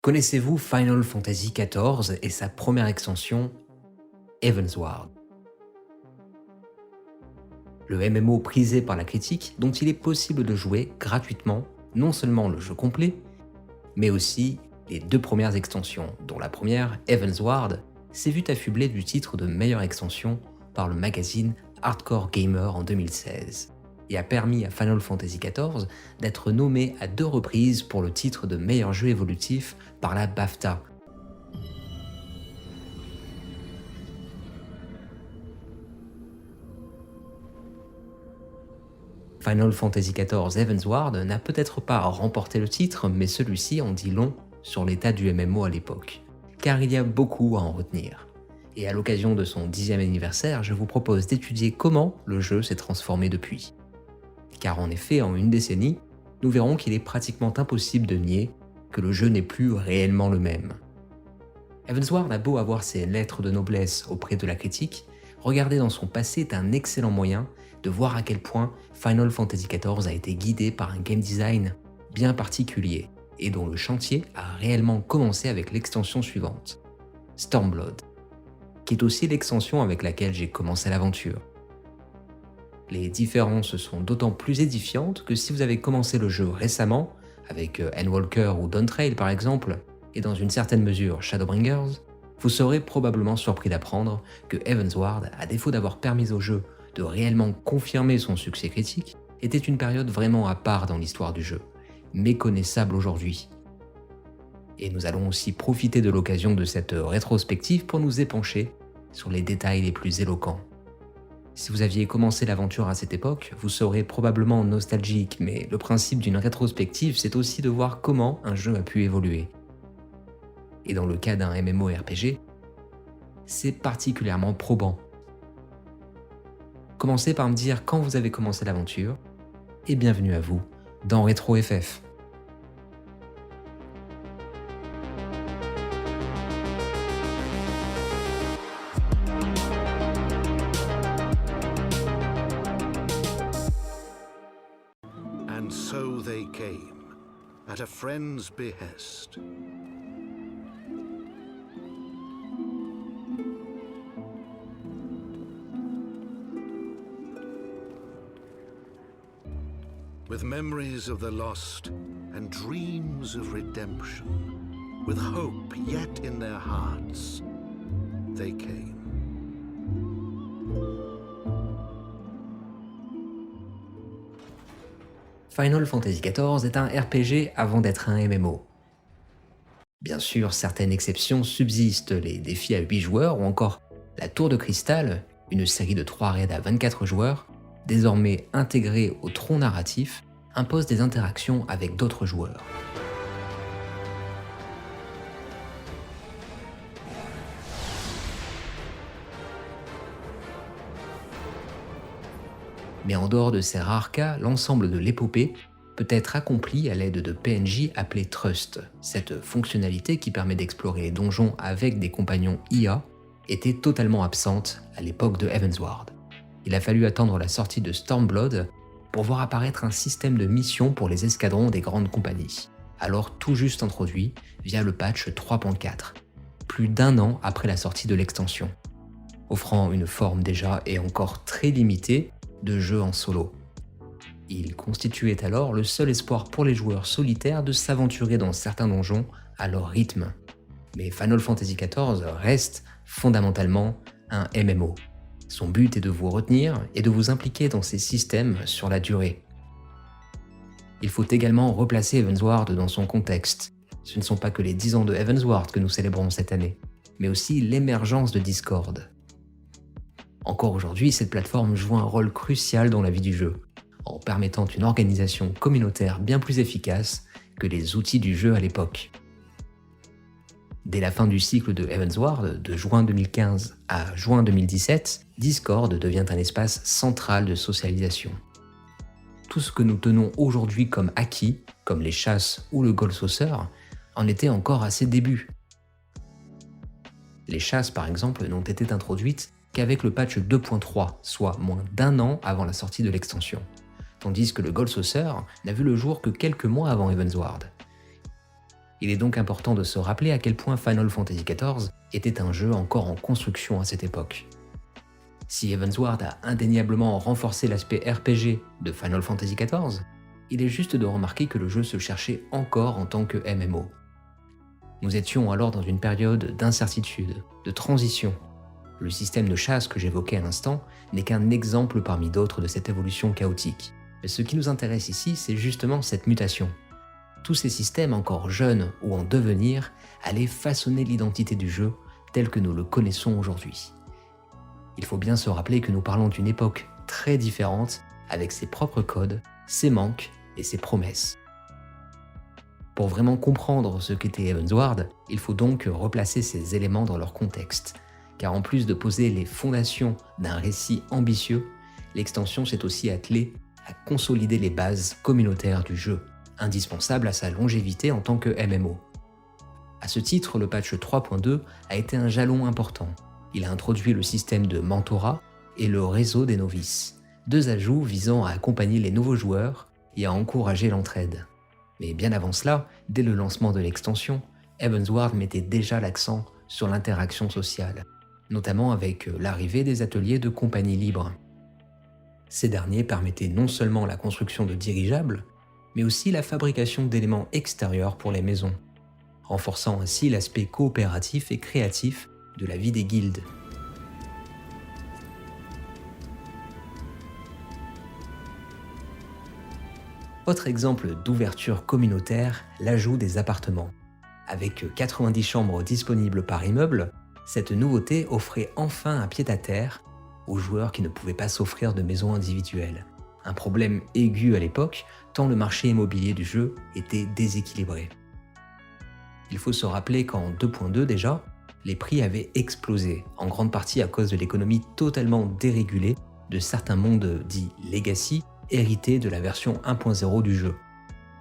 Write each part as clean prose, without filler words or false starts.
Connaissez-vous Final Fantasy XIV et sa première extension, Heavensward? Le MMO prisé par la critique dont il est possible de jouer gratuitement non seulement le jeu complet, mais aussi les deux premières extensions, dont la première, Heavensward, s'est vue affublée du titre de meilleure extension par le magazine Hardcore Gamer en 2016 et a permis à Final Fantasy XIV d'être nommé à 2 reprises pour le titre de meilleur jeu évolutif par la BAFTA. Final Fantasy XIV Heavensward n'a peut-être pas remporté le titre, mais celui-ci en dit long sur l'état du MMO à l'époque, car il y a beaucoup à en retenir. Et à l'occasion de son 10e anniversaire, je vous propose d'étudier comment le jeu s'est transformé depuis. Car en effet, en une décennie, nous verrons qu'il est pratiquement impossible de nier que le jeu n'est plus réellement le même. Heavensward a beau avoir ses lettres de noblesse auprès de la critique, regarder dans son passé est un excellent moyen de voir à quel point Final Fantasy XIV a été guidé par un game design bien particulier et dont le chantier a réellement commencé avec l'extension suivante, Stormblood, qui est aussi l'extension avec laquelle j'ai commencé l'aventure. Les différences sont d'autant plus édifiantes que si vous avez commencé le jeu récemment, avec Endwalker ou Dawntrail par exemple, et dans une certaine mesure Shadowbringers, vous serez probablement surpris d'apprendre que Heavensward, à défaut d'avoir permis au jeu de réellement confirmer son succès critique, était une période vraiment à part dans l'histoire du jeu, méconnaissable aujourd'hui. Et nous allons aussi profiter de l'occasion de cette rétrospective pour nous épancher sur les détails les plus éloquents. Si vous aviez commencé l'aventure à cette époque, vous serez probablement nostalgique, mais le principe d'une rétrospective, c'est aussi de voir comment un jeu a pu évoluer. Et dans le cas d'un MMORPG, c'est particulièrement probant. Commencez par me dire quand vous avez commencé l'aventure, et bienvenue à vous dans RetroFF. And so they came, at a friend's behest. With memories of the lost and dreams of redemption, with hope yet in their hearts, they came. Final Fantasy XIV est un RPG avant d'être un MMO. Bien sûr, certaines exceptions subsistent, les défis à 8 joueurs ou encore la Tour de Cristal, une série de 3 raids à 24 joueurs, désormais intégrée au tronc narratif, impose des interactions avec d'autres joueurs. Mais en dehors de ces rares cas, l'ensemble de l'épopée peut être accompli à l'aide de PNJ appelés Trust. Cette fonctionnalité qui permet d'explorer les donjons avec des compagnons IA était totalement absente à l'époque de Heavensward. Il a fallu attendre la sortie de Stormblood pour voir apparaître un système de mission pour les escadrons des grandes compagnies, alors tout juste introduit via le patch 3.4, plus d'1 an après la sortie de l'extension, offrant une forme déjà et encore très limitée de jeu en solo. Il constituait alors le seul espoir pour les joueurs solitaires de s'aventurer dans certains donjons à leur rythme. Mais Final Fantasy XIV reste fondamentalement un MMO. Son but est de vous retenir et de vous impliquer dans ces systèmes sur la durée. Il faut également replacer Heavensward dans son contexte. Ce ne sont pas que les 10 ans de Heavensward que nous célébrons cette année, mais aussi l'émergence de Discord. Encore aujourd'hui, cette plateforme joue un rôle crucial dans la vie du jeu, en permettant une organisation communautaire bien plus efficace que les outils du jeu à l'époque. Dès la fin du cycle de Heavensward, de juin 2015 à juin 2017, Discord devient un espace central de socialisation. Tout ce que nous tenons aujourd'hui comme acquis, comme les chasses ou le Gold Saucer, en était encore à ses débuts. Les chasses, par exemple, n'ont été introduites qu'avec le patch 2.3, soit moins d'1 an avant la sortie de l'extension, tandis que le Gold Saucer n'a vu le jour que quelques mois avant Heavensward. Il est donc important de se rappeler à quel point Final Fantasy XIV était un jeu encore en construction à cette époque. Si Heavensward a indéniablement renforcé l'aspect RPG de Final Fantasy XIV, il est juste de remarquer que le jeu se cherchait encore en tant que MMO. Nous étions alors dans une période d'incertitude, de transition. Le système de chasse que j'évoquais à l'instant n'est qu'un exemple parmi d'autres de cette évolution chaotique. Mais ce qui nous intéresse ici, c'est justement cette mutation. Tous ces systèmes encore jeunes ou en devenir allaient façonner l'identité du jeu tel que nous le connaissons aujourd'hui. Il faut bien se rappeler que nous parlons d'une époque très différente, avec ses propres codes, ses manques et ses promesses. Pour vraiment comprendre ce qu'était Heavensward, il faut donc replacer ces éléments dans leur contexte, car en plus de poser les fondations d'un récit ambitieux, l'extension s'est aussi attelée à consolider les bases communautaires du jeu, indispensables à sa longévité en tant que MMO. À ce titre, le patch 3.2 a été un jalon important. Il a introduit le système de mentorat et le réseau des novices, deux ajouts visant à accompagner les nouveaux joueurs et à encourager l'entraide. Mais bien avant cela, dès le lancement de l'extension, Heavensward mettait déjà l'accent sur l'interaction sociale, notamment avec l'arrivée des ateliers de compagnie libre. Ces derniers permettaient non seulement la construction de dirigeables, mais aussi la fabrication d'éléments extérieurs pour les maisons, renforçant ainsi l'aspect coopératif et créatif de la vie des guildes. Autre exemple d'ouverture communautaire, l'ajout des appartements. Avec 90 chambres disponibles par immeuble, cette nouveauté offrait enfin un pied-à-terre aux joueurs qui ne pouvaient pas s'offrir de maisons individuelles. Un problème aigu à l'époque, tant le marché immobilier du jeu était déséquilibré. Il faut se rappeler qu'en 2.2 déjà, les prix avaient explosé, en grande partie à cause de l'économie totalement dérégulée de certains mondes dits legacy, hérités de la version 1.0 du jeu.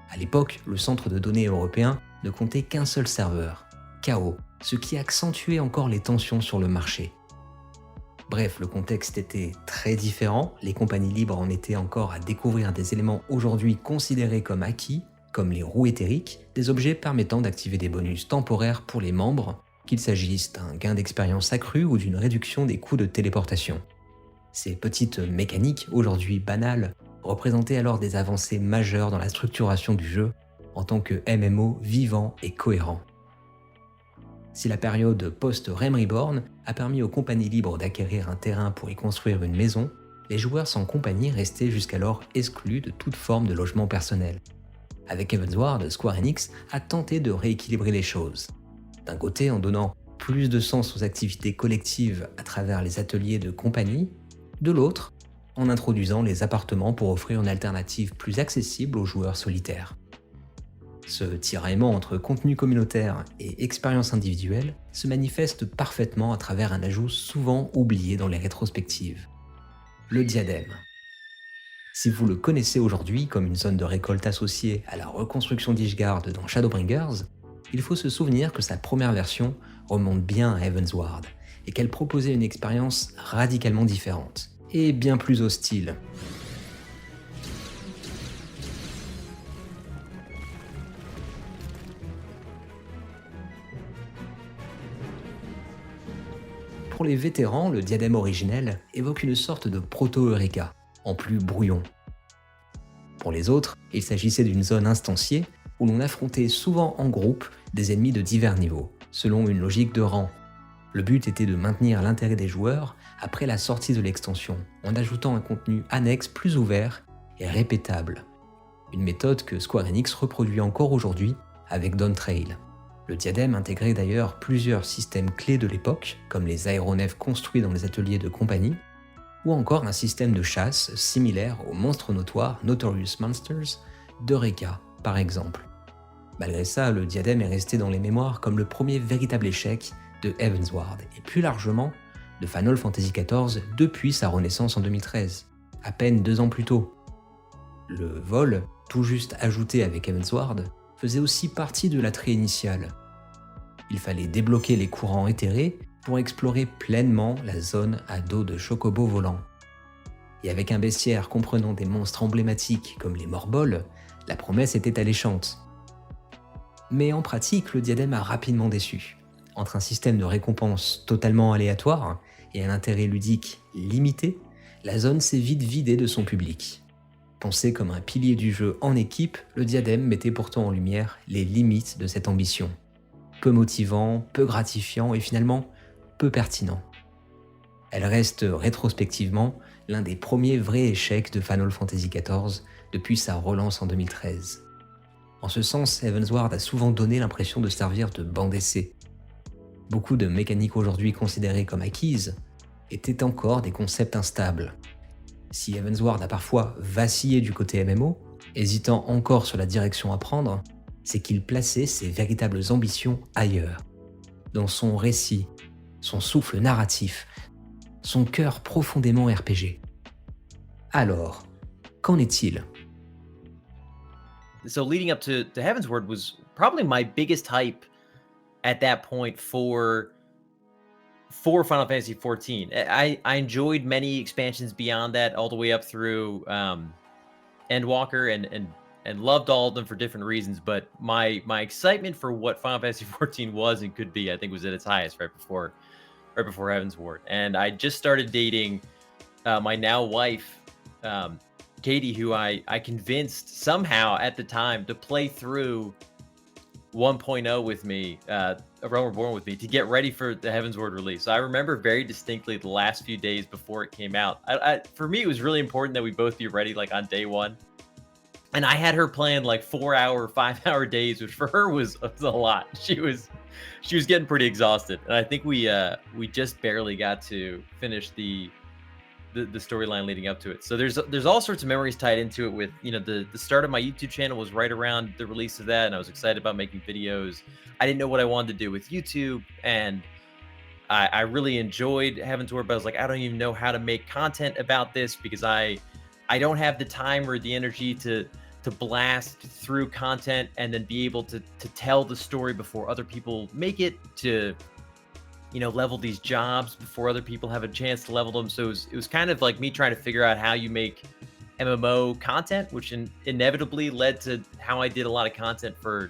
À l'époque, le centre de données européen ne comptait qu'un seul serveur, KO, ce qui accentuait encore les tensions sur le marché. Bref, le contexte était très différent, les compagnies libres en étaient encore à découvrir des éléments aujourd'hui considérés comme acquis, comme les roues éthériques, des objets permettant d'activer des bonus temporaires pour les membres, qu'il s'agisse d'un gain d'expérience accru ou d'une réduction des coûts de téléportation. Ces petites mécaniques, aujourd'hui banales, représentaient alors des avancées majeures dans la structuration du jeu en tant que MMO vivant et cohérent. Si la période post-Realm Reborn a permis aux compagnies libres d'acquérir un terrain pour y construire une maison, les joueurs sans compagnie restaient jusqu'alors exclus de toute forme de logement personnel. Avec Heavensward, Square Enix a tenté de rééquilibrer les choses. D'un côté, en donnant plus de sens aux activités collectives à travers les ateliers de compagnie, de l'autre, en introduisant les appartements pour offrir une alternative plus accessible aux joueurs solitaires. Ce tiraillement entre contenu communautaire et expérience individuelle se manifeste parfaitement à travers un ajout souvent oublié dans les rétrospectives. Le diadème. Si vous le connaissez aujourd'hui comme une zone de récolte associée à la reconstruction d'Ishgard dans Shadowbringers, il faut se souvenir que sa première version remonte bien à Heavensward et qu'elle proposait une expérience radicalement différente et bien plus hostile. Pour les vétérans, le diadème originel évoque une sorte de proto-Eureka, en plus brouillon. Pour les autres, il s'agissait d'une zone instanciée où l'on affrontait souvent en groupe des ennemis de divers niveaux, selon une logique de rang. Le but était de maintenir l'intérêt des joueurs après la sortie de l'extension, en ajoutant un contenu annexe plus ouvert et répétable. Une méthode que Square Enix reproduit encore aujourd'hui avec Dawntrail. Le diadème intégrait d'ailleurs plusieurs systèmes clés de l'époque, comme les aéronefs construits dans les ateliers de compagnie, ou encore un système de chasse similaire aux monstres notoires Notorious Monsters d'Eureka, par exemple. Malgré ça, le diadème est resté dans les mémoires comme le premier véritable échec de Heavensward, et plus largement de Final Fantasy XIV depuis sa renaissance en 2013, à peine 2 ans plus tôt. Le vol, tout juste ajouté avec Heavensward, faisait aussi partie de l'attrait initial. Il fallait débloquer les courants éthérés pour explorer pleinement la zone à dos de chocobos volants. Et avec un bestiaire comprenant des monstres emblématiques comme les morbols, la promesse était alléchante. Mais en pratique, le diadème a rapidement déçu. Entre un système de récompense totalement aléatoire et un intérêt ludique limité, la zone s'est vite vidée de son public. Pensé comme un pilier du jeu en équipe, le diadème mettait pourtant en lumière les limites de cette ambition. Peu motivant, peu gratifiant et finalement peu pertinent. Elle reste rétrospectivement l'un des premiers vrais échecs de Final Fantasy XIV depuis sa relance en 2013. En ce sens, Heavensward a souvent donné l'impression de servir de banc d'essai. Beaucoup de mécaniques aujourd'hui considérées comme acquises étaient encore des concepts instables. Si Heavensward a parfois vacillé du côté MMO, hésitant encore sur la direction à prendre, c'est qu'il plaçait ses véritables ambitions ailleurs. Dans son récit, son souffle narratif, son cœur profondément RPG. Alors, qu'en est-il ? So leading up to Heavensward was probably my biggest hype at that point for Final Fantasy 14. I enjoyed many expansions beyond that, all the way up through Endwalker, and loved all of them for different reasons. But my excitement for what Final Fantasy 14 was and could be, I think, was at its highest right before Heavensward. And I just started dating my now wife, Katie, who I convinced somehow at the time to play through 1.0 with me, A Realm Reborn with me, to get ready for the Heavensward release. So I remember very distinctly the last few days before it came out. For me, it was really important that we both be ready like on day one. And I had her playing like 4-hour, 5-hour days, which for her was a lot. She was getting pretty exhausted. And I think we just barely got to finish the storyline leading up to it. So there's all sorts of memories tied into it with, the start of my YouTube channel was right around the release of that, and I was excited about making videos. I didn't know what I wanted to do with YouTube, and I really enjoyed Heavensward, but I was like, I don't even know how to make content about this because I don't have the time or the energy to blast through content and then be able to tell the story before other people make it, to level these jobs before other people have a chance to level them. So it was kind of like me trying to figure out how you make MMO content, which inevitably led to how I did a lot of content for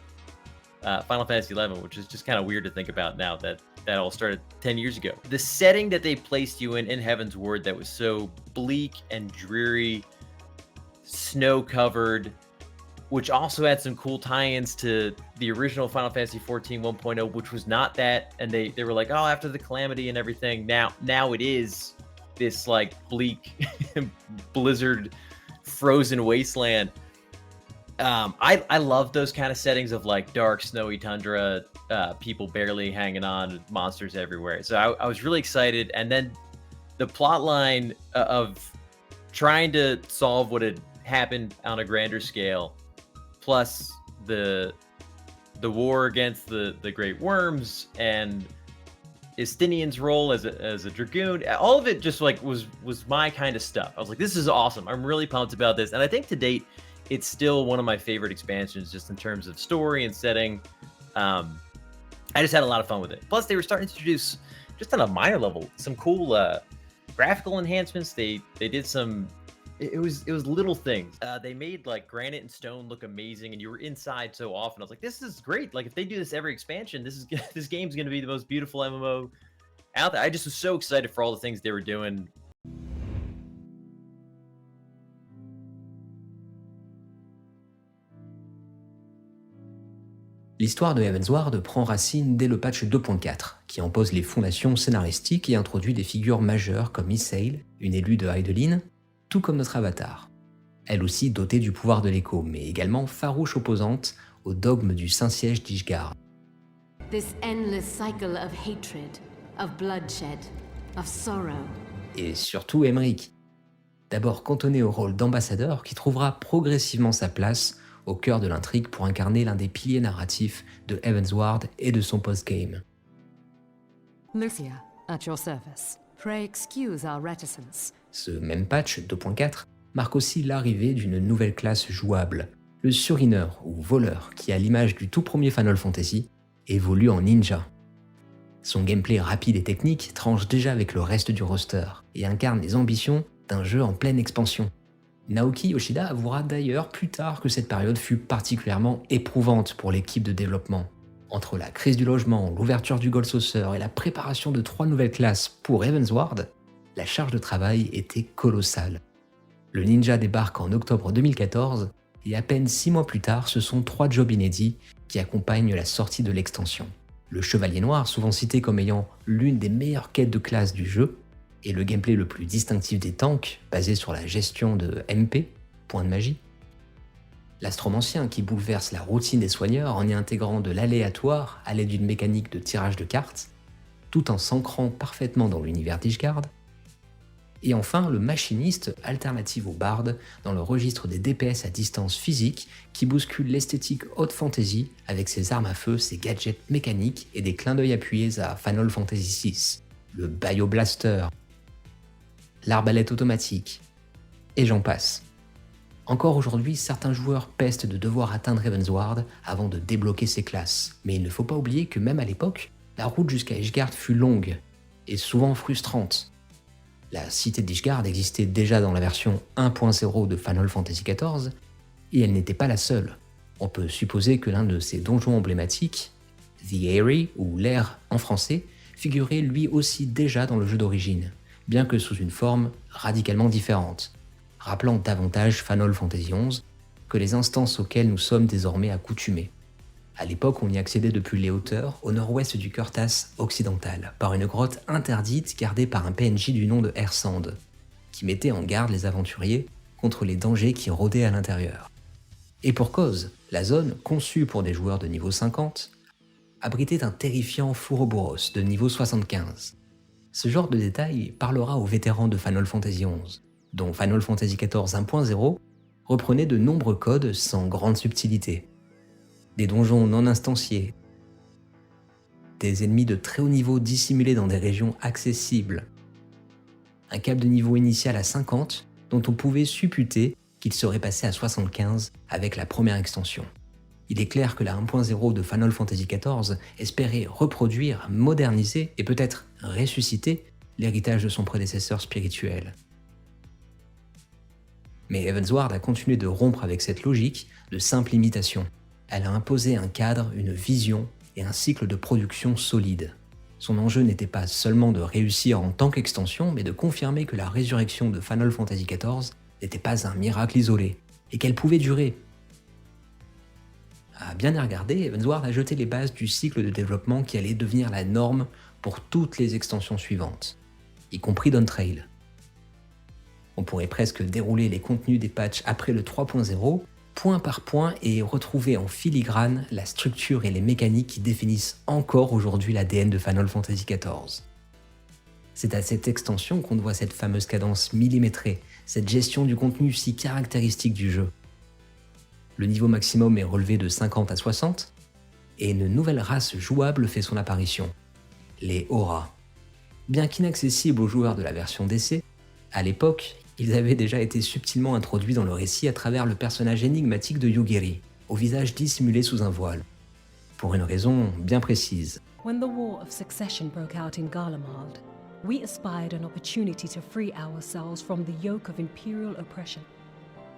Final Fantasy XI, which is just kind of weird to think about now that all started 10 years ago. The setting that they placed you in Heavensward that was so bleak and dreary, snow-covered, which also had some cool tie-ins to the original Final Fantasy XIV 1.0, which was not that. And they were like, oh, after the calamity and everything, now it is this like bleak blizzard frozen wasteland. I love those kind of settings of like dark, snowy tundra, people barely hanging on, monsters everywhere. So I was really excited. And then the plot line of trying to solve what had happened on a grander scale, plus the war against the Great Worms and Estinian's role as a dragoon, all of it just like was my kind of stuff. I was like, this is awesome. I'm really pumped about this. And I think to date, it's still one of my favorite expansions just in terms of story and setting. I just had a lot of fun with it. Plus, they were starting to introduce, just on a minor level, some cool graphical enhancements. They did some. It was little things. They made like granite and stone look amazing, and you were inside so often. I was like, this is great. Like if they do this every expansion, this game's going to be the most beautiful MMO out there. I just was so excited for all the things they were doing. L'histoire de Heavensward prend racine dès le patch 2.4, qui en pose les fondations scénaristiques et introduit des figures majeures comme Ysayle, une élue de Hydaelyn, tout comme notre avatar. Elle aussi dotée du pouvoir de l'écho, mais également farouche opposante au dogme du Saint-Siège d'Ishgard. This endless cycle of hatred, of bloodshed, of sorrow. Et surtout Aymeric. D'abord cantonné au rôle d'ambassadeur qui trouvera progressivement sa place au cœur de l'intrigue pour incarner l'un des piliers narratifs de Heavensward et de son post-game. Lucia, at your service. Pray excuse our reticence. Ce même patch 2.4 marque aussi l'arrivée d'une nouvelle classe jouable, le surineur ou voleur qui, à l'image du tout premier Final Fantasy, évolue en ninja. Son gameplay rapide et technique tranche déjà avec le reste du roster et incarne les ambitions d'un jeu en pleine expansion. Naoki Yoshida avouera d'ailleurs plus tard que cette période fut particulièrement éprouvante pour l'équipe de développement. Entre la crise du logement, l'ouverture du Gold Saucer et la préparation de 3 nouvelles classes pour Heavensward, la charge de travail était colossale. Le Ninja débarque en octobre 2014 et à peine 6 mois plus tard, ce sont 3 jobs inédits qui accompagnent la sortie de l'extension. Le Chevalier Noir, souvent cité comme ayant l'une des meilleures quêtes de classe du jeu, et le gameplay le plus distinctif des tanks, basé sur la gestion de MP, point de magie. L'Astromancien qui bouleverse la routine des soigneurs en y intégrant de l'aléatoire à l'aide d'une mécanique de tirage de cartes, tout en s'ancrant parfaitement dans l'univers d'Ishgard. Et enfin, le Machiniste, alternative au Bard, dans le registre des DPS à distance physique qui bouscule l'esthétique haute fantasy avec ses armes à feu, ses gadgets mécaniques et des clins d'œil appuyés à Final Fantasy VI, le Bioblaster, l'arbalète automatique, et j'en passe. Encore aujourd'hui, certains joueurs pestent de devoir atteindre Heavensward avant de débloquer ses classes, mais il ne faut pas oublier que même à l'époque, la route jusqu'à Ishgard fut longue, et souvent frustrante. La cité d'Ishgard existait déjà dans la version 1.0 de Final Fantasy XIV, et elle n'était pas la seule. On peut supposer que l'un de ces donjons emblématiques, The Eyrie, ou l'Air en français, figurait lui aussi déjà dans le jeu d'origine, bien que sous une forme radicalement différente, rappelant davantage Final Fantasy XI que les instances auxquelles nous sommes désormais accoutumés. À l'époque, on y accédait depuis les hauteurs au nord-ouest du Kurtas occidental, par une grotte interdite gardée par un PNJ du nom de Hersand, qui mettait en garde les aventuriers contre les dangers qui rôdaient à l'intérieur. Et pour cause, la zone, conçue pour des joueurs de niveau 50, abritait un terrifiant Fouroboros de niveau 75. Ce genre de détail parlera aux vétérans de Final Fantasy XI, dont Final Fantasy XIV 1.0 reprenait de nombreux codes sans grande subtilité. Des donjons non instanciés, des ennemis de très haut niveau dissimulés dans des régions accessibles, un cap de niveau initial à 50 dont on pouvait supputer qu'il serait passé à 75 avec la première extension. Il est clair que la 1.0 de Final Fantasy XIV espérait reproduire, moderniser et peut-être ressusciter l'héritage de son prédécesseur spirituel. Mais Heavensward a continué de rompre avec cette logique de simple imitation. Elle a imposé un cadre, une vision et un cycle de production solide. Son enjeu n'était pas seulement de réussir en tant qu'extension, mais de confirmer que la résurrection de Final Fantasy XIV n'était pas un miracle isolé, et qu'elle pouvait durer. À bien y regarder, Heavensward a jeté les bases du cycle de développement qui allait devenir la norme pour toutes les extensions suivantes, y compris Dawntrail. On pourrait presque dérouler les contenus des patchs après le 3.0, point par point, et retrouver en filigrane la structure et les mécaniques qui définissent encore aujourd'hui l'ADN de Final Fantasy XIV. C'est à cette extension qu'on doit cette fameuse cadence millimétrée, cette gestion du contenu si caractéristique du jeu. Le niveau maximum est relevé de 50 à 60, et une nouvelle race jouable fait son apparition, les Auras. Bien qu'inaccessibles aux joueurs de la version DC, à l'époque, ils avaient déjà été subtilement introduits dans le récit à travers le personnage énigmatique de Yugiri, au visage dissimulé sous un voile, pour une raison bien précise. When the War of Succession broke out in Garlemald, we espied an opportunity to free ourselves from the yoke of imperial oppression.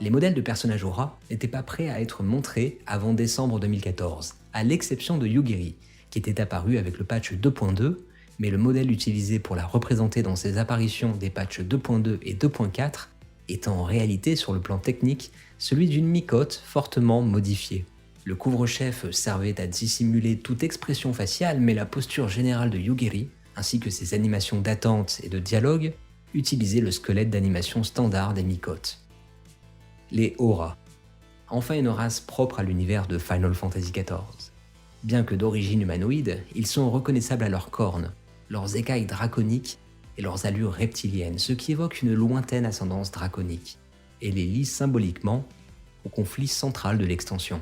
Les modèles de personnages Aura n'étaient pas prêts à être montrés avant décembre 2014, à l'exception de Yugiri, qui était apparu avec le patch 2.2, mais le modèle utilisé pour la représenter dans ses apparitions des patchs 2.2 et 2.4 est en réalité, sur le plan technique, celui d'une mycote fortement modifiée. Le couvre-chef servait à dissimuler toute expression faciale, mais la posture générale de Yugiri, ainsi que ses animations d'attente et de dialogue, utilisaient le squelette d'animation standard des mycotes. Les Auras. Enfin une race propre à l'univers de Final Fantasy XIV. Bien que d'origine humanoïde, ils sont reconnaissables à leurs cornes, leurs écailles draconiques et leurs allures reptiliennes, ce qui évoque une lointaine ascendance draconique, et les lie symboliquement au conflit central de l'extension.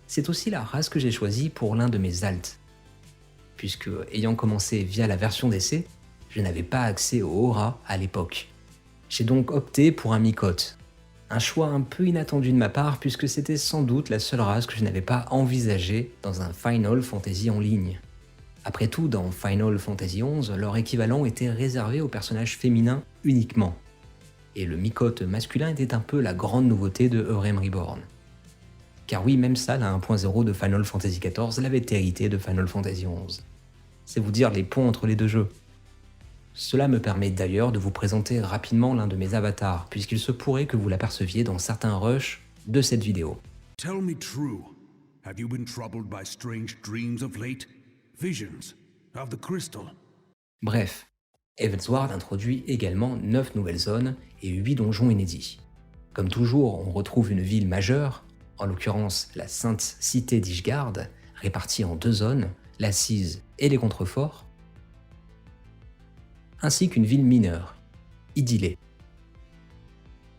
C'est aussi la race que j'ai choisie pour l'un de mes alts, puisque, ayant commencé via la version d'essai, je n'avais pas accès aux Auras à l'époque. J'ai donc opté pour un mycote. Un choix un peu inattendu de ma part puisque c'était sans doute la seule race que je n'avais pas envisagée dans un Final Fantasy en ligne. Après tout, dans Final Fantasy XI, leur équivalent était réservé aux personnages féminins uniquement. et le mycote masculin était un peu la grande nouveauté de Eurem Reborn. Car oui, même ça, la 1.0 de Final Fantasy XIV l'avait hérité de Final Fantasy XI. C'est vous dire les ponts entre les deux jeux. Cela me permet d'ailleurs de vous présenter rapidement l'un de mes avatars, puisqu'il se pourrait que vous l'aperceviez dans certains rushs de cette vidéo. Tell me true. Have you been troubled by strange dreams of late? Visions of the crystal? Bref, Heavensward introduit également 9 nouvelles zones et 8 donjons inédits. Comme toujours, on retrouve une ville majeure, en l'occurrence la Sainte Cité d'Ishgard, répartie en 2 zones, l'Assise et les contreforts, ainsi qu'une ville mineure, Idylée.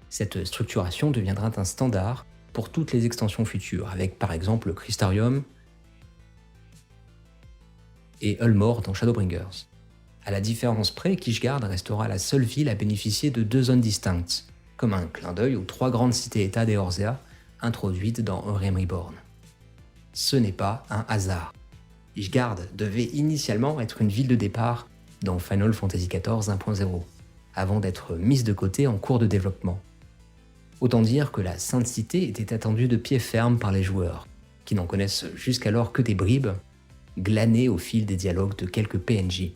Cette structuration deviendra un standard pour toutes les extensions futures, avec par exemple le Crystarium et Ulmore dans Shadowbringers. À la différence près qu'Ishgard restera la seule ville à bénéficier de 2 zones distinctes, comme un clin d'œil aux 3 grandes cités-états d'Eorzea introduites dans Eurem Reborn. Ce n'est pas un hasard. Ishgard devait initialement être une ville de départ dans Final Fantasy XIV 1.0, avant d'être mise de côté en cours de développement. Autant dire que la Sainte Cité était attendue de pied ferme par les joueurs, qui n'en connaissent jusqu'alors que des bribes, glanées au fil des dialogues de quelques PNJ.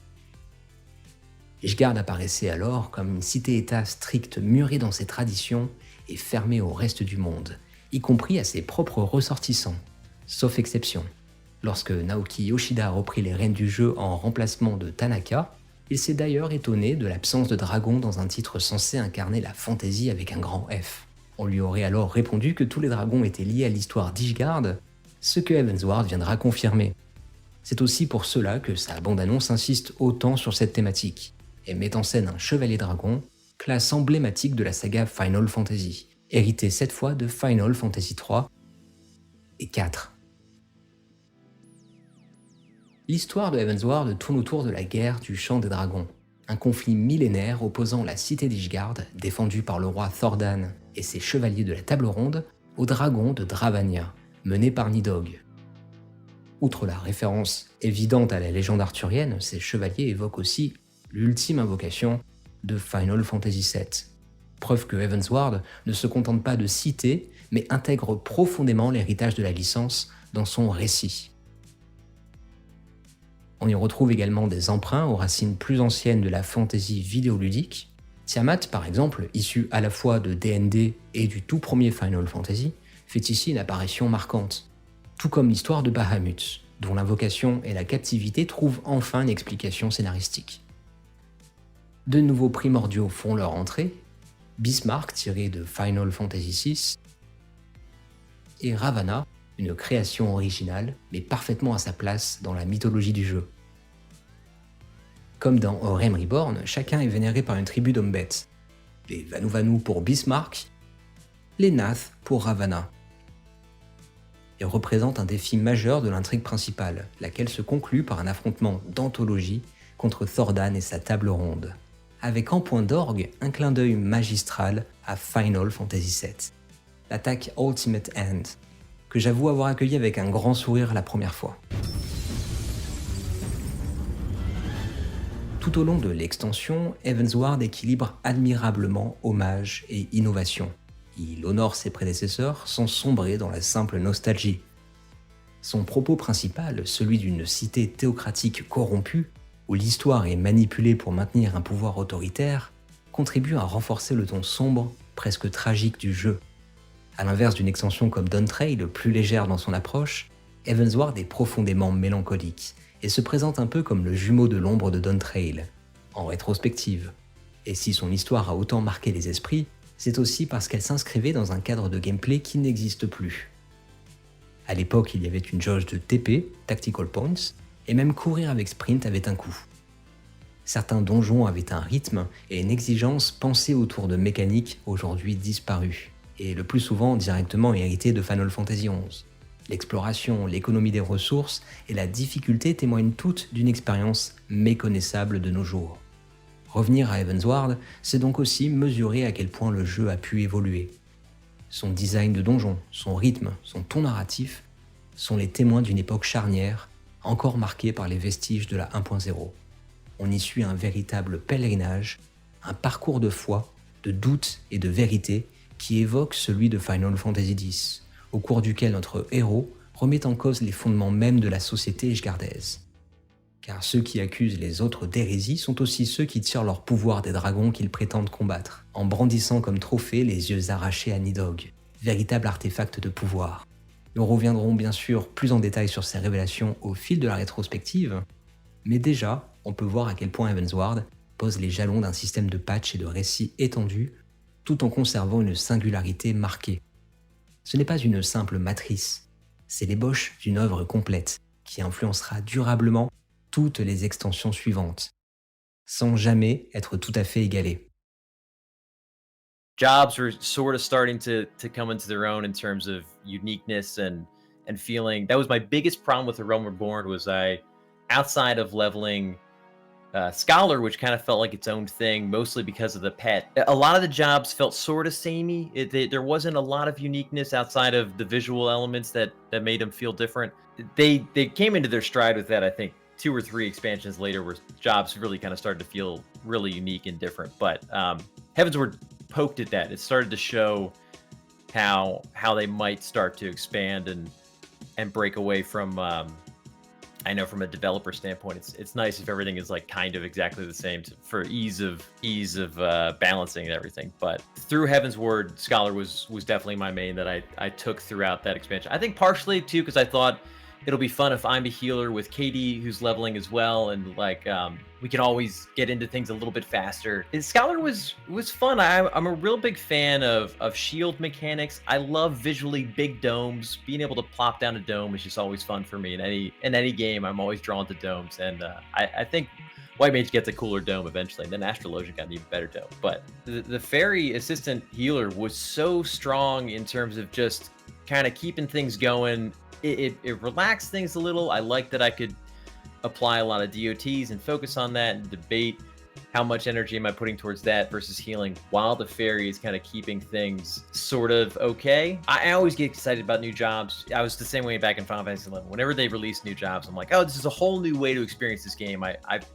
Ishgard apparaissait alors comme une cité-état stricte murée dans ses traditions et fermée au reste du monde, y compris à ses propres ressortissants, sauf exception. Lorsque Naoki Yoshida a repris les rênes du jeu en remplacement de Tanaka, il s'est d'ailleurs étonné de l'absence de dragons dans un titre censé incarner la fantasy avec un grand F. On lui aurait alors répondu que tous les dragons étaient liés à l'histoire d'Ishgard, ce que Heavensward viendra confirmer. C'est aussi pour cela que sa bande-annonce insiste autant sur cette thématique, et met en scène un chevalier dragon, classe emblématique de la saga Final Fantasy, hérité cette fois de Final Fantasy III et IV. L'histoire de Heavensward tourne autour de la guerre du Champ des Dragons, un conflit millénaire opposant la cité d'Ishgard, défendue par le roi Thordan et ses chevaliers de la Table Ronde, aux dragons de Dravania, menés par Nidhogg. Outre la référence évidente à la légende arthurienne, ces chevaliers évoquent aussi l'ultime invocation de Final Fantasy VII. Preuve que Heavensward ne se contente pas de citer, mais intègre profondément l'héritage de la licence dans son récit. On y retrouve également des emprunts aux racines plus anciennes de la fantasy vidéoludique. Tiamat, par exemple, issu à la fois de D&D et du tout premier Final Fantasy, fait ici une apparition marquante, tout comme l'histoire de Bahamut, dont l'invocation et la captivité trouvent enfin une explication scénaristique. De nouveaux primordiaux font leur entrée, Bismarck tiré de Final Fantasy VI, et Ravana, une création originale, mais parfaitement à sa place dans la mythologie du jeu. Comme dans Eurem Reborn, chacun est vénéré par une tribu d'hommes bêtes. Les Vanu pour Bismarck, les Nath pour Ravana. Ils représentent un défi majeur de l'intrigue principale, laquelle se conclut par un affrontement d'anthologie contre Thordan et sa table ronde, avec en point d'orgue un clin d'œil magistral à Final Fantasy VII, l'attaque Ultimate End, que j'avoue avoir accueilli avec un grand sourire la première fois. Tout au long de l'extension, Heavensward équilibre admirablement hommage et innovation. Il honore ses prédécesseurs sans sombrer dans la simple nostalgie. Son propos principal, celui d'une cité théocratique corrompue, où l'histoire est manipulée pour maintenir un pouvoir autoritaire, contribue à renforcer le ton sombre, presque tragique du jeu. À l'inverse d'une extension comme Dawntrail, plus légère dans son approche, Heavensward est profondément mélancolique et se présente un peu comme le jumeau de l'ombre de Dawntrail, en rétrospective. Et si son histoire a autant marqué les esprits, c'est aussi parce qu'elle s'inscrivait dans un cadre de gameplay qui n'existe plus. À l'époque, il y avait une jauge de TP, Tactical Points, et même courir avec sprint avait un coût. Certains donjons avaient un rythme et une exigence pensée autour de mécaniques aujourd'hui disparues, et le plus souvent directement héritées de Final Fantasy XI. L'exploration, l'économie des ressources et la difficulté témoignent toutes d'une expérience méconnaissable de nos jours. Revenir à Heavensward, c'est donc aussi mesurer à quel point le jeu a pu évoluer. Son design de donjon, son rythme, son ton narratif sont les témoins d'une époque charnière, encore marquée par les vestiges de la 1.0. On y suit un véritable pèlerinage, un parcours de foi, de doute et de vérité qui évoque celui de Final Fantasy X, au cours duquel notre héros remet en cause les fondements mêmes de la société ishgardaise. Car ceux qui accusent les autres d'hérésie sont aussi ceux qui tirent leur pouvoir des dragons qu'ils prétendent combattre, en brandissant comme trophée les yeux arrachés à Nidhogg, véritable artefact de pouvoir. Nous reviendrons bien sûr plus en détail sur ces révélations au fil de la rétrospective, mais déjà, on peut voir à quel point Heavensward pose les jalons d'un système de patch et de récits étendu, tout en conservant une singularité marquée. Ce n'est pas une simple matrice, c'est l'ébauche d'une œuvre complète, qui influencera durablement toutes les extensions suivantes, sans jamais être tout à fait égalée. Jobs were sort of starting to come into their own in terms of uniqueness and feeling. That was my biggest problem with The Realm Reborn was outside of leveling Scholar, which kind of felt like its own thing, mostly because of the pet. A lot of the jobs felt sort of samey. There wasn't a lot of uniqueness outside of the visual elements that made them feel different. They came into their stride with that, I think, 2 or 3 expansions later, where jobs really kind of started to feel really unique and different. But Heavensward poked at that. It started to show how they might start to expand and break away from. I know from a developer standpoint, it's nice if everything is like kind of exactly the same for ease of balancing and everything. But through Heavensward, Scholar was definitely my main that I took throughout that expansion. I think partially too because I thought it'll be fun if I'm a healer with Katie who's leveling as well, and like we can always get into things a little bit faster. Scholar was fun. I'm a real big fan of shield mechanics. I love visually big domes. Being able to plop down a dome is just always fun for me. In any game, I'm always drawn to domes, and I think White Mage gets a cooler dome eventually, and then Astrologian got an even better dome. But the Fairy Assistant Healer was so strong in terms of just kind of keeping things going. It relaxed things a little. I liked that I could apply a lot of DOTs and focus on that and debate how much energy am I putting towards that versus healing while the fairy is kind of keeping things sort of okay. I always get excited about new jobs. I was the same way back in Final Fantasy XI. Whenever they release new jobs, I'm like, oh, this is a whole new way to experience this game.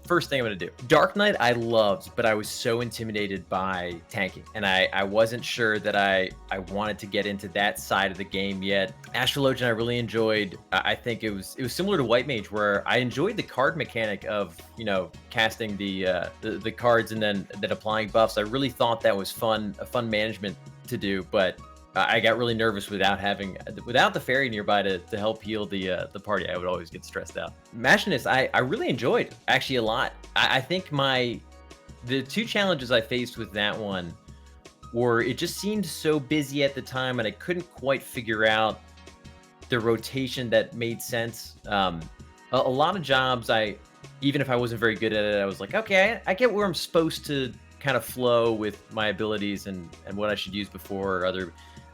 First thing I'm going to do. Dark Knight I loved, but I was so intimidated by tanking. And I wasn't sure that I wanted to get into that side of the game yet. Astrologian I really enjoyed. I think it was similar to White Mage where I enjoyed the card mechanic of, casting the cards and then applying buffs. I really thought that was a fun management to do, but I got really nervous without the fairy nearby to help heal the party. I would always get stressed out. Machinist, I really enjoyed actually a lot. I think the 2 challenges I faced with that one were it just seemed so busy at the time and I couldn't quite figure out the rotation that made sense. A lot of jobs even if I wasn't very good at it, I was like, okay, I get where I'm supposed to kind of flow with my abilities and what I should use before or other.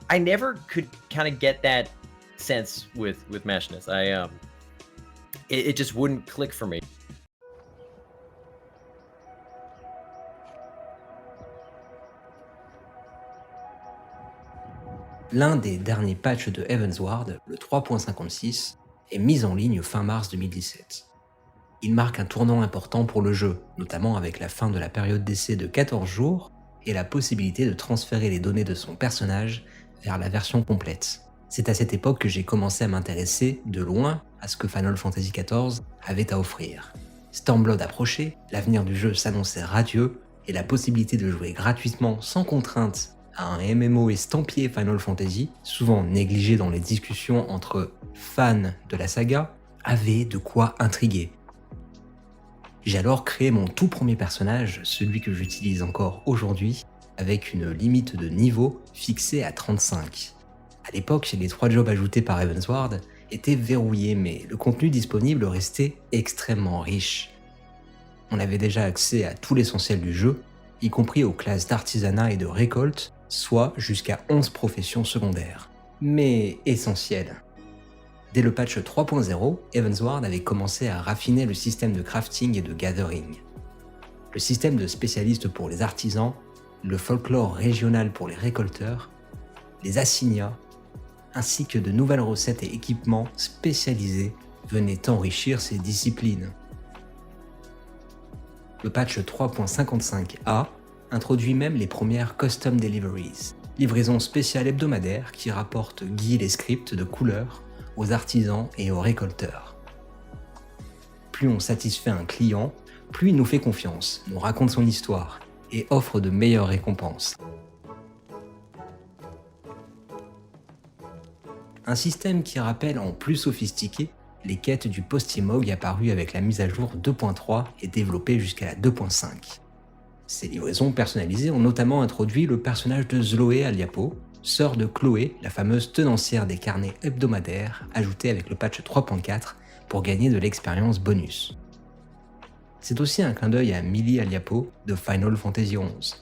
I never could kind of get that sense with Machinist. It just wouldn't click for me. L'un des derniers patchs de Heavensward, le 3.56, est mis en ligne fin mars 2017. Il marque un tournant important pour le jeu, notamment avec la fin de la période d'essai de 14 jours et la possibilité de transférer les données de son personnage vers la version complète. C'est à cette époque que j'ai commencé à m'intéresser de loin à ce que Final Fantasy XIV avait à offrir. Stormblood approchait, l'avenir du jeu s'annonçait radieux et la possibilité de jouer gratuitement sans contrainte à un MMO estampillé Final Fantasy, souvent négligé dans les discussions entre fans de la saga, avait de quoi intriguer. J'ai alors créé mon tout premier personnage, celui que j'utilise encore aujourd'hui, avec une limite de niveau fixée à 35. À l'époque, les 3 jobs ajoutés par Heavensward étaient verrouillés, mais le contenu disponible restait extrêmement riche. On avait déjà accès à tout l'essentiel du jeu, y compris aux classes d'artisanat et de récolte, soit jusqu'à 11 professions secondaires. Mais essentielles. Dès le patch 3.0, Heavensward avait commencé à raffiner le système de crafting et de gathering. Le système de spécialistes pour les artisans, le folklore régional pour les récolteurs, les assignats, ainsi que de nouvelles recettes et équipements spécialisés venaient enrichir ces disciplines. Le patch 3.55a introduit même les premières Custom Deliveries, livraisons spéciales hebdomadaires qui rapportent guides et scripts de couleurs aux artisans et aux récolteurs. Plus on satisfait un client, plus il nous fait confiance, nous raconte son histoire et offre de meilleures récompenses. Un système qui rappelle en plus sophistiqué les quêtes du Postimog apparues avec la mise à jour 2.3 et développée jusqu'à la 2.5. Ces livraisons personnalisées ont notamment introduit le personnage de Zloé Aliapo, sœur de Chloé, la fameuse tenancière des carnets hebdomadaires, ajoutée avec le patch 3.4 pour gagner de l'expérience bonus. C'est aussi un clin d'œil à Millie Aliapo de Final Fantasy XI.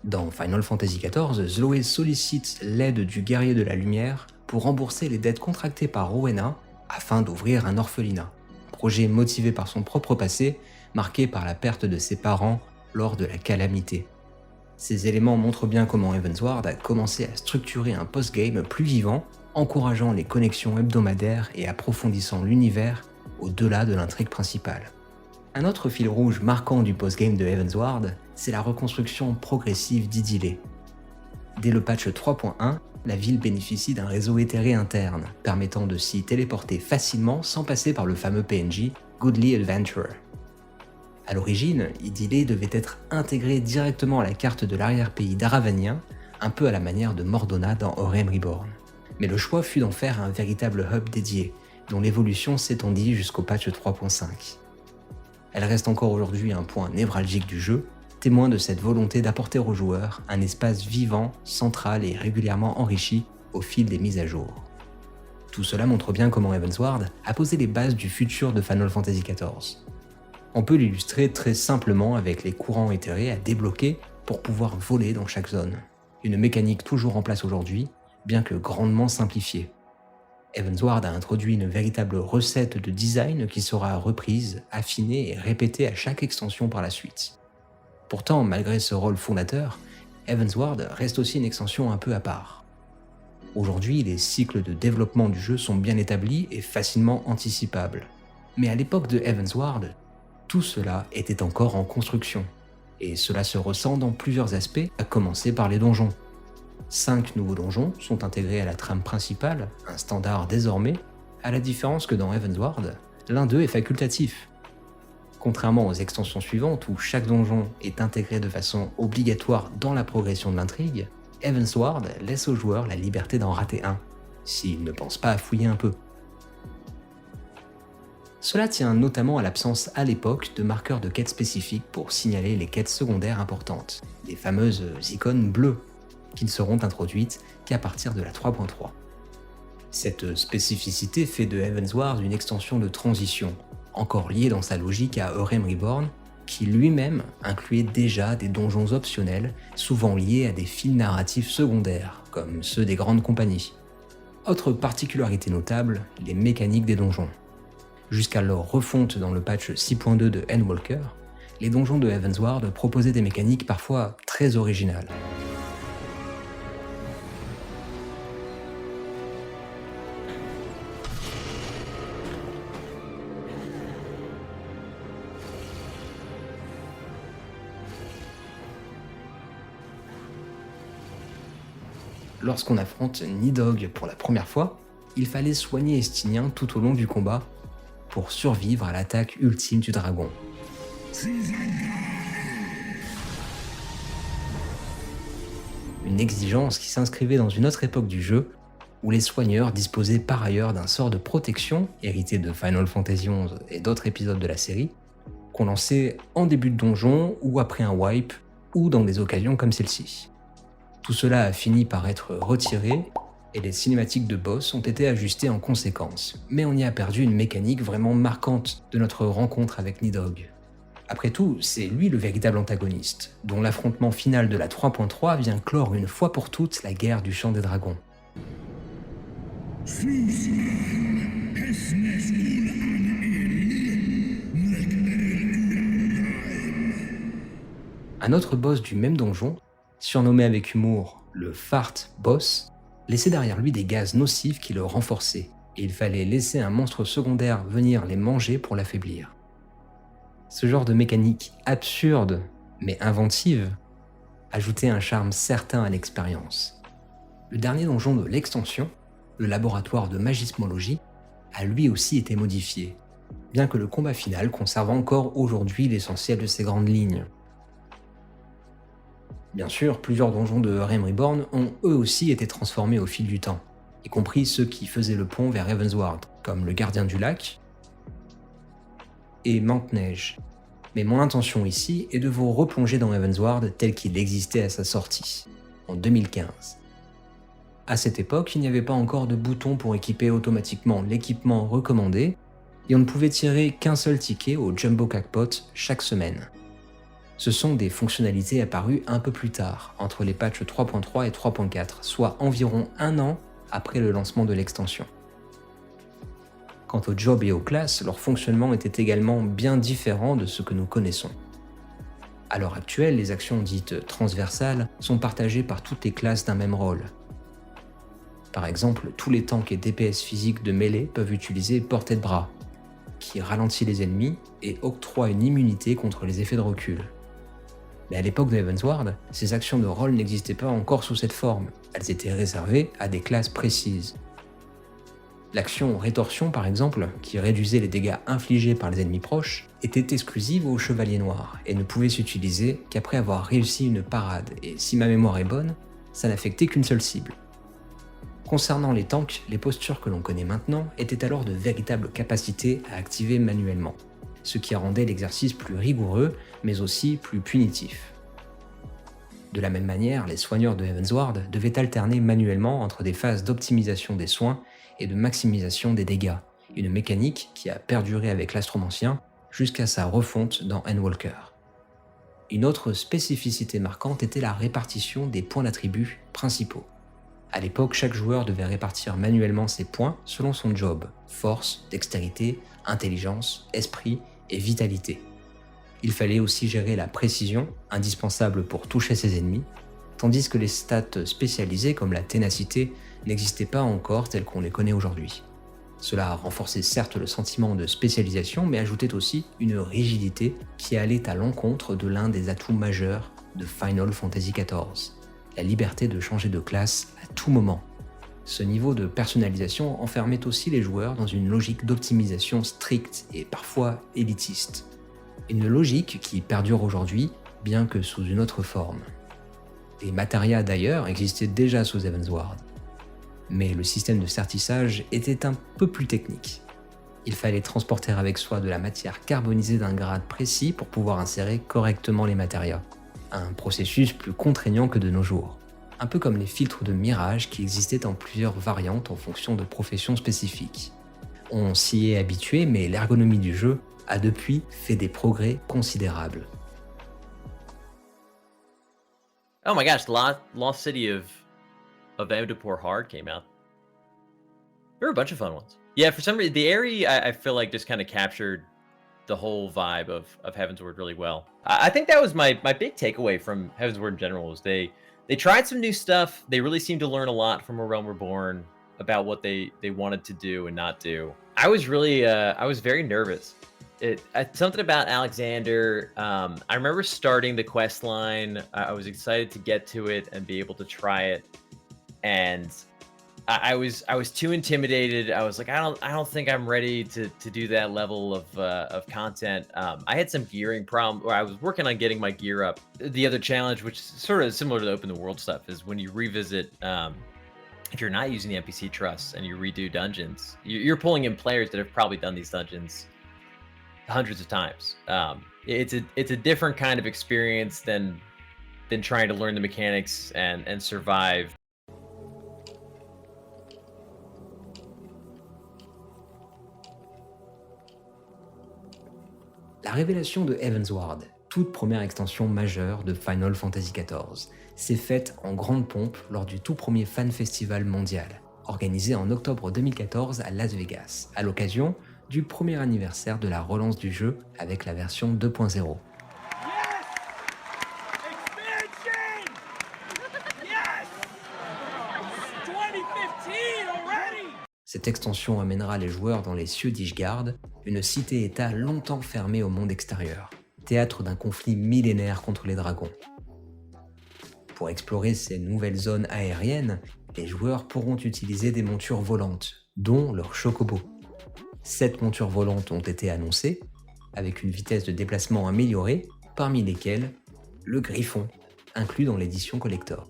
Dans Final Fantasy XIV, Zloé sollicite l'aide du guerrier de la lumière pour rembourser les dettes contractées par Rowena afin d'ouvrir un orphelinat, projet motivé par son propre passé, marqué par la perte de ses parents lors de la calamité. Ces éléments montrent bien comment Heavensward a commencé à structurer un post-game plus vivant, encourageant les connexions hebdomadaires et approfondissant l'univers au-delà de l'intrigue principale. Un autre fil rouge marquant du post-game de Heavensward, c'est la reconstruction progressive d'Idylé. Dès le patch 3.1, la ville bénéficie d'un réseau éthéré interne, permettant de s'y téléporter facilement sans passer par le fameux PNJ Goodly Adventurer. À l'origine, Idylé devait être intégré directement à la carte de l'arrière-pays d'Aravanien, un peu à la manière de Mordona dans Orem Reborn. Mais le choix fut d'en faire un véritable hub dédié, dont l'évolution s'étendit jusqu'au patch 3.5. Elle reste encore aujourd'hui un point névralgique du jeu, témoin de cette volonté d'apporter aux joueurs un espace vivant, central et régulièrement enrichi au fil des mises à jour. Tout cela montre bien comment Heavensward a posé les bases du futur de Final Fantasy XIV. On peut l'illustrer très simplement avec les courants éthérés à débloquer pour pouvoir voler dans chaque zone. Une mécanique toujours en place aujourd'hui, bien que grandement simplifiée. Heavensward a introduit une véritable recette de design qui sera reprise, affinée et répétée à chaque extension par la suite. Pourtant, malgré ce rôle fondateur, Heavensward reste aussi une extension un peu à part. Aujourd'hui, les cycles de développement du jeu sont bien établis et facilement anticipables. Mais à l'époque de Heavensward, tout cela était encore en construction. Et cela se ressent dans plusieurs aspects, à commencer par les donjons. 5 nouveaux donjons sont intégrés à la trame principale, un standard désormais, à la différence que dans Heavensward, l'un d'eux est facultatif. Contrairement aux extensions suivantes où chaque donjon est intégré de façon obligatoire dans la progression de l'intrigue, Heavensward laisse au joueur la liberté d'en rater un, s'il ne pense pas à fouiller un peu. Cela tient notamment à l'absence à l'époque de marqueurs de quêtes spécifiques pour signaler les quêtes secondaires importantes, les fameuses icônes bleues, qui ne seront introduites qu'à partir de la 3.3. Cette spécificité fait de Heavensward une extension de transition, encore liée dans sa logique à Orem Reborn, qui lui-même incluait déjà des donjons optionnels, souvent liés à des fils narratifs secondaires, comme ceux des grandes compagnies. Autre particularité notable, les mécaniques des donjons. Jusqu'à leur refonte dans le patch 6.2 de Endwalker, les donjons de Heavensward proposaient des mécaniques parfois très originales. Lorsqu'on affronte Nidhogg pour la première fois, il fallait soigner Estinien tout au long du combat pour survivre à l'attaque ultime du dragon. Une exigence qui s'inscrivait dans une autre époque du jeu, où les soigneurs disposaient par ailleurs d'un sort de protection, hérité de Final Fantasy XI et d'autres épisodes de la série, qu'on lançait en début de donjon ou après un wipe, ou dans des occasions comme celle-ci. Tout cela a fini par être retiré, et les cinématiques de boss ont été ajustées en conséquence, mais on y a perdu une mécanique vraiment marquante de notre rencontre avec Nidhogg. Après tout, c'est lui le véritable antagoniste, dont l'affrontement final de la 3.3 vient clore une fois pour toutes la guerre du Champ des Dragons. Un autre boss du même donjon, surnommé avec humour le Fart Boss, laissait derrière lui des gaz nocifs qui le renforçaient, et il fallait laisser un monstre secondaire venir les manger pour l'affaiblir. Ce genre de mécanique absurde mais inventive, ajoutait un charme certain à l'expérience. Le dernier donjon de l'extension, le laboratoire de magismologie, a lui aussi été modifié, bien que le combat final conserve encore aujourd'hui l'essentiel de ses grandes lignes. Bien sûr, plusieurs donjons de Realm Reborn ont eux aussi été transformés au fil du temps, y compris ceux qui faisaient le pont vers Heavensward, comme le Gardien du Lac et Mante Neige. Mais mon intention ici est de vous replonger dans Heavensward tel qu'il existait à sa sortie, en 2015. À cette époque, il n'y avait pas encore de bouton pour équiper automatiquement l'équipement recommandé, et on ne pouvait tirer qu'un seul ticket au Jumbo Jackpot chaque semaine. Ce sont des fonctionnalités apparues un peu plus tard, entre les patchs 3.3 et 3.4, soit environ un an après le lancement de l'extension. Quant aux jobs et aux classes, leur fonctionnement était également bien différent de ce que nous connaissons. À l'heure actuelle, les actions dites transversales sont partagées par toutes les classes d'un même rôle. Par exemple, tous les tanks et DPS physiques de mêlée peuvent utiliser portée de bras, qui ralentit les ennemis et octroie une immunité contre les effets de recul. Mais à l'époque de Heavensward, ces actions de rôle n'existaient pas encore sous cette forme, elles étaient réservées à des classes précises. L'action Rétorsion par exemple, qui réduisait les dégâts infligés par les ennemis proches, était exclusive aux Chevaliers Noirs et ne pouvait s'utiliser qu'après avoir réussi une parade, et si ma mémoire est bonne, ça n'affectait qu'une seule cible. Concernant les tanks, les postures que l'on connaît maintenant étaient alors de véritables capacités à activer manuellement, ce qui rendait l'exercice plus rigoureux, mais aussi plus punitif. De la même manière, les soigneurs de Heavensward devaient alterner manuellement entre des phases d'optimisation des soins et de maximisation des dégâts, une mécanique qui a perduré avec l'Astromancien jusqu'à sa refonte dans Endwalker. Une autre spécificité marquante était la répartition des points d'attributs principaux. À l'époque, chaque joueur devait répartir manuellement ses points selon son job, force, dextérité, intelligence, esprit et vitalité. Il fallait aussi gérer la précision, indispensable pour toucher ses ennemis, tandis que les stats spécialisées comme la ténacité n'existaient pas encore telles qu'on les connaît aujourd'hui. Cela renforçait certes le sentiment de spécialisation, mais ajoutait aussi une rigidité qui allait à l'encontre de l'un des atouts majeurs de Final Fantasy XIV, la liberté de changer de classe à tout moment. Ce niveau de personnalisation enfermait aussi les joueurs dans une logique d'optimisation stricte et parfois élitiste. Une logique qui perdure aujourd'hui, bien que sous une autre forme. Les matérias d'ailleurs existaient déjà sous Heavensward, mais le système de certissage était un peu plus technique. Il fallait transporter avec soi de la matière carbonisée d'un grade précis pour pouvoir insérer correctement les matérias. Un processus plus contraignant que de nos jours. Un peu comme les filtres de mirage qui existaient en plusieurs variantes en fonction de professions spécifiques. On s'y est habitué, mais l'ergonomie du jeu a depuis fait des progrès considérables. Oh my gosh, Lost City of Amdapor Hard came out. There were a bunch of fun ones. Yeah, for some reason, the area I feel like just kind of captured the whole vibe of Heavensward really well. I think that was my big takeaway from Heavensward in general was they tried some new stuff. They really seemed to learn a lot from A Realm Reborn about what they wanted to do and not do. I was very nervous. Something about Alexander. I remember starting the quest line. I was excited to get to it and be able to try it, and I was too intimidated. I was like, I don't think I'm ready to do that level of content. I had some gearing problem, or I was working on getting my gear up. The other challenge, which is sort of similar to the open the world stuff, is when you revisit. If you're not using the NPC trusts and you redo dungeons, you're pulling in players that have probably done these dungeons hundreds of times. It's a different kind of experience than trying to learn the mechanics and survive. La révélation de Heavensward, toute première extension majeure de Final Fantasy XIV, s'est faite en grande pompe lors du tout premier Fan Festival mondial, organisé en octobre 2014 à Las Vegas, à l'occasion du premier anniversaire de la relance du jeu avec la version 2.0. Cette extension amènera les joueurs dans les cieux d'Ishgard, une cité-état longtemps fermée au monde extérieur, théâtre d'un conflit millénaire contre les dragons. Pour explorer ces nouvelles zones aériennes, les joueurs pourront utiliser des montures volantes, dont leur chocobo. 7 montures volantes ont été annoncées, avec une vitesse de déplacement améliorée, parmi lesquelles le Griffon, inclus dans l'édition collector.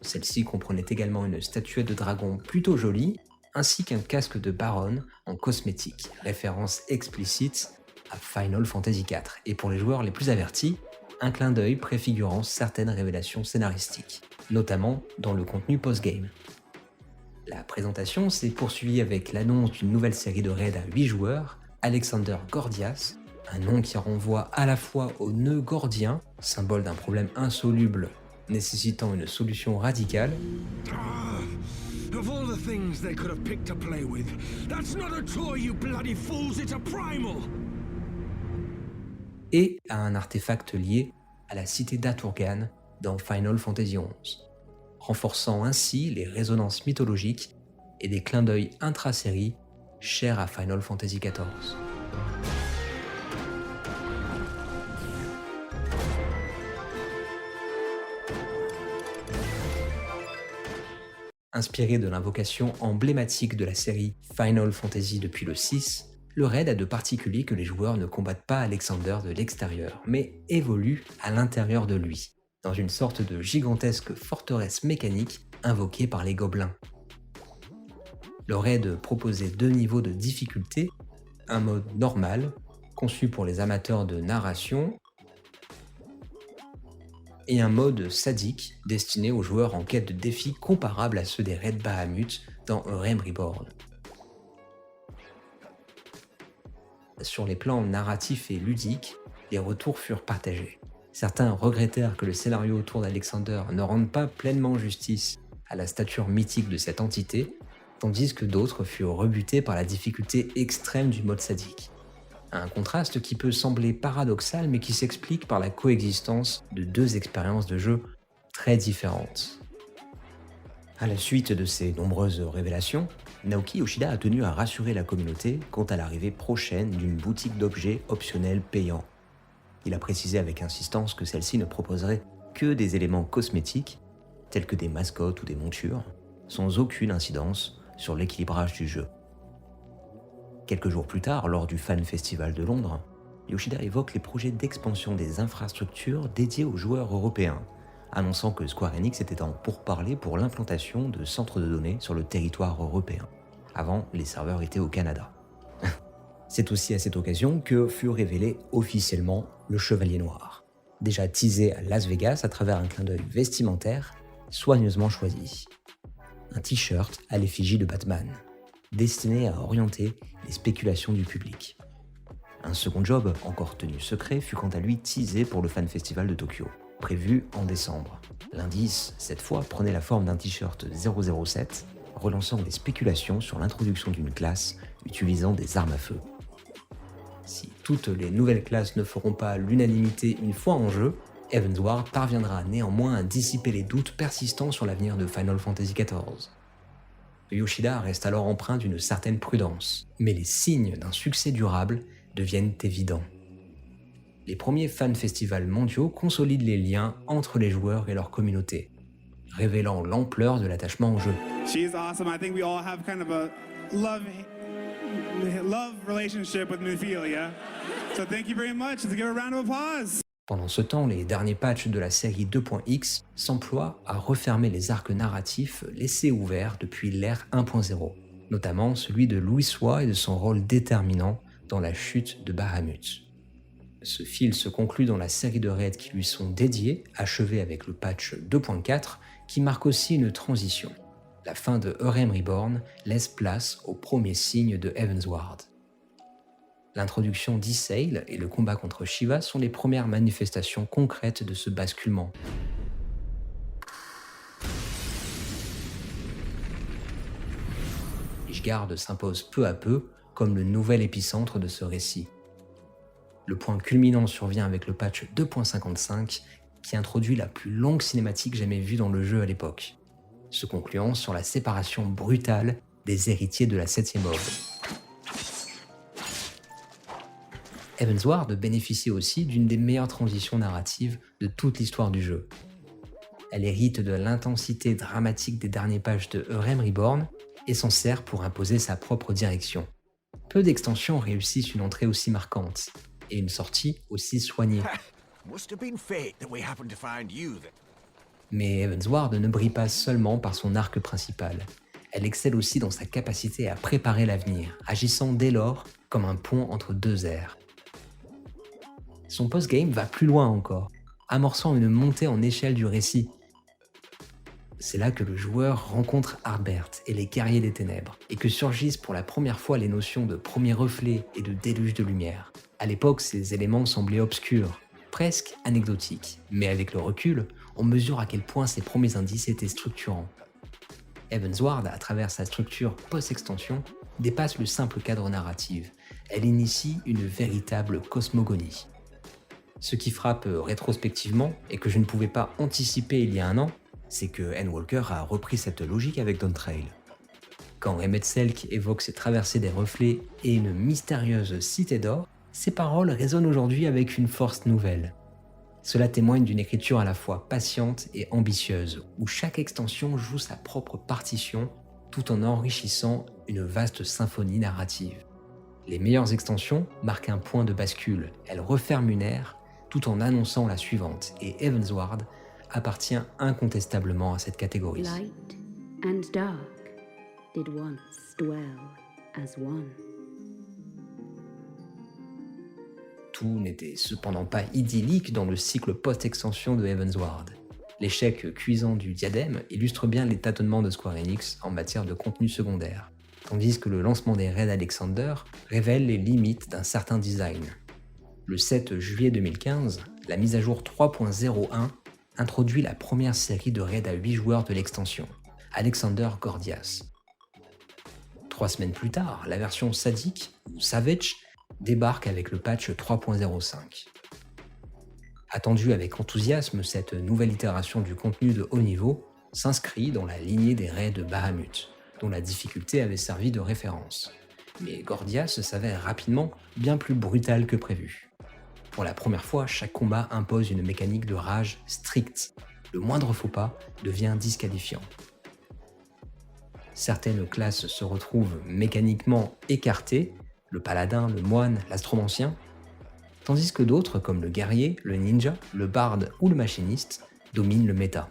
Celle-ci comprenait également une statuette de dragon plutôt jolie, ainsi qu'un casque de Baron en cosmétique, référence explicite à Final Fantasy IV, et pour les joueurs les plus avertis, un clin d'œil préfigurant certaines révélations scénaristiques, notamment dans le contenu post-game. La présentation s'est poursuivie avec l'annonce d'une nouvelle série de raids à 8 joueurs, Alexander Gordias, un nom qui renvoie à la fois au nœud gordien, symbole d'un problème insoluble nécessitant une solution radicale, Of all the things they could have picked to play with, that's not a toy, you bloody fools, it's a primal! et à un artefact lié à la cité d'Aturgan dans Final Fantasy XI, renforçant ainsi les résonances mythologiques et des clins d'œil intra-série chers à Final Fantasy XIV. Inspiré de l'invocation emblématique de la série Final Fantasy depuis le 6, le raid a de particulier que les joueurs ne combattent pas Alexander de l'extérieur, mais évoluent à l'intérieur de lui, dans une sorte de gigantesque forteresse mécanique invoquée par les gobelins. Le raid proposait 2 niveaux de difficulté, un mode normal, conçu pour les amateurs de narration, et un mode sadique destiné aux joueurs en quête de défis comparables à ceux des raids Bahamut dans A Realm Reborn. Sur les plans narratifs et ludiques, les retours furent partagés. Certains regrettèrent que le scénario autour d'Alexander ne rende pas pleinement justice à la stature mythique de cette entité, tandis que d'autres furent rebutés par la difficulté extrême du mode sadique. Un contraste qui peut sembler paradoxal mais qui s'explique par la coexistence de 2 expériences de jeu très différentes. À la suite de ces nombreuses révélations, Naoki Yoshida a tenu à rassurer la communauté quant à l'arrivée prochaine d'une boutique d'objets optionnels payants. Il a précisé avec insistance que celle-ci ne proposerait que des éléments cosmétiques, tels que des mascottes ou des montures, sans aucune incidence sur l'équilibrage du jeu. Quelques jours plus tard, lors du Fan Festival de Londres, Yoshida évoque les projets d'expansion des infrastructures dédiées aux joueurs européens, annonçant que Square Enix était en pourparlers pour l'implantation de centres de données sur le territoire européen. Avant, les serveurs étaient au Canada. C'est aussi à cette occasion que fut révélé officiellement le Chevalier Noir, déjà teasé à Las Vegas à travers un clin d'œil vestimentaire soigneusement choisi. Un t-shirt à l'effigie de Batman, destiné à orienter les spéculations du public. Un second job, encore tenu secret, fut quant à lui teasé pour le Fan Festival de Tokyo, prévu en décembre. L'indice, cette fois, prenait la forme d'un t-shirt 007, relançant les spéculations sur l'introduction d'une classe utilisant des armes à feu. Si toutes les nouvelles classes ne feront pas l'unanimité une fois en jeu, Heavensward parviendra néanmoins à dissiper les doutes persistants sur l'avenir de Final Fantasy XIV. Yoshida reste alors empreint d'une certaine prudence, mais les signes d'un succès durable deviennent évidents. Les premiers fan festivals mondiaux consolident les liens entre les joueurs et leur communauté, révélant l'ampleur de l'attachement au jeu. She's awesome. I think we all have kind of a love relationship with Mephilia. So thank you very much. Let's give her a round of applause. Pendant ce temps, les derniers patchs de la série 2.x s'emploient à refermer les arcs narratifs laissés ouverts depuis l'ère 1.0, notamment celui de Louisoix et de son rôle déterminant dans la chute de Bahamut. Ce fil se conclut dans la série de raids qui lui sont dédiés, achevée avec le patch 2.4, qui marque aussi une transition. La fin de A Realm Reborn laisse place au premier signe de Heavensward. L'introduction d'Ysail et le combat contre Shiva sont les premières manifestations concrètes de ce basculement. Ishgard s'impose peu à peu comme le nouvel épicentre de ce récit. Le point culminant survient avec le patch 2.55 qui introduit la plus longue cinématique jamais vue dans le jeu à l'époque, se concluant sur la séparation brutale des héritiers de la 7e œuvre. Heavensward bénéficie aussi d'une des meilleures transitions narratives de toute l'histoire du jeu. Elle hérite de l'intensité dramatique des dernières pages de Realm Reborn et s'en sert pour imposer sa propre direction. Peu d'extensions réussissent une entrée aussi marquante et une sortie aussi soignée. Mais Heavensward ne brille pas seulement par son arc principal. Elle excelle aussi dans sa capacité à préparer l'avenir, agissant dès lors comme un pont entre deux ères. Son post-game va plus loin encore, amorçant une montée en échelle du récit. C'est là que le joueur rencontre Harbert et les guerriers des ténèbres, et que surgissent pour la première fois les notions de premier reflet et de déluge de lumière. À l'époque, ces éléments semblaient obscurs, presque anecdotiques, mais avec le recul, on mesure à quel point ces premiers indices étaient structurants. Heavensward, à travers sa structure post-extension, dépasse le simple cadre narratif. Elle initie une véritable cosmogonie. Ce qui frappe rétrospectivement, et que je ne pouvais pas anticiper il y a un an, c'est que Endwalker a repris cette logique avec Dawntrail. Quand Emmett Selk évoque ses traversées des reflets et une mystérieuse cité d'or, ses paroles résonnent aujourd'hui avec une force nouvelle. Cela témoigne d'une écriture à la fois patiente et ambitieuse, où chaque extension joue sa propre partition tout en enrichissant une vaste symphonie narrative. Les meilleures extensions marquent un point de bascule, elles referment une ère tout en annonçant la suivante, et Heavensward appartient incontestablement à cette catégorie. Light and dark did once dwell as one. Tout n'était cependant pas idyllique dans le cycle post-extension de Heavensward. L'échec cuisant du diadème illustre bien les tâtonnements de Square Enix en matière de contenu secondaire, tandis que le lancement des raids Alexander révèle les limites d'un certain design. Le 7 juillet 2015, la mise à jour 3.01 introduit la première série de raids à 8 joueurs de l'extension, Alexander Gordias. 3 semaines plus tard, la version Sadique, ou Savage, débarque avec le patch 3.05. Attendue avec enthousiasme, cette nouvelle itération du contenu de haut niveau s'inscrit dans la lignée des raids de Bahamut, dont la difficulté avait servi de référence. Mais Gordias s'avère rapidement bien plus brutal que prévu. Pour la première fois, chaque combat impose une mécanique de rage stricte. Le moindre faux pas devient disqualifiant. Certaines classes se retrouvent mécaniquement écartées, le paladin, le moine, l'astromancien, tandis que d'autres, comme le guerrier, le ninja, le barde ou le machiniste, dominent le méta.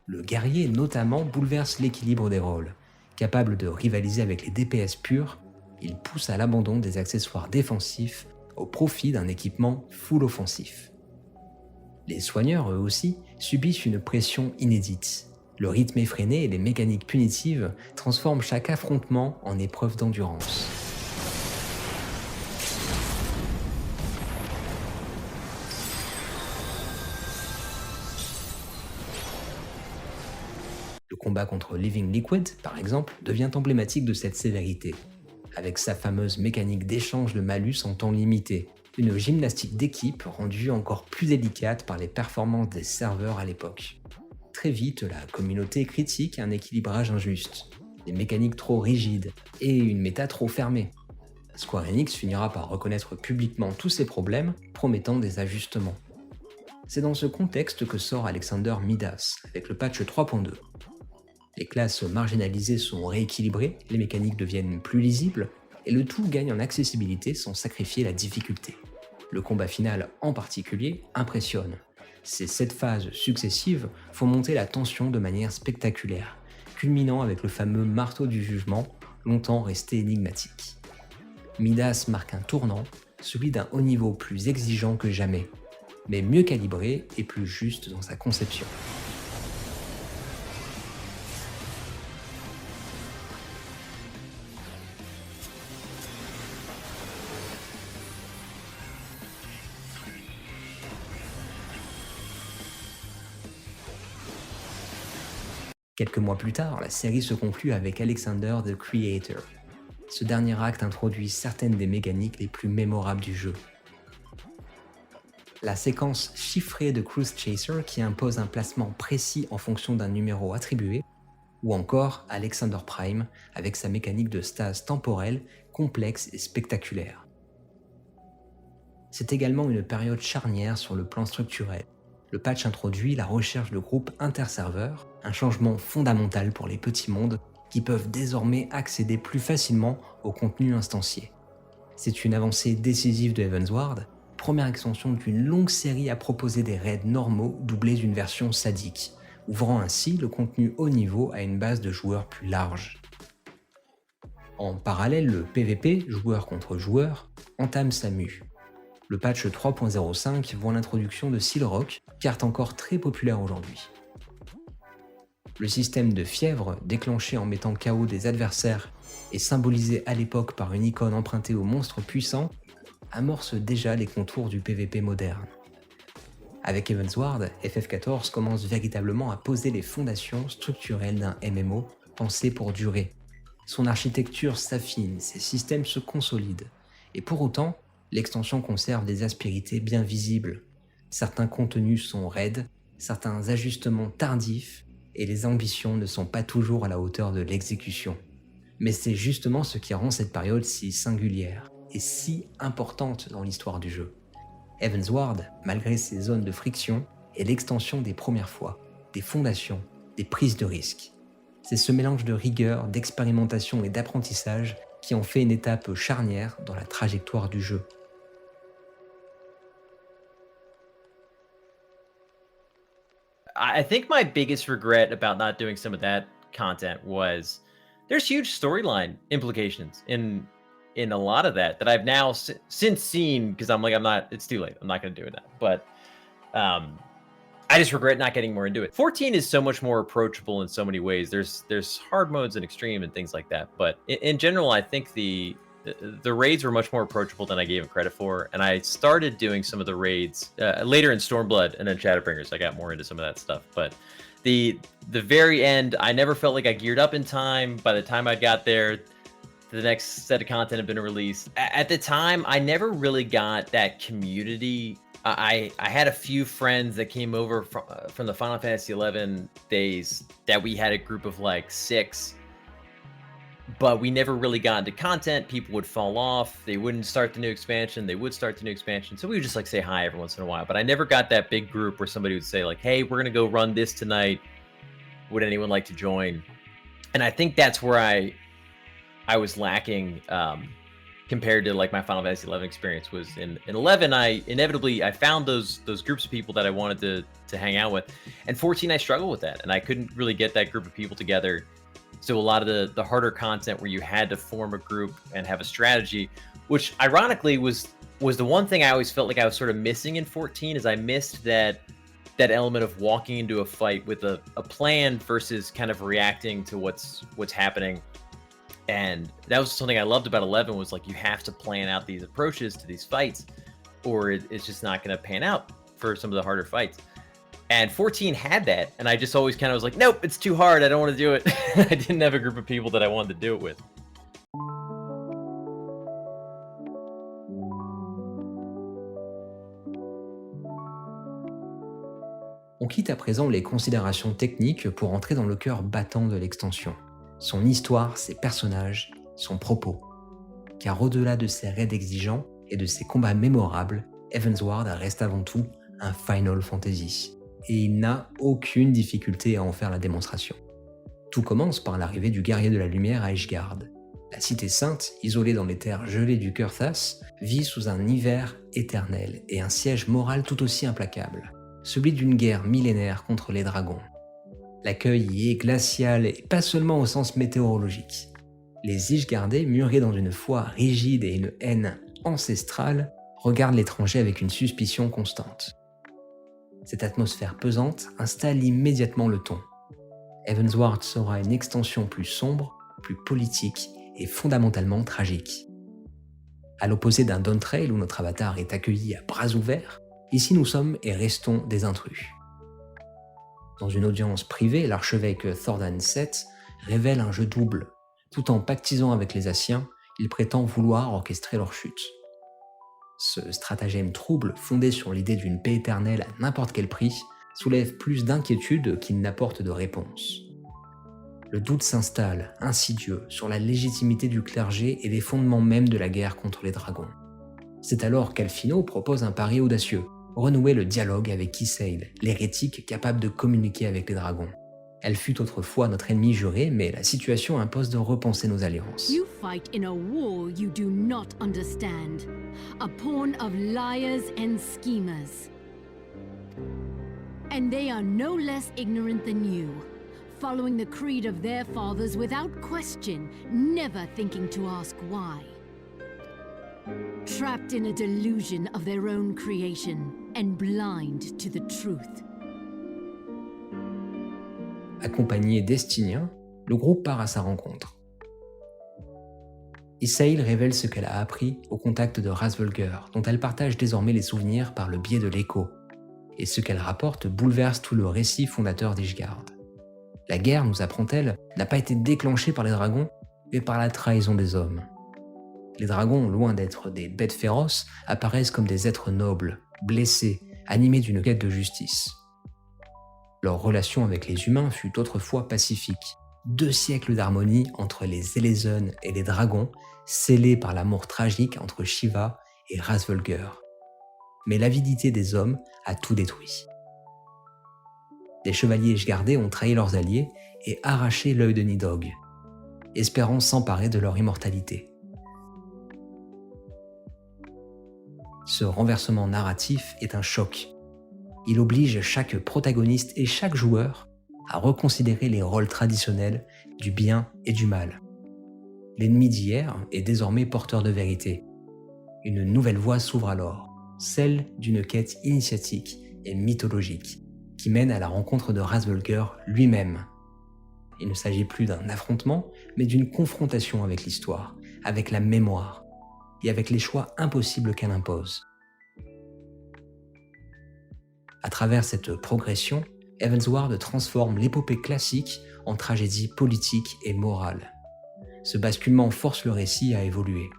Le guerrier notamment bouleverse l'équilibre des rôles. Capable de rivaliser avec les DPS purs, il pousse à l'abandon des accessoires défensifs au profit d'un équipement full offensif. Les soigneurs, eux aussi, subissent une pression inédite. Le rythme effréné et les mécaniques punitives transforment chaque affrontement en épreuve d'endurance. Le combat contre Living Liquid, par exemple, devient emblématique de cette sévérité, avec sa fameuse mécanique d'échange de malus en temps limité, une gymnastique d'équipe rendue encore plus délicate par les performances des serveurs à l'époque. Très vite, la communauté critique un équilibrage injuste, des mécaniques trop rigides et une méta trop fermée. Square Enix finira par reconnaître publiquement tous ces problèmes, promettant des ajustements. C'est dans ce contexte que sort Alexander Midas, avec le patch 3.2. Les classes marginalisées sont rééquilibrées, les mécaniques deviennent plus lisibles, et le tout gagne en accessibilité sans sacrifier la difficulté. Le combat final en particulier impressionne. Ces 7 phases successives font monter la tension de manière spectaculaire, culminant avec le fameux marteau du jugement, longtemps resté énigmatique. Midas marque un tournant, celui d'un haut niveau plus exigeant que jamais, mais mieux calibré et plus juste dans sa conception. Quelques mois plus tard, la série se conclut avec Alexander the Creator. Ce dernier acte introduit certaines des mécaniques les plus mémorables du jeu. La séquence chiffrée de Cruise Chaser qui impose un placement précis en fonction d'un numéro attribué, ou encore Alexander Prime avec sa mécanique de stase temporelle complexe et spectaculaire. c'est également une période charnière sur le plan structurel. Le patch introduit la recherche de groupes interserveurs, un changement fondamental pour les petits mondes qui peuvent désormais accéder plus facilement au contenu instancié. C'est une avancée décisive de Heavensward, première extension d'une longue série à proposer des raids normaux doublés d'une version sadique, ouvrant ainsi le contenu haut niveau à une base de joueurs plus large. En parallèle, le PvP, joueur contre joueur, entame sa mue. Le patch 3.05 voit l'introduction de Sealrock, carte encore très populaire aujourd'hui. Le système de fièvre, déclenché en mettant KO des adversaires et symbolisé à l'époque par une icône empruntée aux monstres puissants, amorce déjà les contours du PvP moderne. Avec Heavensward, FF14 commence véritablement à poser les fondations structurelles d'un MMO pensé pour durer. Son architecture s'affine, ses systèmes se consolident, et pour autant, l'extension conserve des aspérités bien visibles. Certains contenus sont raides, certains ajustements tardifs, et les ambitions ne sont pas toujours à la hauteur de l'exécution. Mais c'est justement ce qui rend cette période si singulière et si importante dans l'histoire du jeu. Heavensward, malgré ses zones de friction, est l'extension des premières fois, des fondations, des prises de risques. C'est ce mélange de rigueur, d'expérimentation et d'apprentissage qui en fait une étape charnière dans la trajectoire du jeu. I think my biggest regret about not doing some of that content was there's huge storyline implications in a lot of that I've now since seen, because it's too late. I'm not going to do it now. But I just regret not getting more into it. 14 is so much more approachable in so many ways. There's hard modes and extreme and things like that. But in general, I think the raids were much more approachable than I gave them credit for. And I started doing some of the raids later in Stormblood and then Shadowbringers. I got more into some of that stuff. But the very end, I never felt like I geared up in time. By the time I got there, the next set of content had been released. At the time, I never really got that community. I had a few friends that came over from the Final Fantasy XI days that we had a group of like 6, but we never really got into content. People would fall off. They wouldn't start the new expansion. They would start the new expansion. So we would just like say hi every once in a while, but I never got that big group where somebody would say like, hey, we're going to go run this tonight. Would anyone like to join? And I think that's where I was lacking compared to like my Final Fantasy XI experience. Was in 11, I found those groups of people that I wanted to hang out with. And 14, I struggled with that, and I couldn't really get that group of people together. So a lot of the harder content where you had to form a group and have a strategy, which ironically was the one thing I always felt like I was sort of missing in 14, is I missed that element of walking into a fight with a plan versus kind of reacting to what's happening. And that was something I loved about 11, was like you have to plan out these approaches to these fights, or it's just not going to pan out for some of the harder fights. And 14 had that, and I just always kind of was like, nope, it's too hard, I don't want to do it. I didn't have a group of people that I wanted to do it with. On quitte à présent les considérations techniques pour entrer dans le cœur battant de l'extension. Son histoire, ses personnages, son propos. Car au-delà de ses raids exigeants et de ses combats mémorables, Heavensward reste avant tout un Final Fantasy. Et il n'a aucune difficulté à en faire la démonstration. Tout commence par l'arrivée du guerrier de la lumière à Ishgard. La cité sainte, isolée dans les terres gelées du Kurthas, vit sous un hiver éternel et un siège moral tout aussi implacable, celui d'une guerre millénaire contre les dragons. L'accueil y est glacial et pas seulement au sens météorologique. Les Ishgardais, murés dans une foi rigide et une haine ancestrale, regardent l'étranger avec une suspicion constante. Cette atmosphère pesante installe immédiatement le ton. Heavensward sera une extension plus sombre, plus politique et fondamentalement tragique. À l'opposé d'un Dawntrail où notre avatar est accueilli à bras ouverts, ici nous sommes et restons des intrus. Dans une audience privée, l'archevêque Thordan VII révèle un jeu double. Tout en pactisant avec les Asciens, il prétend vouloir orchestrer leur chute. Ce stratagème trouble, fondé sur l'idée d'une paix éternelle à n'importe quel prix, soulève plus d'inquiétude qu'il n'apporte de réponse. Le doute s'installe, insidieux, sur la légitimité du clergé et les fondements mêmes de la guerre contre les dragons. C'est alors qu'Alfino propose un pari audacieux, renouer le dialogue avec Ysayle, l'hérétique capable de communiquer avec les dragons. Elle fut autrefois notre ennemi juré, mais la situation impose de repenser nos alliances. You fight in a war you do not understand, a pawn of liars and schemers. And they are no less ignorant than you, following the creed of their fathers without question, never thinking to ask why. Trapped in a delusion of their own creation and blind to the truth. Accompagné d'Estinien, le groupe part à sa rencontre. Ysayle révèle ce qu'elle a appris au contact de Hrasvölgr, dont elle partage désormais les souvenirs par le biais de l'écho, et ce qu'elle rapporte bouleverse tout le récit fondateur d'Ishgard. La guerre, nous apprend-elle, n'a pas été déclenchée par les dragons, mais par la trahison des hommes. Les dragons, loin d'être des bêtes féroces, apparaissent comme des êtres nobles, blessés, animés d'une quête de justice. Leur relation avec les humains fut autrefois pacifique. 2 siècles d'harmonie entre les Elezen et les dragons, scellés par l'amour tragique entre Shiva et Hrasvölgr. Mais l'avidité des hommes a tout détruit. Les chevaliers ishgardais ont trahi leurs alliés et arraché l'œil de Nidhogg, espérant s'emparer de leur immortalité. Ce renversement narratif est un choc. Il oblige chaque protagoniste et chaque joueur à reconsidérer les rôles traditionnels du bien et du mal. L'ennemi d'hier est désormais porteur de vérité. Une nouvelle voie s'ouvre alors, celle d'une quête initiatique et mythologique, qui mène à la rencontre de Hrasvölgr lui-même. Il ne s'agit plus d'un affrontement, mais d'une confrontation avec l'histoire, avec la mémoire, et avec les choix impossibles qu'elle impose. À travers cette progression, Heavensward transforme l'épopée classique en tragédie politique et morale. Ce basculement force le récit à évoluer.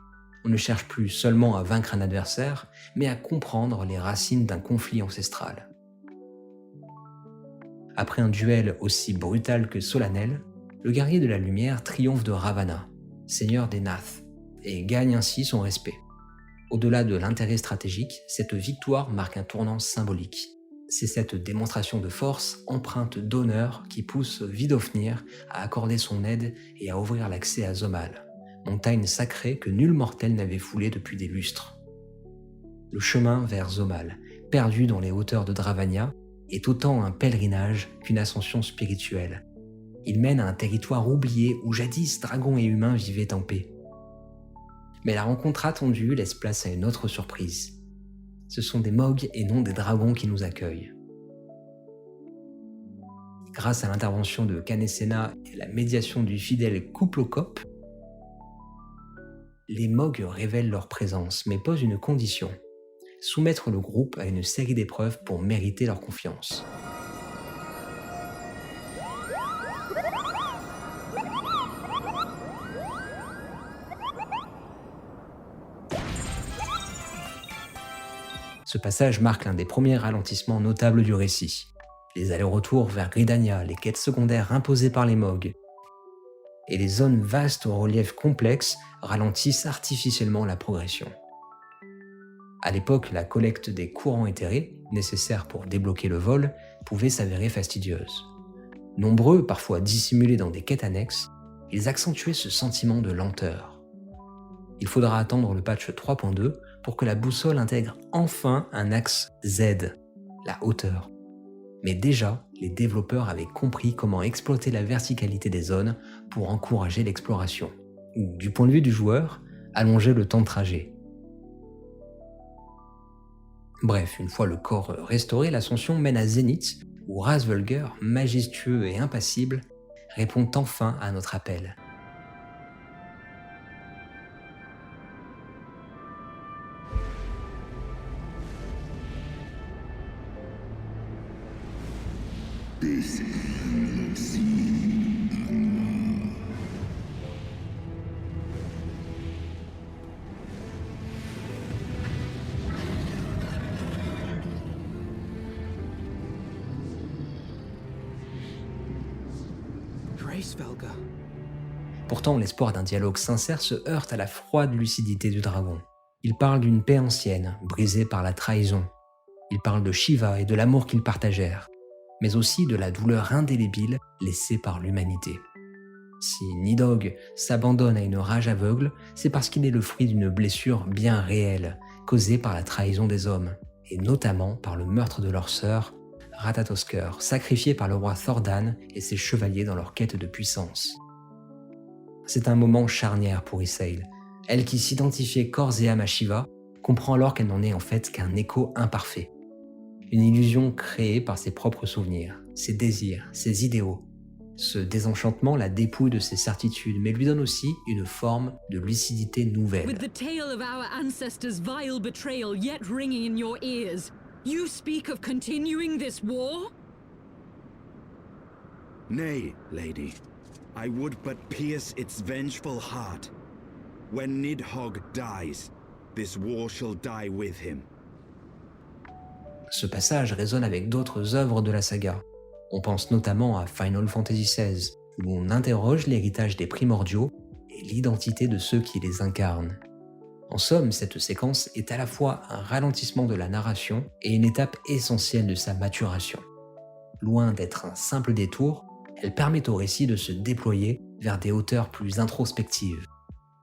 On ne cherche plus seulement à vaincre un adversaire, mais à comprendre les racines d'un conflit ancestral. Après un duel aussi brutal que solennel, le guerrier de la lumière triomphe de Ravana, seigneur des Nath, et gagne ainsi son respect. Au-delà de l'intérêt stratégique, cette victoire marque un tournant symbolique. C'est cette démonstration de force, empreinte d'honneur, qui pousse Vidofnir à accorder son aide et à ouvrir l'accès à Zomal, montagne sacrée que nul mortel n'avait foulée depuis des lustres. Le chemin vers Zomal, perdu dans les hauteurs de Dravania, est autant un pèlerinage qu'une ascension spirituelle. Il mène à un territoire oublié où jadis dragons et humains vivaient en paix. Mais la rencontre attendue laisse place à une autre surprise. Ce sont des Mogg et non des dragons qui nous accueillent. Grâce à l'intervention de Canesena et la médiation du fidèle Kuplokop, les Mogg révèlent leur présence, mais posent une condition: soumettre le groupe à une série d'épreuves pour mériter leur confiance. Ce passage marque l'un des premiers ralentissements notables du récit. Les allers-retours vers Gridania, les quêtes secondaires imposées par les Mogg, et les zones vastes au relief complexe ralentissent artificiellement la progression. À l'époque, la collecte des courants éthérés, nécessaire pour débloquer le vol, pouvait s'avérer fastidieuse. Nombreux, parfois dissimulés dans des quêtes annexes, ils accentuaient ce sentiment de lenteur. Il faudra attendre le patch 3.2 pour que la boussole intègre enfin un axe Z, la hauteur. Mais déjà, les développeurs avaient compris comment exploiter la verticalité des zones pour encourager l'exploration, ou, du point de vue du joueur, allonger le temps de trajet. Bref, une fois le corps restauré, l'ascension mène à Zénith, où Hrasvölgr, majestueux et impassible, répond enfin à notre appel. Pourtant, l'espoir d'un dialogue sincère se heurte à la froide lucidité du dragon. Il parle d'une paix ancienne, brisée par la trahison. Il parle de Shiva et de l'amour qu'ils partagèrent, mais aussi de la douleur indélébile laissée par l'humanité. Si Nidhogg s'abandonne à une rage aveugle, c'est parce qu'il est le fruit d'une blessure bien réelle, causée par la trahison des hommes, et notamment par le meurtre de leur sœur, Ratatoskr, sacrifiée par le roi Thordan et ses chevaliers dans leur quête de puissance. C'est un moment charnière pour Ysayle. Elle qui s'identifiait corps et âme à Shiva, comprend alors qu'elle n'en est en fait qu'un écho imparfait. Une illusion créée par ses propres souvenirs, ses désirs, ses idéaux. Ce désenchantement la dépouille de ses certitudes, mais lui donne aussi une forme de lucidité nouvelle. With the tale of our ancestors' vile betrayal yet ringing in your ears, you speak of continuing this war? Nay, lady. I would but pierce its vengeful heart. When Nidhogg dies, this war shall die with him. Ce passage résonne avec d'autres œuvres de la saga. On pense notamment à Final Fantasy XVI, où on interroge l'héritage des primordiaux et l'identité de ceux qui les incarnent. En somme, cette séquence est à la fois un ralentissement de la narration et une étape essentielle de sa maturation. Loin d'être un simple détour, elle permet au récit de se déployer vers des hauteurs plus introspectives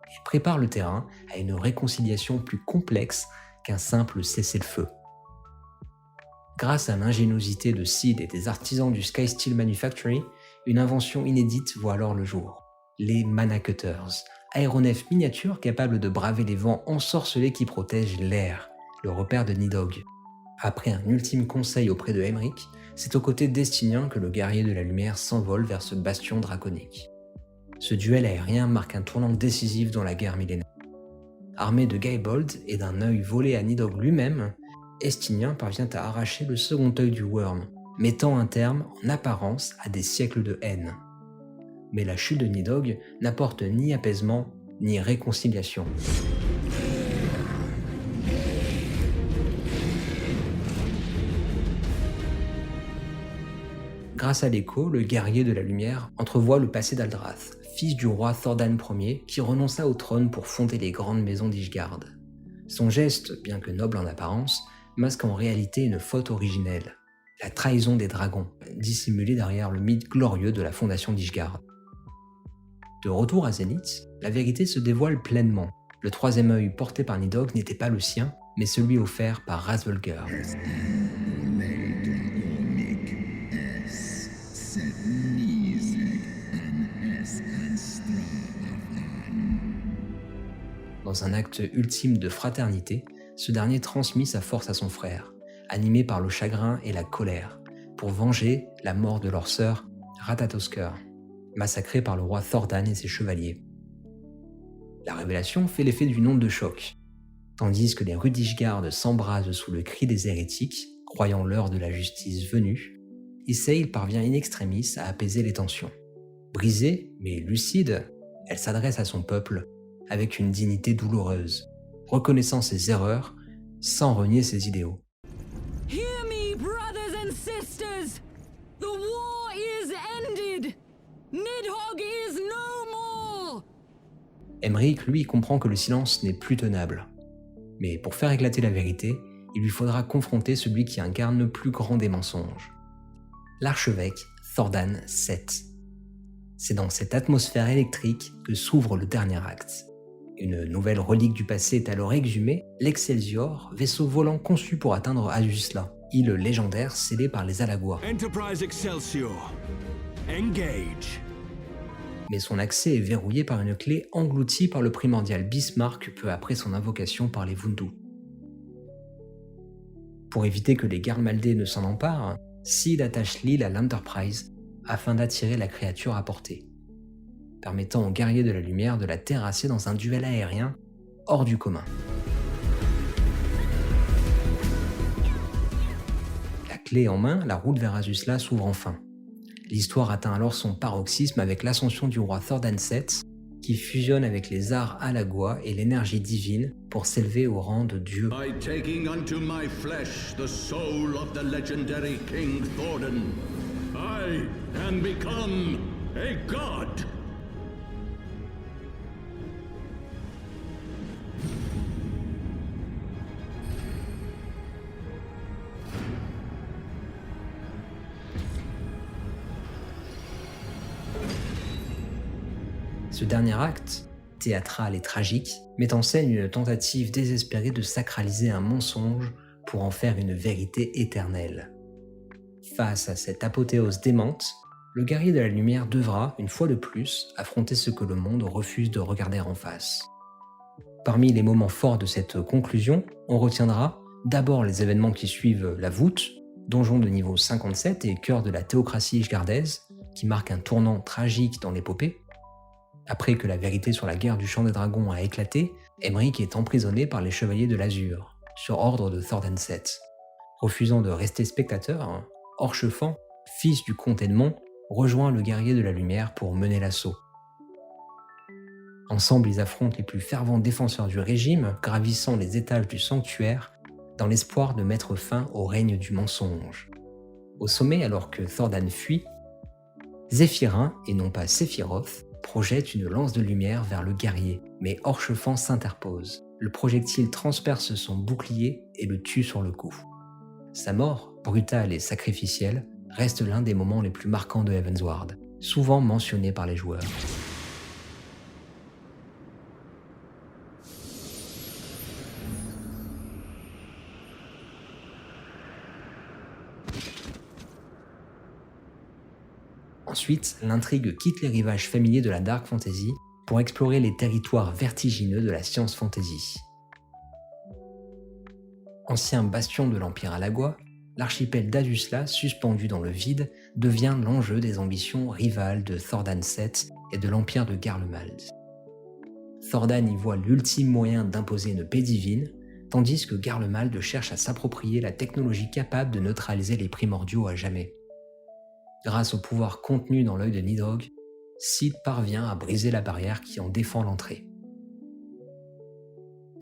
et prépare le terrain à une réconciliation plus complexe qu'un simple cessez-le-feu. Grâce à l'ingéniosité de Cid et des artisans du Sky Steel Manufactory, une invention inédite voit alors le jour. Les Mana Cutters, aéronefs miniatures capables de braver les vents ensorcelés qui protègent l'air, le repère de Nidhogg. Après un ultime conseil auprès de Emric, c'est aux côtés d'Estinien que le guerrier de la lumière s'envole vers ce bastion draconique. Ce duel aérien marque un tournant décisif dans la guerre millénaire. Armé de Gaibold et d'un œil volé à Nidhogg lui-même, Estinien parvient à arracher le second œil du Worm, mettant un terme en apparence à des siècles de haine. Mais la chute de Nidhogg n'apporte ni apaisement ni réconciliation. Grâce à l'écho, le guerrier de la lumière entrevoit le passé d'Aldrath, fils du roi Thordan Ier qui renonça au trône pour fonder les grandes maisons d'Ishgard. Son geste, bien que noble en apparence, masque en réalité une faute originelle, la trahison des dragons, dissimulée derrière le mythe glorieux de la fondation d'Ishgard. De retour à Zenith, la vérité se dévoile pleinement. Le troisième œil porté par Nidhogg n'était pas le sien, mais celui offert par Razvulgur. Dans un acte ultime de fraternité, ce dernier transmit sa force à son frère, animé par le chagrin et la colère, pour venger la mort de leur sœur Ratatoskr, massacrée par le roi Thordan et ses chevaliers. La révélation fait l'effet d'une onde de choc, tandis que les rues d'Ishgard s'embrasent sous le cri des hérétiques, croyant l'heure de la justice venue, Ysayle parvient in extremis à apaiser les tensions. Brisée, mais lucide, elle s'adresse à son peuple avec une dignité douloureuse, reconnaissant ses erreurs sans renier ses idéaux. Hear me, brothers and sisters! The war is ended! Nidhogg is no more! Emric, lui, comprend que le silence n'est plus tenable. Mais pour faire éclater la vérité, il lui faudra confronter celui qui incarne le plus grand des mensonges. L'archevêque Thordan VII. C'est dans cette atmosphère électrique que s'ouvre le dernier acte. Une nouvelle relique du passé est alors exhumée, l'Excelsior, vaisseau volant conçu pour atteindre Azusla, île légendaire scellée par les Alagois. Enterprise Excelsior. Engage. Mais son accès est verrouillé par une clé engloutie par le primordial Bismarck peu après son invocation par les Vundu. Pour éviter que les Garmaldés ne s'en emparent, Cid attache l'île à l'Enterprise afin d'attirer la créature à portée, permettant aux guerriers de la lumière de la terrasser dans un duel aérien hors du commun. La clé en main, la route vers Azusla s'ouvre enfin. L'histoire atteint alors son paroxysme avec l'ascension du roi Thordan VII, qui fusionne avec les arts alagois et l'énergie divine pour s'élever au rang de dieu. By taking unto my flesh the soul of the legendary King Thordan, I can become a god. Ce dernier acte, théâtral et tragique, met en scène une tentative désespérée de sacraliser un mensonge pour en faire une vérité éternelle. Face à cette apothéose démente, le guerrier de la lumière devra, une fois de plus, affronter ce que le monde refuse de regarder en face. Parmi les moments forts de cette conclusion, on retiendra d'abord les événements qui suivent la voûte, donjon de niveau 57 et cœur de la théocratie ishgardaise, qui marque un tournant tragique dans l'épopée. Après que la vérité sur la guerre du Champ des Dragons a éclaté, Aymeric est emprisonné par les Chevaliers de l'Azur, sur ordre de Thordan VII. Refusant de rester spectateur, Orchefant, fils du comte Edmond, rejoint le guerrier de la lumière pour mener l'assaut. Ensemble, ils affrontent les plus fervents défenseurs du régime, gravissant les étages du sanctuaire, dans l'espoir de mettre fin au règne du mensonge. Au sommet, alors que Thordan fuit, Zéphirin, et non pas Sephiroth, projette une lance de lumière vers le guerrier, mais Orchefant s'interpose. Le projectile transperce son bouclier et le tue sur le coup. Sa mort, brutale et sacrificielle, reste l'un des moments les plus marquants de Heavensward, souvent mentionné par les joueurs. Ensuite, l'intrigue quitte les rivages familiers de la Dark Fantasy pour explorer les territoires vertigineux de la Science Fantasy. Ancien bastion de l'Empire Alagua, l'archipel d'Adusla, suspendu dans le vide, devient l'enjeu des ambitions rivales de Thordan VII et de l'Empire de Garlemald. Thordan y voit l'ultime moyen d'imposer une paix divine, tandis que Garlemald cherche à s'approprier la technologie capable de neutraliser les primordiaux à jamais. Grâce au pouvoir contenu dans l'œil de Nidhogg, Cid parvient à briser la barrière qui en défend l'entrée.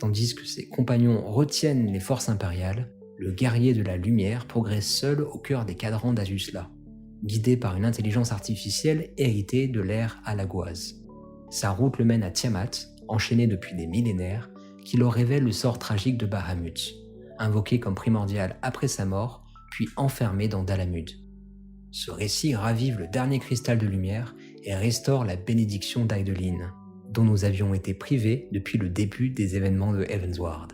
Tandis que ses compagnons retiennent les forces impériales, le guerrier de la lumière progresse seul au cœur des cadrans d'Azusla, guidé par une intelligence artificielle héritée de l'ère alagoise. Sa route le mène à Tiamat, enchaîné depuis des millénaires, qui leur révèle le sort tragique de Bahamut, invoqué comme primordial après sa mort, puis enfermé dans Dalamud. Ce récit ravive le dernier cristal de lumière et restaure la bénédiction d'Hydaelyn, dont nous avions été privés depuis le début des événements de Heavensward.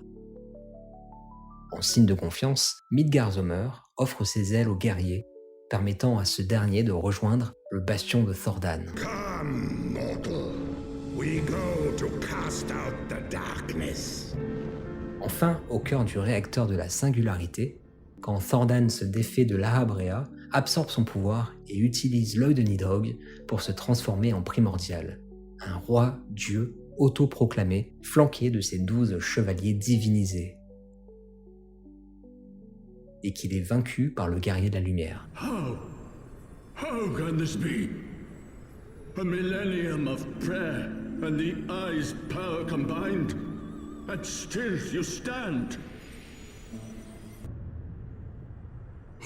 En signe de confiance, Midgardsormr offre ses ailes au guerrier, permettant à ce dernier de rejoindre le bastion de Thordan. Come, mortal. We go to cast out the darkness. Enfin, au cœur du réacteur de la singularité, quand Thordan se défait de l'Ahabrea, absorbe son pouvoir et utilise l'œil de Nidhogg pour se transformer en primordial, un roi-dieu autoproclamé, flanqué de ses 12 chevaliers divinisés, et qu'il est vaincu par le guerrier de la lumière. How can this be? A millennium of prayer and the eye's power combined, and still you stand.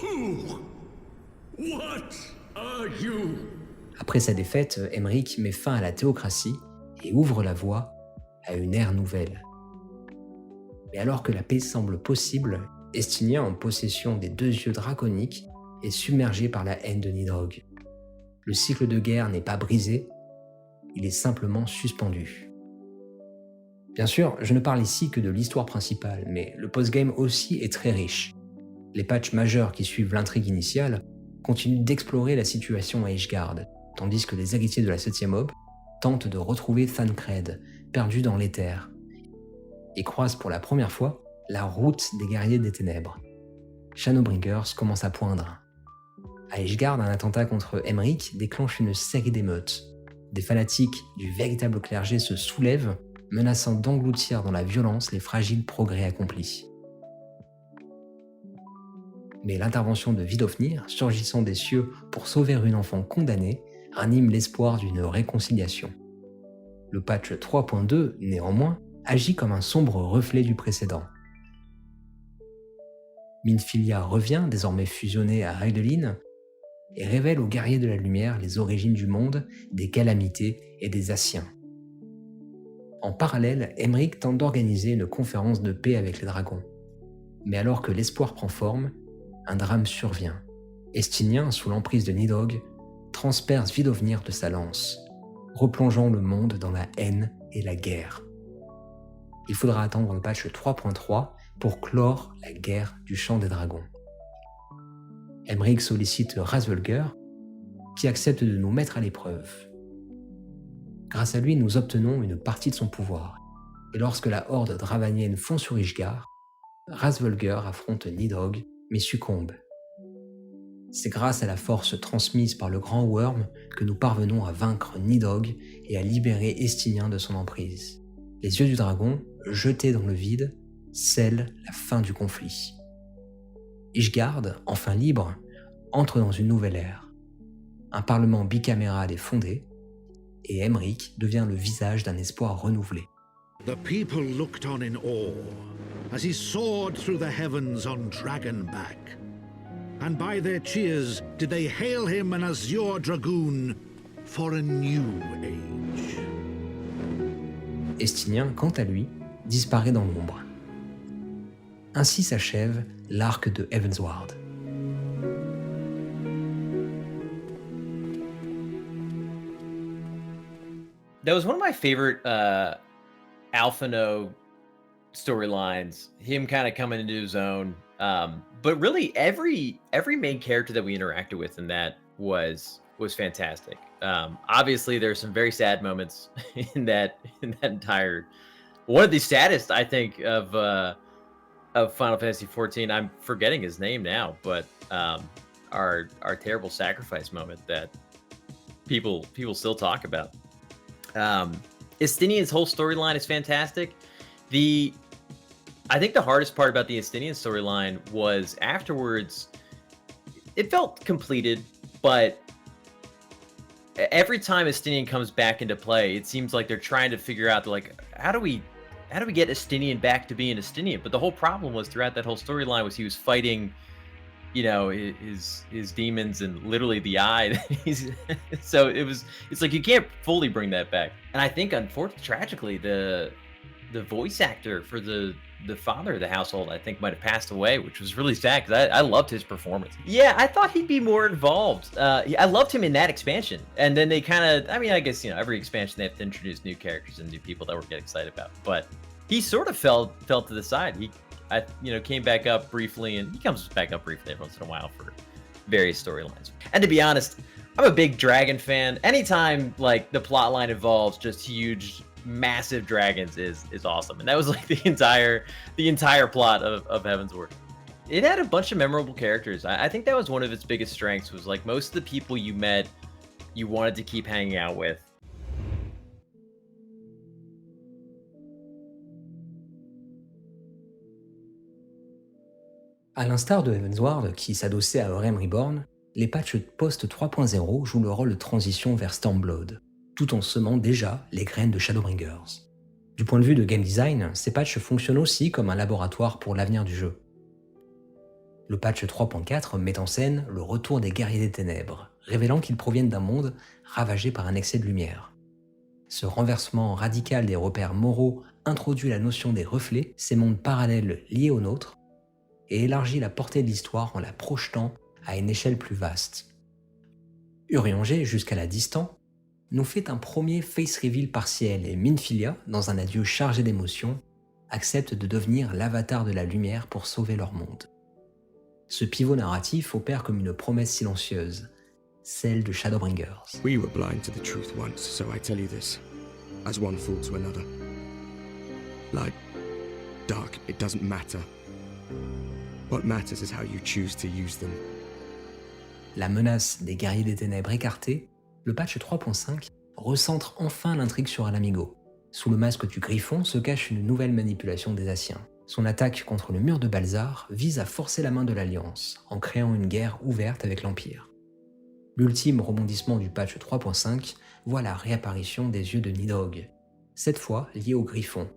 Who? What are you? Après sa défaite, Aymeric met fin à la théocratie et ouvre la voie à une ère nouvelle. Mais alors que la paix semble possible, Estinien, en possession des 2 yeux draconiques, est submergé par la haine de Nidhogg. Le cycle de guerre n'est pas brisé, il est simplement suspendu. Bien sûr, je ne parle ici que de l'histoire principale, mais le postgame aussi est très riche. Les patchs majeurs qui suivent l'intrigue initiale continuent d'explorer la situation à Ishgard, tandis que les héritiers de la 7e Aube tentent de retrouver Thancred, perdu dans l'éther, et croisent pour la première fois la route des guerriers des ténèbres. Shadowbringers commence à poindre. À Ishgard, un attentat contre Aymeric déclenche une série d'émeutes. Des fanatiques du véritable clergé se soulèvent, menaçant d'engloutir dans la violence les fragiles progrès accomplis. Mais l'intervention de Vidofnir, surgissant des cieux pour sauver une enfant condamnée, ranime l'espoir d'une réconciliation. Le patch 3.2, néanmoins, agit comme un sombre reflet du précédent. Minfilia revient, désormais fusionné à Hydaelyn, et révèle aux guerriers de la lumière les origines du monde, des calamités et des Asciens. En parallèle, Aymeric tente d'organiser une conférence de paix avec les dragons. Mais alors que l'espoir prend forme, un drame survient. Estinien, sous l'emprise de Nidhogg, transperce Vidofnir de sa lance. replongeant le monde dans la haine et la guerre. Il faudra attendre le patch 3.3 pour clore la guerre du Chant des Dragons. Emeric sollicite Razvulger, qui accepte de nous mettre à l'épreuve. Grâce à lui, nous obtenons une partie de son pouvoir, et lorsque la horde dravanienne fond sur Ishgard, Razvulger affronte Nidhogg, mais succombe. C'est grâce à la force transmise par le Grand Worm que nous parvenons à vaincre Nidhogg et à libérer Estinien de son emprise. Les yeux du dragon, jetés dans le vide, scellent la fin du conflit. Ishgard, enfin libre, entre dans une nouvelle ère. Un parlement bicaméral est fondé, et Emeric devient le visage d'un espoir renouvelé. The people looked on in awe as he soared through the heavens on Dragonback. And by their cheers did they hail him an azure dragoon for a new age. Estinien, quant à lui, disparaît dans l'ombre. Ainsi s'achève l'arc de Heavensward. That was one of my favorite Alphino storylines. Him kind of coming into his own. But really, every main character that we interacted with in that was fantastic. Obviously, there's some very sad moments in that entire. One of the saddest, I think, of Final Fantasy XIV. I'm forgetting his name now, but our terrible sacrifice moment that people still talk about. Estinian's whole storyline is fantastic. I think the hardest part about the Estinian storyline was afterwards, it felt completed, but every time Estinian comes back into play, it seems like they're trying to figure out, like, how do we get Estinian back to being Estinian? But the whole problem was throughout that whole storyline was he was fighting, you know, his demons and literally the eye. So it's like you can't fully bring that back. And I think, unfortunately, tragically, the voice actor for the father of the household, I think, might have passed away, which was really sad because I loved his performance. Yeah, I thought he'd be more involved. I loved him in that expansion. And then they kind of, I mean, I guess, you know, every expansion they have to introduce new characters and new people that we're getting excited about. But he sort of fell to the side. He came back up briefly, and he comes back up briefly every once in a while for various storylines. And to be honest, I'm a big dragon fan. Anytime like the plot line involves just huge, massive dragons is awesome. And that was like the entire plot of Heavensward. It had a bunch of memorable characters. I think that was one of its biggest strengths, was like most of the people you met, you wanted to keep hanging out with. À l'instar de Heavensward, qui s'adossait à Realm Reborn, les patchs post 3.0 jouent le rôle de transition vers Stormblood, tout en semant déjà les graines de Shadowbringers. Du point de vue de game design, ces patchs fonctionnent aussi comme un laboratoire pour l'avenir du jeu. Le patch 3.4 met en scène le retour des guerriers des ténèbres, révélant qu'ils proviennent d'un monde ravagé par un excès de lumière. Ce renversement radical des repères moraux introduit la notion des reflets, ces mondes parallèles liés aux nôtres, et élargit la portée de l'histoire en la projetant à une échelle plus vaste. Urianger, jusqu'à la distant, nous fait un premier face reveal partiel et Minfilia, dans un adieu chargé d'émotions, accepte de devenir l'avatar de la lumière pour sauver leur monde. Ce pivot narratif opère comme une promesse silencieuse, celle de Shadowbringers. We were blind to the truth once, so I tell you this, as one fool to another. Light, dark, it doesn't matter. What matters is how you choose to use them. La menace des guerriers des ténèbres écartée, le patch 3.5 recentre enfin l'intrigue sur Ala-Mhigo. Sous le masque du Griffon se cache une nouvelle manipulation des Asciens. Son attaque contre le mur de Balzar vise à forcer la main de l'Alliance, en créant une guerre ouverte avec l'Empire. L'ultime rebondissement du patch 3.5 voit la réapparition des yeux de Nidhogg, cette fois liés au Griffon.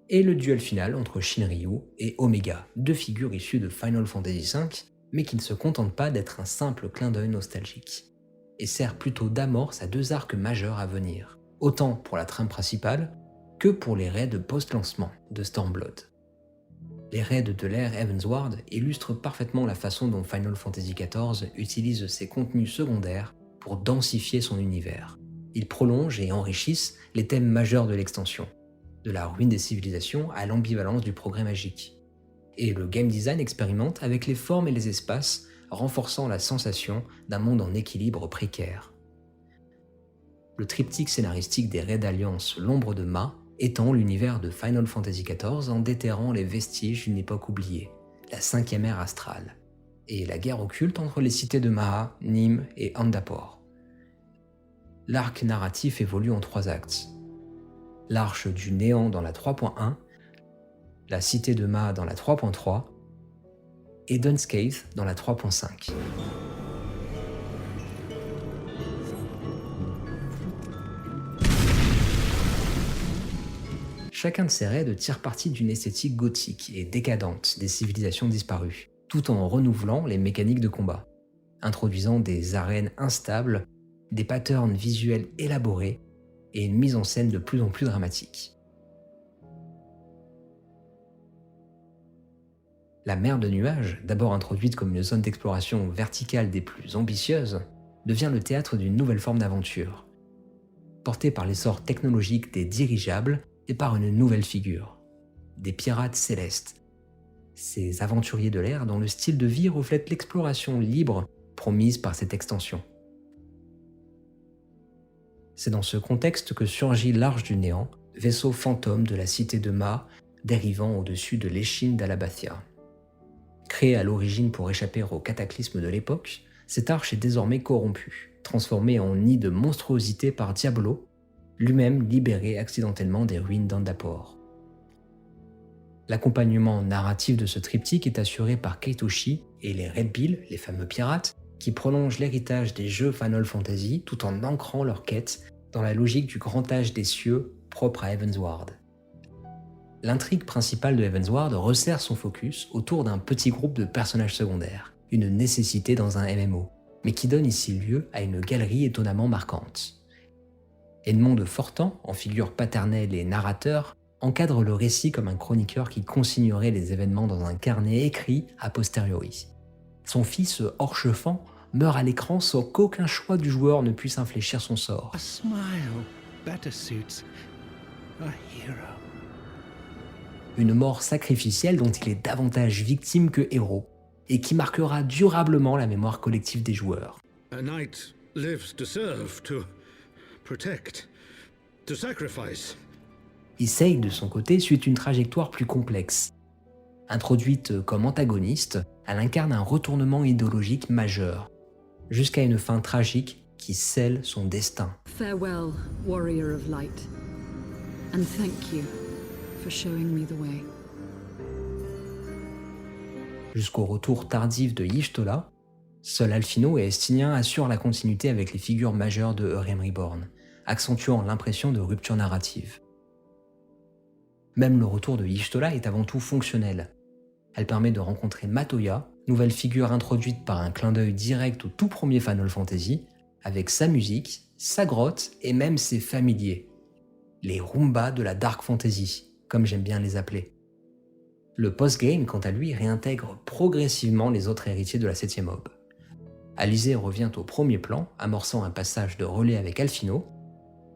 Et le duel final entre Shinryu et Omega, deux figures issues de Final Fantasy V, mais qui ne se contentent pas d'être un simple clin d'œil nostalgique, et sert plutôt d'amorce à deux arcs majeurs à venir, autant pour la trame principale que pour les raids post-lancement de Stormblood. Les raids de l'ère Heavensward illustrent parfaitement la façon dont Final Fantasy XIV utilise ses contenus secondaires pour densifier son univers. Ils prolongent et enrichissent les thèmes majeurs de l'extension, de la ruine des civilisations à l'ambivalence du progrès magique. Et le game design expérimente avec les formes et les espaces, renforçant la sensation d'un monde en équilibre précaire. Le triptyque scénaristique des Red Alliance, l'ombre de Ma, étend l'univers de Final Fantasy XIV en déterrant les vestiges d'une époque oubliée, la 5e ère astrale, et la guerre occulte entre les cités de Maha, Nîmes et Andapor. L'arc narratif évolue en 3 actes. L'Arche du Néant dans la 3.1, la Cité de Maha dans la 3.3 et Dunscaith dans la 3.5. Chacun de ces raids tire parti d'une esthétique gothique et décadente des civilisations disparues, tout en renouvelant les mécaniques de combat, introduisant des arènes instables, des patterns visuels élaborés et une mise en scène de plus en plus dramatique. La mer de nuages, d'abord introduite comme une zone d'exploration verticale des plus ambitieuses, devient le théâtre d'une nouvelle forme d'aventure, portée par l'essor technologique des dirigeables et par une nouvelle figure, des pirates célestes, ces aventuriers de l'air dont le style de vie reflète l'exploration libre promise par cette extension. C'est dans ce contexte que surgit l'Arche du Néant, vaisseau fantôme de la cité de Ma, dérivant au-dessus de l'échine d'Alabathia. Créée à l'origine pour échapper au cataclysme de l'époque, cette arche est désormais corrompue, transformée en nid de monstruosité par Diablo, lui-même libéré accidentellement des ruines d'Andapor. L'accompagnement narratif de ce triptyque est assuré par Keitoshi et les Red Bill, les fameux pirates, qui prolongent l'héritage des jeux Final Fantasy tout en ancrant leur quête dans la logique du grand âge des cieux propre à Heavensward. L'intrigue principale de Heavensward resserre son focus autour d'un petit groupe de personnages secondaires, une nécessité dans un MMO, mais qui donne ici lieu à une galerie étonnamment marquante. Edmond de Fortan, en figure paternelle et narrateur, encadre le récit comme un chroniqueur qui consignerait les événements dans un carnet écrit a posteriori. Son fils, Orchefant, meurt à l'écran sans qu'aucun choix du joueur ne puisse infléchir son sort. A smile better suits a hero. Une mort sacrificielle dont il est davantage victime que héros, et qui marquera durablement la mémoire collective des joueurs. A knight lives to serve, to protect, to sacrifice. Issei, de son côté, suit une trajectoire plus complexe. Introduite comme antagoniste, elle incarne un retournement idéologique majeur, jusqu'à une fin tragique qui scelle son destin. Farewell, warrior of light, and thank you for showing me the way. Jusqu'au retour tardif de Y'shtola, seuls Alphino et Estinien assurent la continuité avec les figures majeures de Eurem Reborn, accentuant l'impression de rupture narrative. Même le retour de Y'shtola est avant tout fonctionnel. Elle permet de rencontrer Matoya, nouvelle figure introduite par un clin d'œil direct au tout premier Final Fantasy, avec sa musique, sa grotte et même ses familiers. Les Rumba de la Dark Fantasy, comme j'aime bien les appeler. Le post-game, quant à lui, réintègre progressivement les autres héritiers de la 7e aube. Alizé revient au premier plan, amorçant un passage de relais avec Alphino,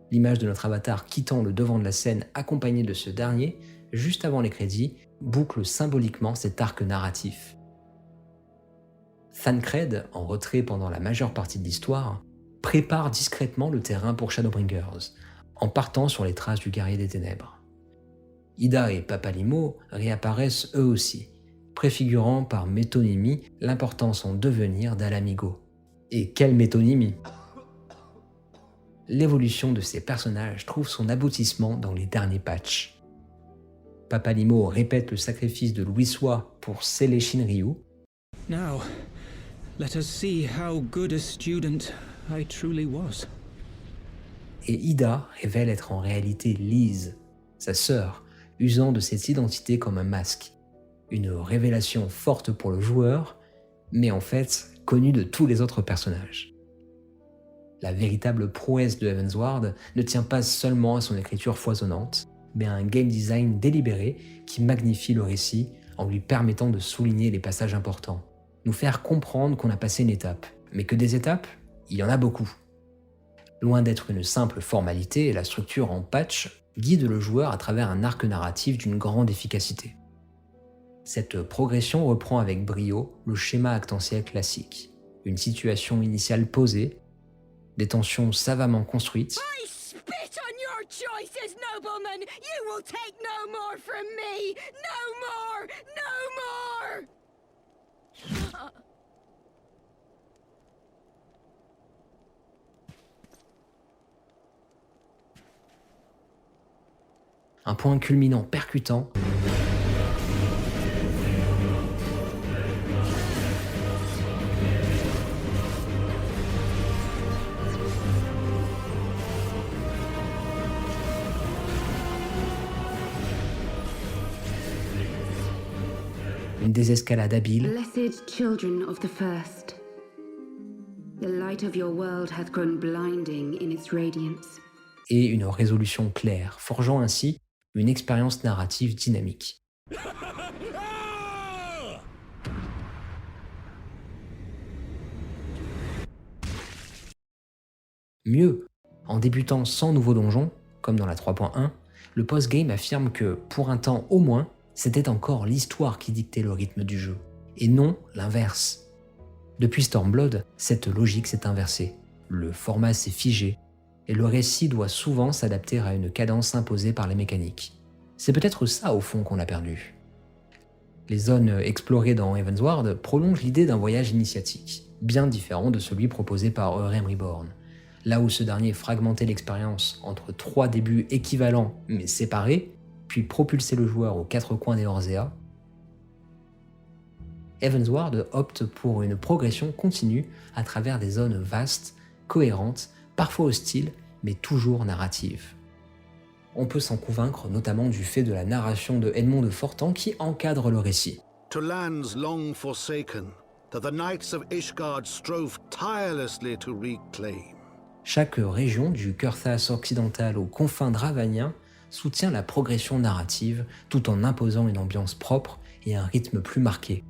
l'image de notre avatar quittant le devant de la scène accompagné de ce dernier, juste avant les crédits, boucle symboliquement cet arc narratif. Thancred, en retrait pendant la majeure partie de l'histoire, prépare discrètement le terrain pour Shadowbringers, en partant sur les traces du guerrier des ténèbres. Ida et Papalimo réapparaissent eux aussi, préfigurant par métonymie l'importance en devenir d'Alamigo. Et quelle métonymie! L'évolution de ces personnages trouve son aboutissement dans les derniers patchs. Papalimo répète le sacrifice de Louisoix pour sceller Shinryu. Now, let us see how good a student I truly was. Et Ida révèle être en réalité Lise, sa sœur, usant de cette identité comme un masque. Une révélation forte pour le joueur, mais en fait connue de tous les autres personnages. La véritable prouesse de Heavensward ne tient pas seulement à son écriture foisonnante, mais à un game design délibéré qui magnifie le récit en lui permettant de souligner les passages importants, nous faire comprendre qu'on a passé une étape, mais que des étapes, il y en a beaucoup. Loin d'être une simple formalité, la structure en patch guide le joueur à travers un arc narratif d'une grande efficacité. Cette progression reprend avec brio le schéma actantiel classique. Une situation initiale posée, des tensions savamment construites, Spit on your choices, nobleman! You will take no more from me! No more! No more! un point culminant percutant, une désescalade habile, Blessed children of the first, the light of your world hath grown blinding in its radiance. et une résolution claire, forgeant ainsi une expérience narrative dynamique. Mieux, en débutant sans nouveau donjon, comme dans la 3.1, le post-game affirme que, pour un temps au moins, c'était encore l'histoire qui dictait le rythme du jeu, et non l'inverse. Depuis Stormblood, cette logique s'est inversée. Le format s'est figé, et le récit doit souvent s'adapter à une cadence imposée par les mécaniques. C'est peut-être ça au fond qu'on a perdu. Les zones explorées dans Heavensward prolongent l'idée d'un voyage initiatique, bien différent de celui proposé par Realm Reborn. Là où ce dernier fragmentait l'expérience entre 3 débuts équivalents mais séparés, puis propulsait le joueur aux 4 coins des Orzea, Heavensward opte pour une progression continue à travers des zones vastes, cohérentes, parfois hostiles, mais toujours narratives. On peut s'en convaincre notamment du fait de la narration de Edmond de Fortan qui encadre le récit. To lands long forsaken, that the knights of Ishgard strove tirelessly to reclaim. Chaque région, du Kurthas occidental aux confins dravaniens, soutient la progression narrative tout en imposant une ambiance propre et un rythme plus marqué.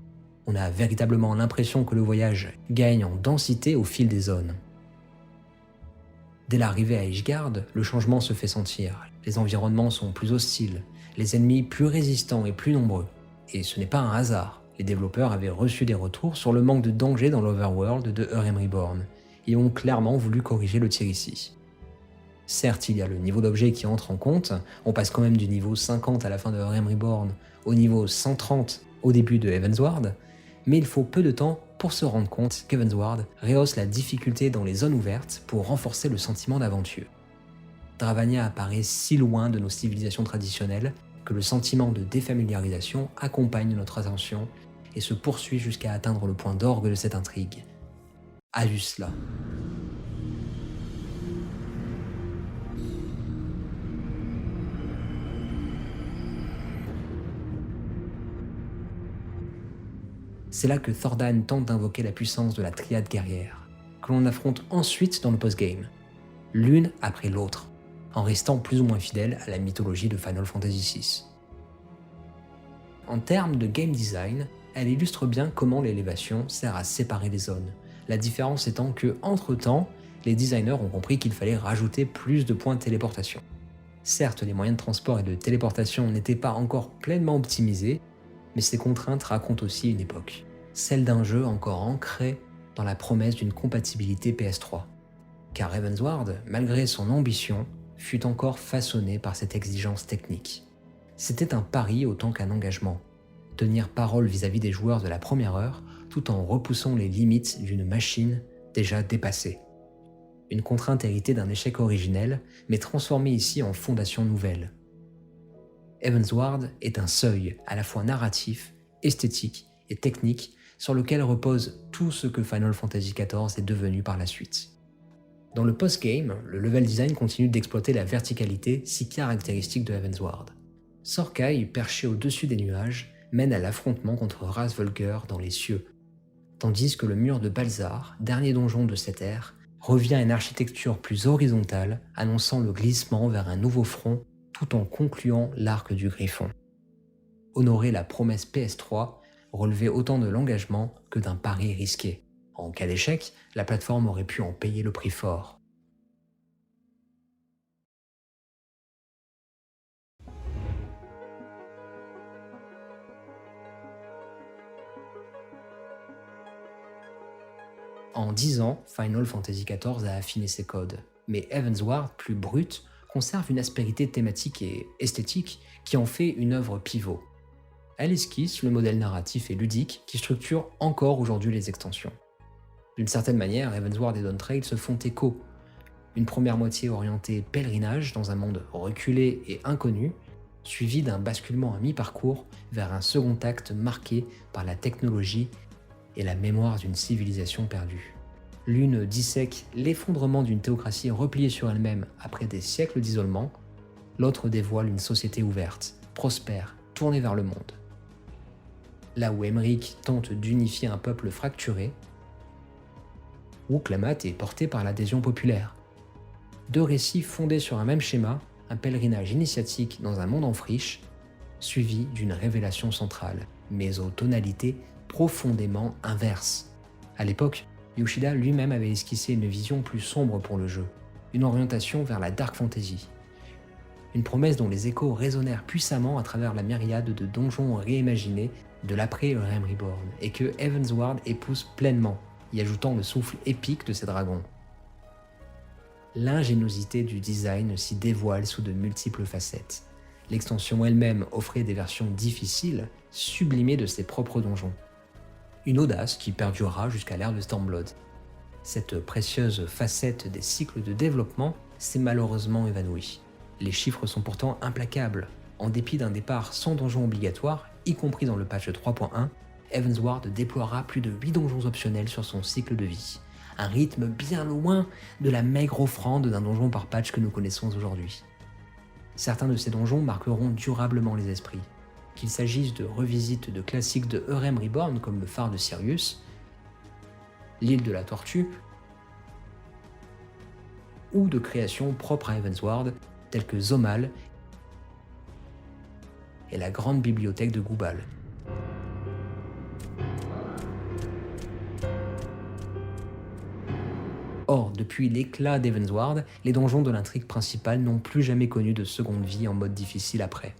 On a véritablement l'impression que le voyage gagne en densité au fil des zones. Dès l'arrivée à Ishgard, le changement se fait sentir. Les environnements sont plus hostiles, les ennemis plus résistants et plus nombreux. Et ce n'est pas un hasard. Les développeurs avaient reçu des retours sur le manque de danger dans l'Overworld de Realm Reborn, et ont clairement voulu corriger le tir ici. Certes, il y a le niveau d'objet qui entre en compte, on passe quand même du niveau 50 à la fin de Realm Reborn au niveau 130 au début de Heavensward, mais il faut peu de temps pour se rendre compte qu'Heavensward rehausse la difficulté dans les zones ouvertes pour renforcer le sentiment d'aventure. Dravania apparaît si loin de nos civilisations traditionnelles que le sentiment de défamiliarisation accompagne notre attention et se poursuit jusqu'à atteindre le point d'orgue de cette intrigue. Alusla. C'est là que Thordan tente d'invoquer la puissance de la triade guerrière, que l'on affronte ensuite dans le post-game, l'une après l'autre, en restant plus ou moins fidèle à la mythologie de Final Fantasy VI. En termes de game design, elle illustre bien comment l'élévation sert à séparer les zones, la différence étant que, entre-temps, les designers ont compris qu'il fallait rajouter plus de points de téléportation. Certes, les moyens de transport et de téléportation n'étaient pas encore pleinement optimisés, mais ces contraintes racontent aussi une époque, celle d'un jeu encore ancré dans la promesse d'une compatibilité PS3. Car Heavensward, malgré son ambition, fut encore façonné par cette exigence technique. C'était un pari autant qu'un engagement, tenir parole vis-à-vis des joueurs de la première heure tout en repoussant les limites d'une machine déjà dépassée. Une contrainte héritée d'un échec originel, mais transformée ici en fondation nouvelle. Heavensward est un seuil à la fois narratif, esthétique et technique sur lequel repose tout ce que Final Fantasy XIV est devenu par la suite. Dans le post-game, le level design continue d'exploiter la verticalité si caractéristique de Heavensward. Sorkai, perché au-dessus des nuages, mène à l'affrontement contre Ras-Volger dans les cieux, tandis que le mur de Balzar, dernier donjon de cette ère, revient à une architecture plus horizontale, annonçant le glissement vers un nouveau front tout en concluant l'arc du Griffon. Honorer la promesse PS3 relevait autant de l'engagement que d'un pari risqué. En cas d'échec, la plateforme aurait pu en payer le prix fort. En 10 ans, Final Fantasy XIV a affiné ses codes, mais Heavensward, plus brut, conserve une aspérité thématique et esthétique qui en fait une œuvre pivot. Elle esquisse le modèle narratif et ludique qui structure encore aujourd'hui les extensions. D'une certaine manière, Heavensward et Dawn Trail se font écho. Une première moitié orientée pèlerinage dans un monde reculé et inconnu, suivi d'un basculement à mi-parcours vers un second acte marqué par la technologie et la mémoire d'une civilisation perdue. L'une dissèque l'effondrement d'une théocratie repliée sur elle-même après des siècles d'isolement, l'autre dévoile une société ouverte, prospère, tournée vers le monde. Là où Emmerich tente d'unifier un peuple fracturé, Wuklammat est porté par l'adhésion populaire. Deux récits fondés sur un même schéma, un pèlerinage initiatique dans un monde en friche, suivi d'une révélation centrale, mais aux tonalités profondément inverses. À l'époque, Yoshida lui-même avait esquissé une vision plus sombre pour le jeu, une orientation vers la dark fantasy. Une promesse dont les échos résonnèrent puissamment à travers la myriade de donjons réimaginés de l'après-Realm Reborn, et que Heavensward épouse pleinement, y ajoutant le souffle épique de ses dragons. L'ingéniosité du design s'y dévoile sous de multiples facettes. L'extension elle-même offrait des versions difficiles, sublimées de ses propres donjons. Une audace qui perdurera jusqu'à l'ère de Stormblood. Cette précieuse facette des cycles de développement s'est malheureusement évanouie. Les chiffres sont pourtant implacables. En dépit d'un départ sans donjon obligatoire, y compris dans le patch 3.1, Heavensward déploiera plus de 8 donjons optionnels sur son cycle de vie. Un rythme bien loin de la maigre offrande d'un donjon par patch que nous connaissons aujourd'hui. Certains de ces donjons marqueront durablement les esprits. Qu'il s'agisse de revisites de classiques de Realm Reborn comme le phare de Sirius, l'île de la Tortue, ou de créations propres à Heavensward telles que Zomal et la grande bibliothèque de Gubal. Or, depuis l'éclat d'Heavensward, les donjons de l'intrigue principale n'ont plus jamais connu de seconde vie en mode difficile après.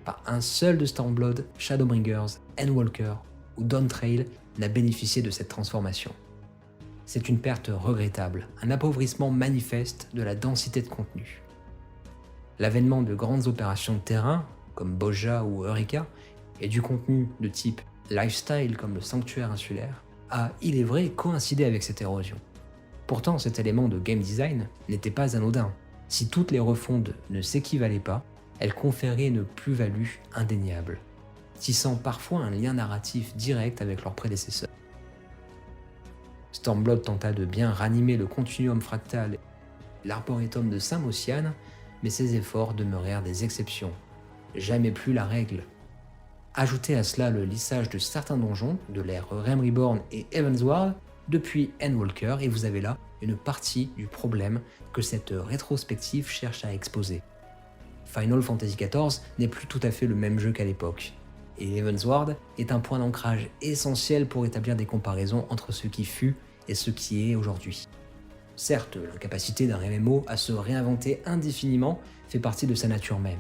Pas un seul de Stormblood, Shadowbringers, Endwalker ou Dawn Trail n'a bénéficié de cette transformation. C'est une perte regrettable, un appauvrissement manifeste de la densité de contenu. L'avènement de grandes opérations de terrain, comme Bojja ou Eureka, et du contenu de type lifestyle comme le sanctuaire insulaire, a, il est vrai, coïncidé avec cette érosion. Pourtant, cet élément de game design n'était pas anodin. Si toutes les refondes ne s'équivalaient pas, elles conféraient une plus-value indéniable, tissant parfois un lien narratif direct avec leurs prédécesseurs. Stormblood tenta de bien ranimer le continuum fractal, l'arboretum de Saint-Mociane, mais ses efforts demeurèrent des exceptions, jamais plus la règle. Ajoutez à cela le lissage de certains donjons de l'ère Realm Reborn et Heavensward, depuis Endwalker, et vous avez là une partie du problème que cette rétrospective cherche à exposer. Final Fantasy XIV n'est plus tout à fait le même jeu qu'à l'époque, et Heavensward est un point d'ancrage essentiel pour établir des comparaisons entre ce qui fut et ce qui est aujourd'hui. Certes, l'incapacité d'un MMO à se réinventer indéfiniment fait partie de sa nature même.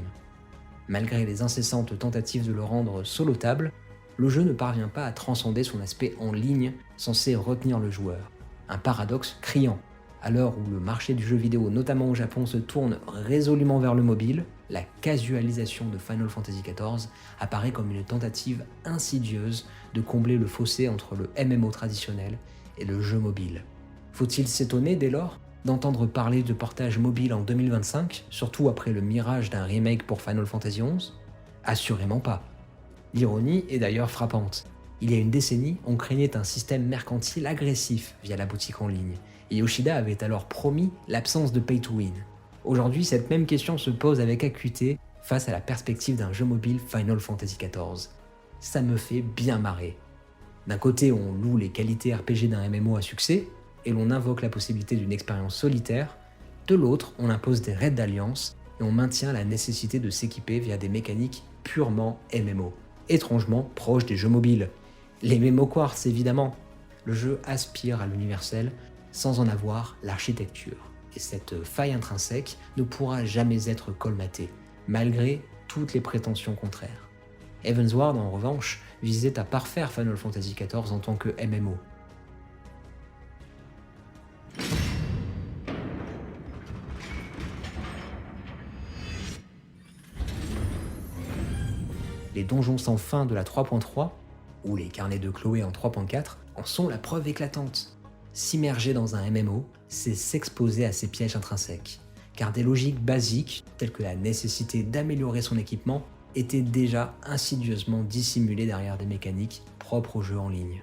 Malgré les incessantes tentatives de le rendre solotable, le jeu ne parvient pas à transcender son aspect en ligne censé retenir le joueur. Un paradoxe criant. À l'heure où le marché du jeu vidéo, notamment au Japon, se tourne résolument vers le mobile, la casualisation de Final Fantasy XIV apparaît comme une tentative insidieuse de combler le fossé entre le MMO traditionnel et le jeu mobile. Faut-il s'étonner dès lors d'entendre parler de portage mobile en 2025, surtout après le mirage d'un remake pour Final Fantasy XI ? Assurément pas. L'ironie est d'ailleurs frappante. Il y a une décennie, on craignait un système mercantile agressif via la boutique en ligne, et Yoshida avait alors promis l'absence de pay to win. Aujourd'hui, cette même question se pose avec acuité face à la perspective d'un jeu mobile Final Fantasy XIV. Ça me fait bien marrer. D'un côté, on loue les qualités RPG d'un MMO à succès, et l'on invoque la possibilité d'une expérience solitaire. De l'autre, on impose des raids d'alliance, et on maintient la nécessité de s'équiper via des mécaniques purement MMO, étrangement proches des jeux mobiles. Les MMO Quartz, évidemment. Le jeu aspire à l'universel sans en avoir l'architecture. Et cette faille intrinsèque ne pourra jamais être colmatée, malgré toutes les prétentions contraires. Heavensward, en revanche, visait à parfaire Final Fantasy XIV en tant que MMO. Les donjons sans fin de la 3.3, ou les carnets de Chloé en 3.4, en sont la preuve éclatante. S'immerger dans un MMO, c'est s'exposer à ses pièges intrinsèques, car des logiques basiques, telles que la nécessité d'améliorer son équipement, étaient déjà insidieusement dissimulées derrière des mécaniques propres aux jeux en ligne.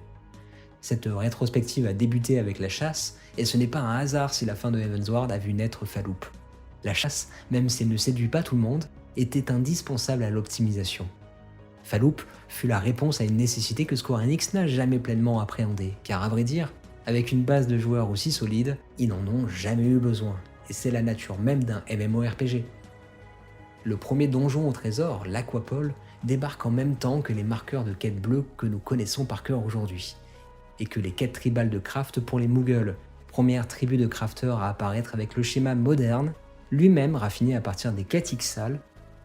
Cette rétrospective a débuté avec la chasse, et ce n'est pas un hasard si la fin de Heavensward a vu naître Falloop. La chasse, même si elle ne séduit pas tout le monde, était indispensable à l'optimisation. Falloop fut la réponse à une nécessité que Square Enix n'a jamais pleinement appréhendée, car à vrai dire, avec une base de joueurs aussi solide, ils n'en ont jamais eu besoin, et c'est la nature même d'un MMORPG. Le premier donjon au trésor, l'Aquapole, débarque en même temps que les marqueurs de quête bleue que nous connaissons par cœur aujourd'hui, et que les quêtes tribales de craft pour les Mughals, première tribu de crafters à apparaître avec le schéma moderne, lui-même raffiné à partir des quêtes Ixal,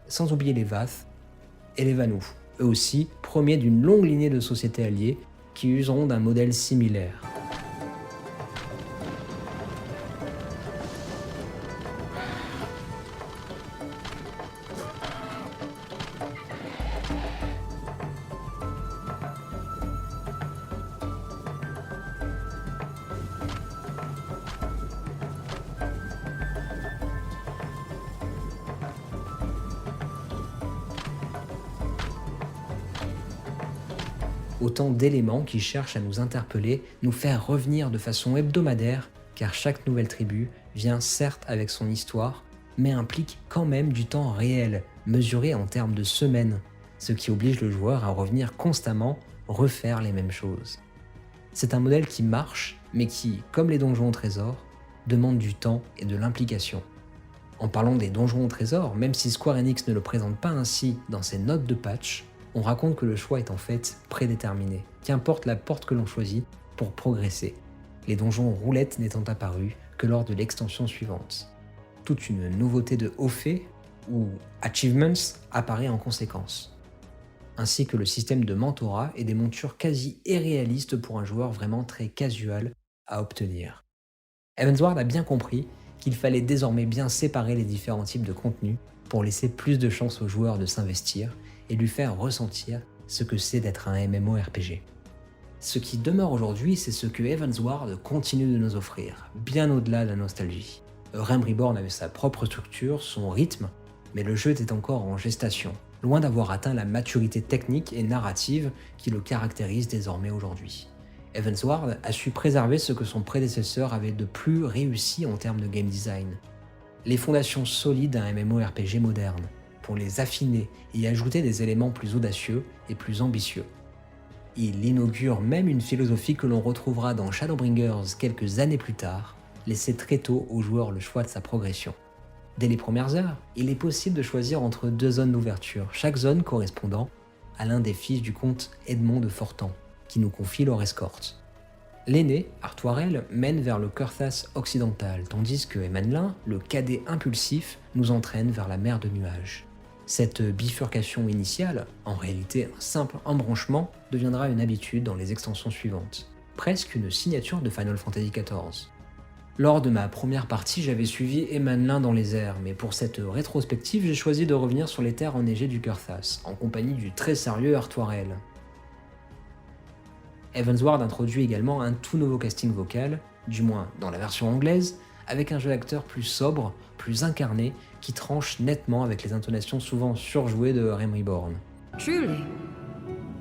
sans oublier les Vath et les Vanu, eux aussi premiers d'une longue lignée de sociétés alliées qui useront d'un modèle similaire. Autant d'éléments qui cherchent à nous interpeller, nous faire revenir de façon hebdomadaire, car chaque nouvelle tribu vient certes avec son histoire, mais implique quand même du temps réel, mesuré en termes de semaines, ce qui oblige le joueur à revenir constamment, refaire les mêmes choses. C'est un modèle qui marche, mais qui, comme les donjons au trésor, demande du temps et de l'implication. En parlant des donjons au trésor, même si Square Enix ne le présente pas ainsi dans ses notes de patch, on raconte que le choix est en fait prédéterminé, qu'importe la porte que l'on choisit pour progresser, les donjons roulettes n'étant apparus que lors de l'extension suivante. Toute une nouveauté de haut fait, ou achievements, apparaît en conséquence, ainsi que le système de mentorat et des montures quasi irréalistes pour un joueur vraiment très casual à obtenir. Heavensward a bien compris qu'il fallait désormais bien séparer les différents types de contenus pour laisser plus de chance aux joueurs de s'investir et lui faire ressentir ce que c'est d'être un MMORPG. Ce qui demeure aujourd'hui, c'est ce que Heavensward continue de nous offrir, bien au-delà de la nostalgie. Realm Reborn avait sa propre structure, son rythme, mais le jeu était encore en gestation, loin d'avoir atteint la maturité technique et narrative qui le caractérise désormais aujourd'hui. Heavensward a su préserver ce que son prédécesseur avait de plus réussi en termes de game design. Les fondations solides d'un MMORPG moderne, pour les affiner et y ajouter des éléments plus audacieux et plus ambitieux. Il inaugure même une philosophie que l'on retrouvera dans Shadowbringers quelques années plus tard, laisser très tôt au joueur le choix de sa progression. Dès les premières heures, il est possible de choisir entre 2 zones d'ouverture, chaque zone correspondant à l'un des fils du comte Edmond de Fortan, qui nous confie leur escorte. L'aîné, Artoirel, mène vers le Kurthas occidental, tandis que Emanlin, le cadet impulsif, nous entraîne vers la mer de nuages. Cette bifurcation initiale, en réalité un simple embranchement, deviendra une habitude dans les extensions suivantes, presque une signature de Final Fantasy XIV. Lors de ma première partie, j'avais suivi Emanlin dans les airs, mais pour cette rétrospective, j'ai choisi de revenir sur les terres enneigées du Kurthas, en compagnie du très sérieux Artoirel. Heavensward introduit également un tout nouveau casting vocal, du moins dans la version anglaise, avec un jeu d'acteur plus sobre, plus incarné, qui tranche nettement avec les intonations souvent surjouées de Realm Reborn. Truly,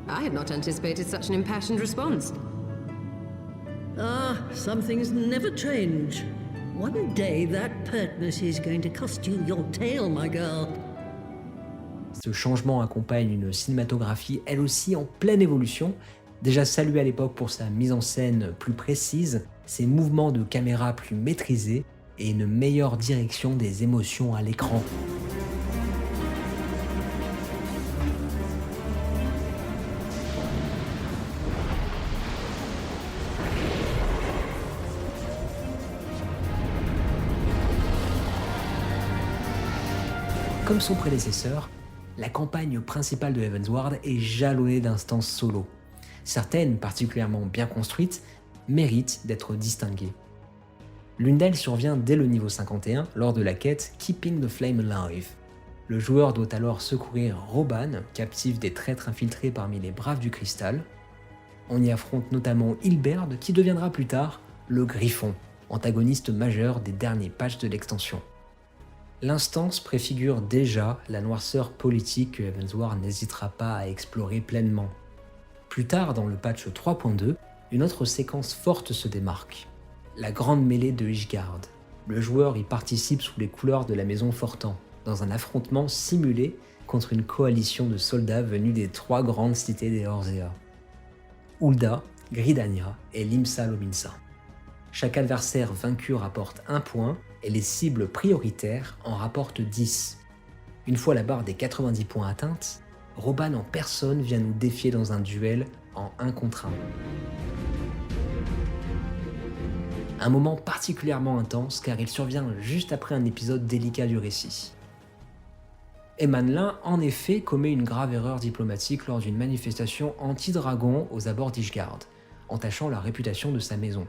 I had not anticipated such an impassioned response. Ah, some things never change. One day that pertness is going to cost you your tail, my girl. Ce changement accompagne une cinématographie elle aussi en pleine évolution, déjà saluée à l'époque pour sa mise en scène plus précise, ses mouvements de caméra plus maîtrisés et une meilleure direction des émotions à l'écran. Comme son prédécesseur, la campagne principale de Heavensward est jalonnée d'instances solo. Certaines, particulièrement bien construites, méritent d'être distinguées. L'une d'elles survient dès le niveau 51 lors de la quête Keeping the Flame Alive. Le joueur doit alors secourir Roban, captif des traîtres infiltrés parmi les Braves du Cristal. On y affronte notamment Hilberd, qui deviendra plus tard le Griffon, antagoniste majeur des derniers patchs de l'extension. L'instance préfigure déjà la noirceur politique que Heavensward n'hésitera pas à explorer pleinement. Plus tard, dans le patch 3.2, une autre séquence forte se démarque. La grande mêlée de Ishgard. Le joueur y participe sous les couleurs de la maison Fortan, dans un affrontement simulé contre une coalition de soldats venus des 3 grandes cités des Orzea. Ul'dah, Gridania et Limsa Lominsa. Chaque adversaire vaincu rapporte 1 point et les cibles prioritaires en rapportent 10. Une fois la barre des 90 points atteinte, Roban en personne vient nous défier dans un duel en 1 contre 1. Un moment particulièrement intense car il survient juste après un épisode délicat du récit. Emanlin en effet commet une grave erreur diplomatique lors d'une manifestation anti-dragon aux abords d'Ishgard, entachant la réputation de sa maison.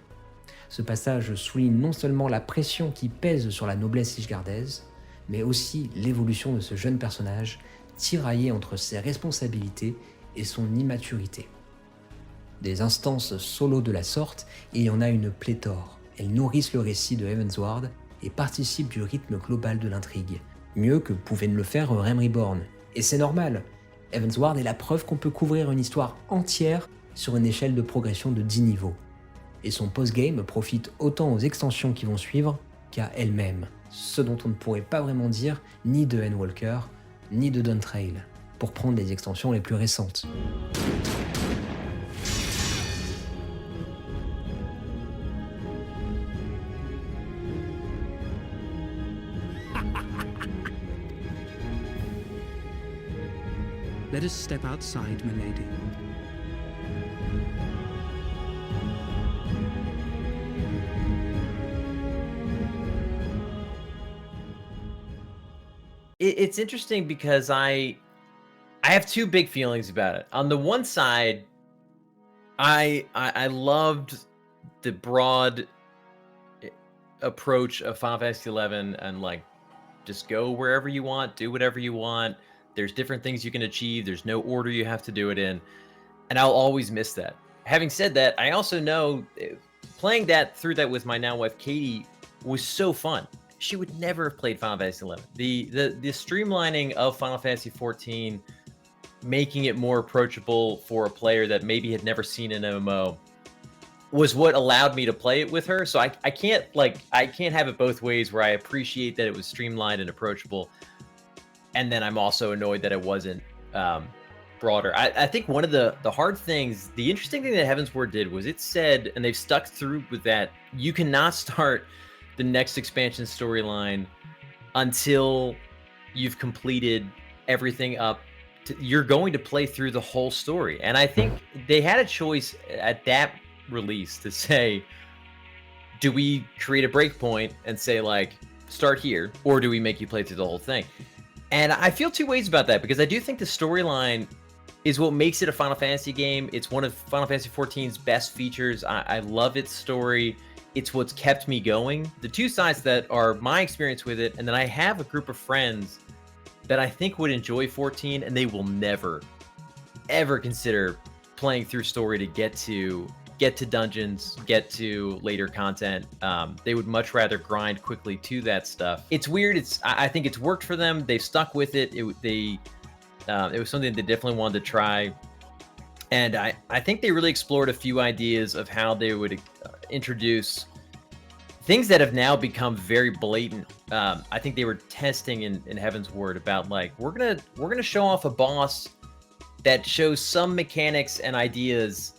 Ce passage souligne non seulement la pression qui pèse sur la noblesse ishgardaise, mais aussi l'évolution de ce jeune personnage, tiraillé entre ses responsabilités et son immaturité. Des instances solo de la sorte, il y en a une pléthore. Elles nourrissent le récit de Heavensward et participent du rythme global de l'intrigue, mieux que pouvait le faire Realm Reborn. Et c'est normal, Heavensward est la preuve qu'on peut couvrir une histoire entière sur une échelle de progression de 10 niveaux. Et son post-game profite autant aux extensions qui vont suivre qu'à elle-même, ce dont on ne pourrait pas vraiment dire ni de Endwalker, ni de Dawntrail, pour prendre les extensions les plus récentes. Let us step outside, milady. It's interesting because I have 2 big feelings about it. On the one side, I loved the broad approach of Final Fantasy XI and like just go wherever you want, do whatever you want. There's different things you can achieve. There's no order you have to do it in. And I'll always miss that. Having said that, I also know playing through that with my now wife Katie was so fun. She would never have played Final Fantasy XI. The streamlining of Final Fantasy XIV, making it more approachable for a player that maybe had never seen an MMO, was what allowed me to play it with her. So I can't have it both ways, where I appreciate that it was streamlined and approachable, and then I'm also annoyed that it wasn't broader. I think one of the hard things, the interesting thing that Heavensward did was it said, and they've stuck through with that, you cannot start the next expansion storyline until you've completed everything up. You're going to play through the whole story. And I think they had a choice at that release to say, do we create a breakpoint and say like, start here, or do we make you play through the whole thing? And I feel 2 ways about that, because I do think the storyline is what makes it a Final Fantasy game. It's one of Final Fantasy XIV's best features. I love its story. It's what's kept me going. The 2 sides that are my experience with it, and then I have a group of friends that I think would enjoy 14, and they will never, ever consider playing through story to get to dungeons, get to later content. They would much rather grind quickly to that stuff. It's weird. I think it's worked for them. They've stuck with it. It was something they definitely wanted to try. And I think they really explored a few ideas of how they would introduce things that have now become very blatant. I think they were testing in Heavensward about like, we're gonna show off a boss that shows some mechanics and ideas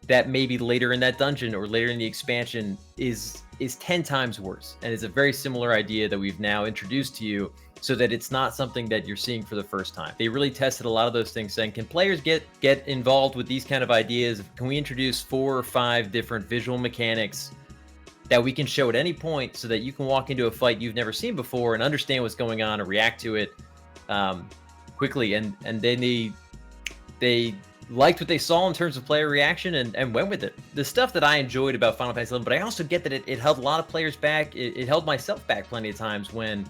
that maybe later in that dungeon or later in the expansion is 10 times worse. And it's a very similar idea that we've now introduced to you, so that it's not something that you're seeing for the first time. They really tested a lot of those things, saying, can players get involved with these kind of ideas? Can we introduce 4 or 5 different visual mechanics that we can show at any point, so that you can walk into a fight you've never seen before and understand what's going on and react to it quickly? And then they liked what they saw in terms of player reaction and went with it. The stuff that I enjoyed about Final Fantasy XI, but I also get that it held a lot of players back. It held myself back plenty of times when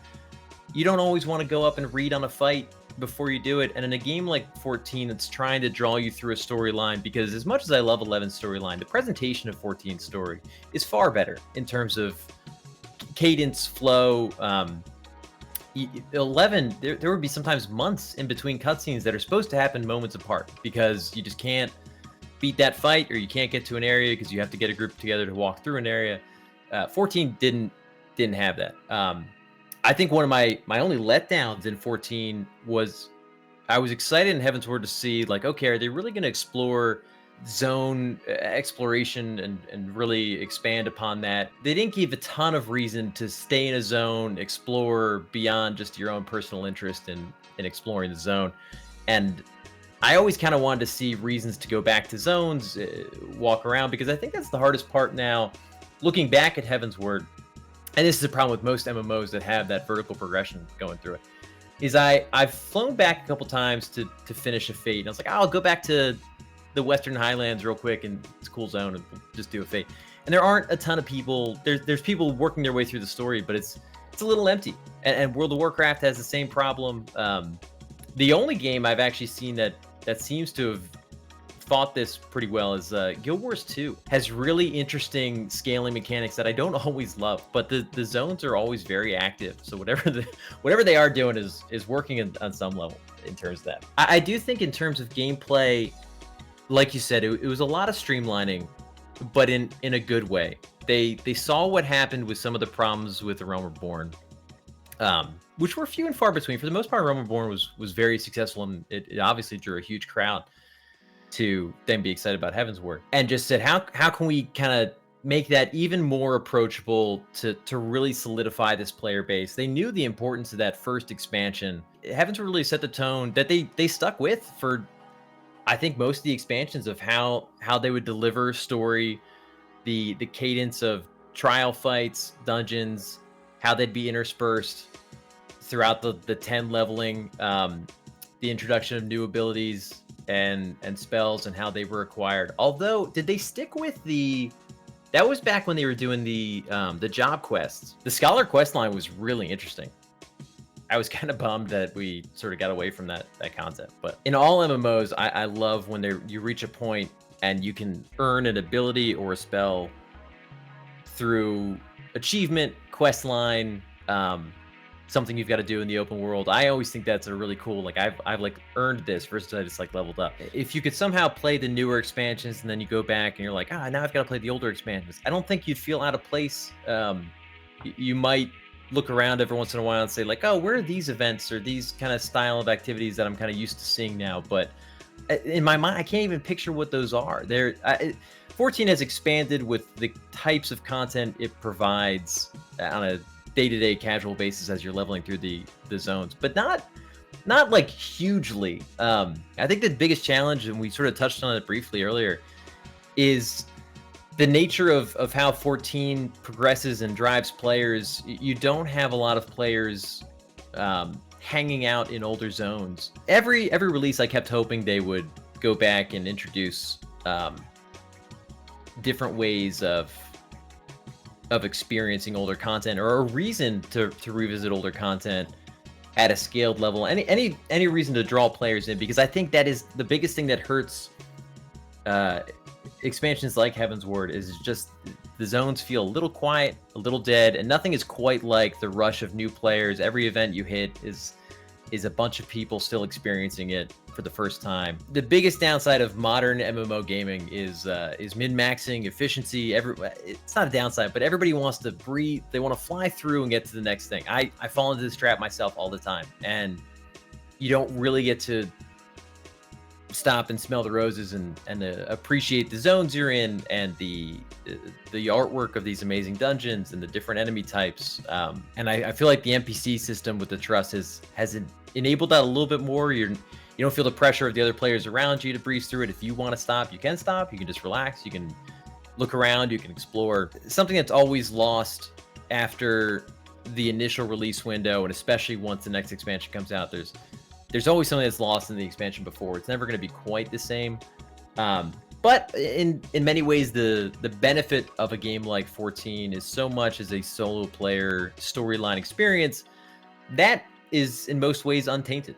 you don't always want to go up and read on a fight before you do it. And in a game like 14 that's trying to draw you through a storyline, because as much as I love 11's storyline, the presentation of 14's story is far better in terms of cadence, flow. 11, there would be sometimes months in between cutscenes that are supposed to happen moments apart because you just can't beat that fight, or you can't get to an area because you have to get a group together to walk through an area. 14 didn't have that. I think one of my only letdowns in 14 was I was excited in Heavensward to see, like, okay, are they really going to explore zone exploration and really expand upon that? They didn't give a ton of reason to stay in a zone, explore beyond just your own personal interest in exploring the zone. And I always kind of wanted to see reasons to go back to zones, walk around, because I think that's the hardest part now. Looking back at Heavensward, and this is a problem with most MMOs that have that vertical progression going through it, is I've flown back a couple times to finish a fate. And I was like, I'll go back to the Western Highlands real quick, and it's a cool zone, and just do a fate. And there aren't a ton of people. There's people working their way through the story, but it's a little empty. And World of Warcraft has the same problem. The only game I've actually seen that seems to have fought this pretty well is Guild Wars 2. Has really interesting scaling mechanics that I don't always love, but the zones are always very active. So whatever they are doing is working on some level in terms of that. I do think in terms of gameplay, like you said, it was a lot of streamlining, but in a good way. They saw what happened with some of the problems with The Realm Reborn, which were few and far between. For the most part, Realm Reborn was very successful, and it obviously drew a huge crowd to then be excited about Heavensward, and just said, how can we kind of make that even more approachable to really solidify this player base? They knew the importance of that first expansion. Heavensward really set the tone that they stuck with for, I think, most of the expansions, of how they would deliver story, the cadence of trial fights, dungeons, how they'd be interspersed throughout the 10 leveling, the introduction of new abilities and spells, and how they were acquired. Although, did they stick with that was back when they were doing the job quests. The Scholar quest line was really interesting. I was kind of bummed that we sort of got away from that concept. But in all MMOs, I love when you reach a point and you can earn an ability or a spell through achievement, quest line, something you've got to do in the open world. I always think that's a really cool, like, I've like earned this versus I just like leveled up. If you could somehow play the newer expansions and then you go back and you're like, now I've got to play the older expansions, I don't think you'd feel out of place. You might look around every once in a while and say, like, oh, where are these events or these kind of style of activities that I'm kind of used to seeing now? But in my mind, I can't even picture what those are. 14 has expanded with the types of content it provides on a day-to-day casual basis as you're leveling through the zones, but not like hugely. I think the biggest challenge, and we sort of touched on it briefly earlier, is the nature of how 14 progresses and drives players. You don't have a lot of players hanging out in older zones. Every release, I kept hoping they would go back and introduce different ways of experiencing older content, or a reason to revisit older content at a scaled level. Any reason to draw players in, because I think that is the biggest thing that hurts expansions like Heavensward, is just the zones feel a little quiet, a little dead, and nothing is quite like the rush of new players. Every event you hit is a bunch of people still experiencing it for the first time. The biggest downside of modern MMO gaming is min-maxing, efficiency. It's not a downside, but everybody wants to breathe. They want to fly through and get to the next thing. I fall into this trap myself all the time, and you don't really get to stop and smell the roses and appreciate the zones you're in, and the artwork of these amazing dungeons and the different enemy types. And I feel like the NPC system with the Trust has enabled that a little bit more. You don't feel the pressure of the other players around you to breeze through it. If you want to stop, you can stop. You can just relax. You can look around. You can explore. Something that's always lost after the initial release window, and especially once the next expansion comes out, there's always something that's lost in the expansion before. It's never going to be quite the same. But in many ways, the benefit of a game like 14 is so much as a solo player storyline experience that is in most ways untainted.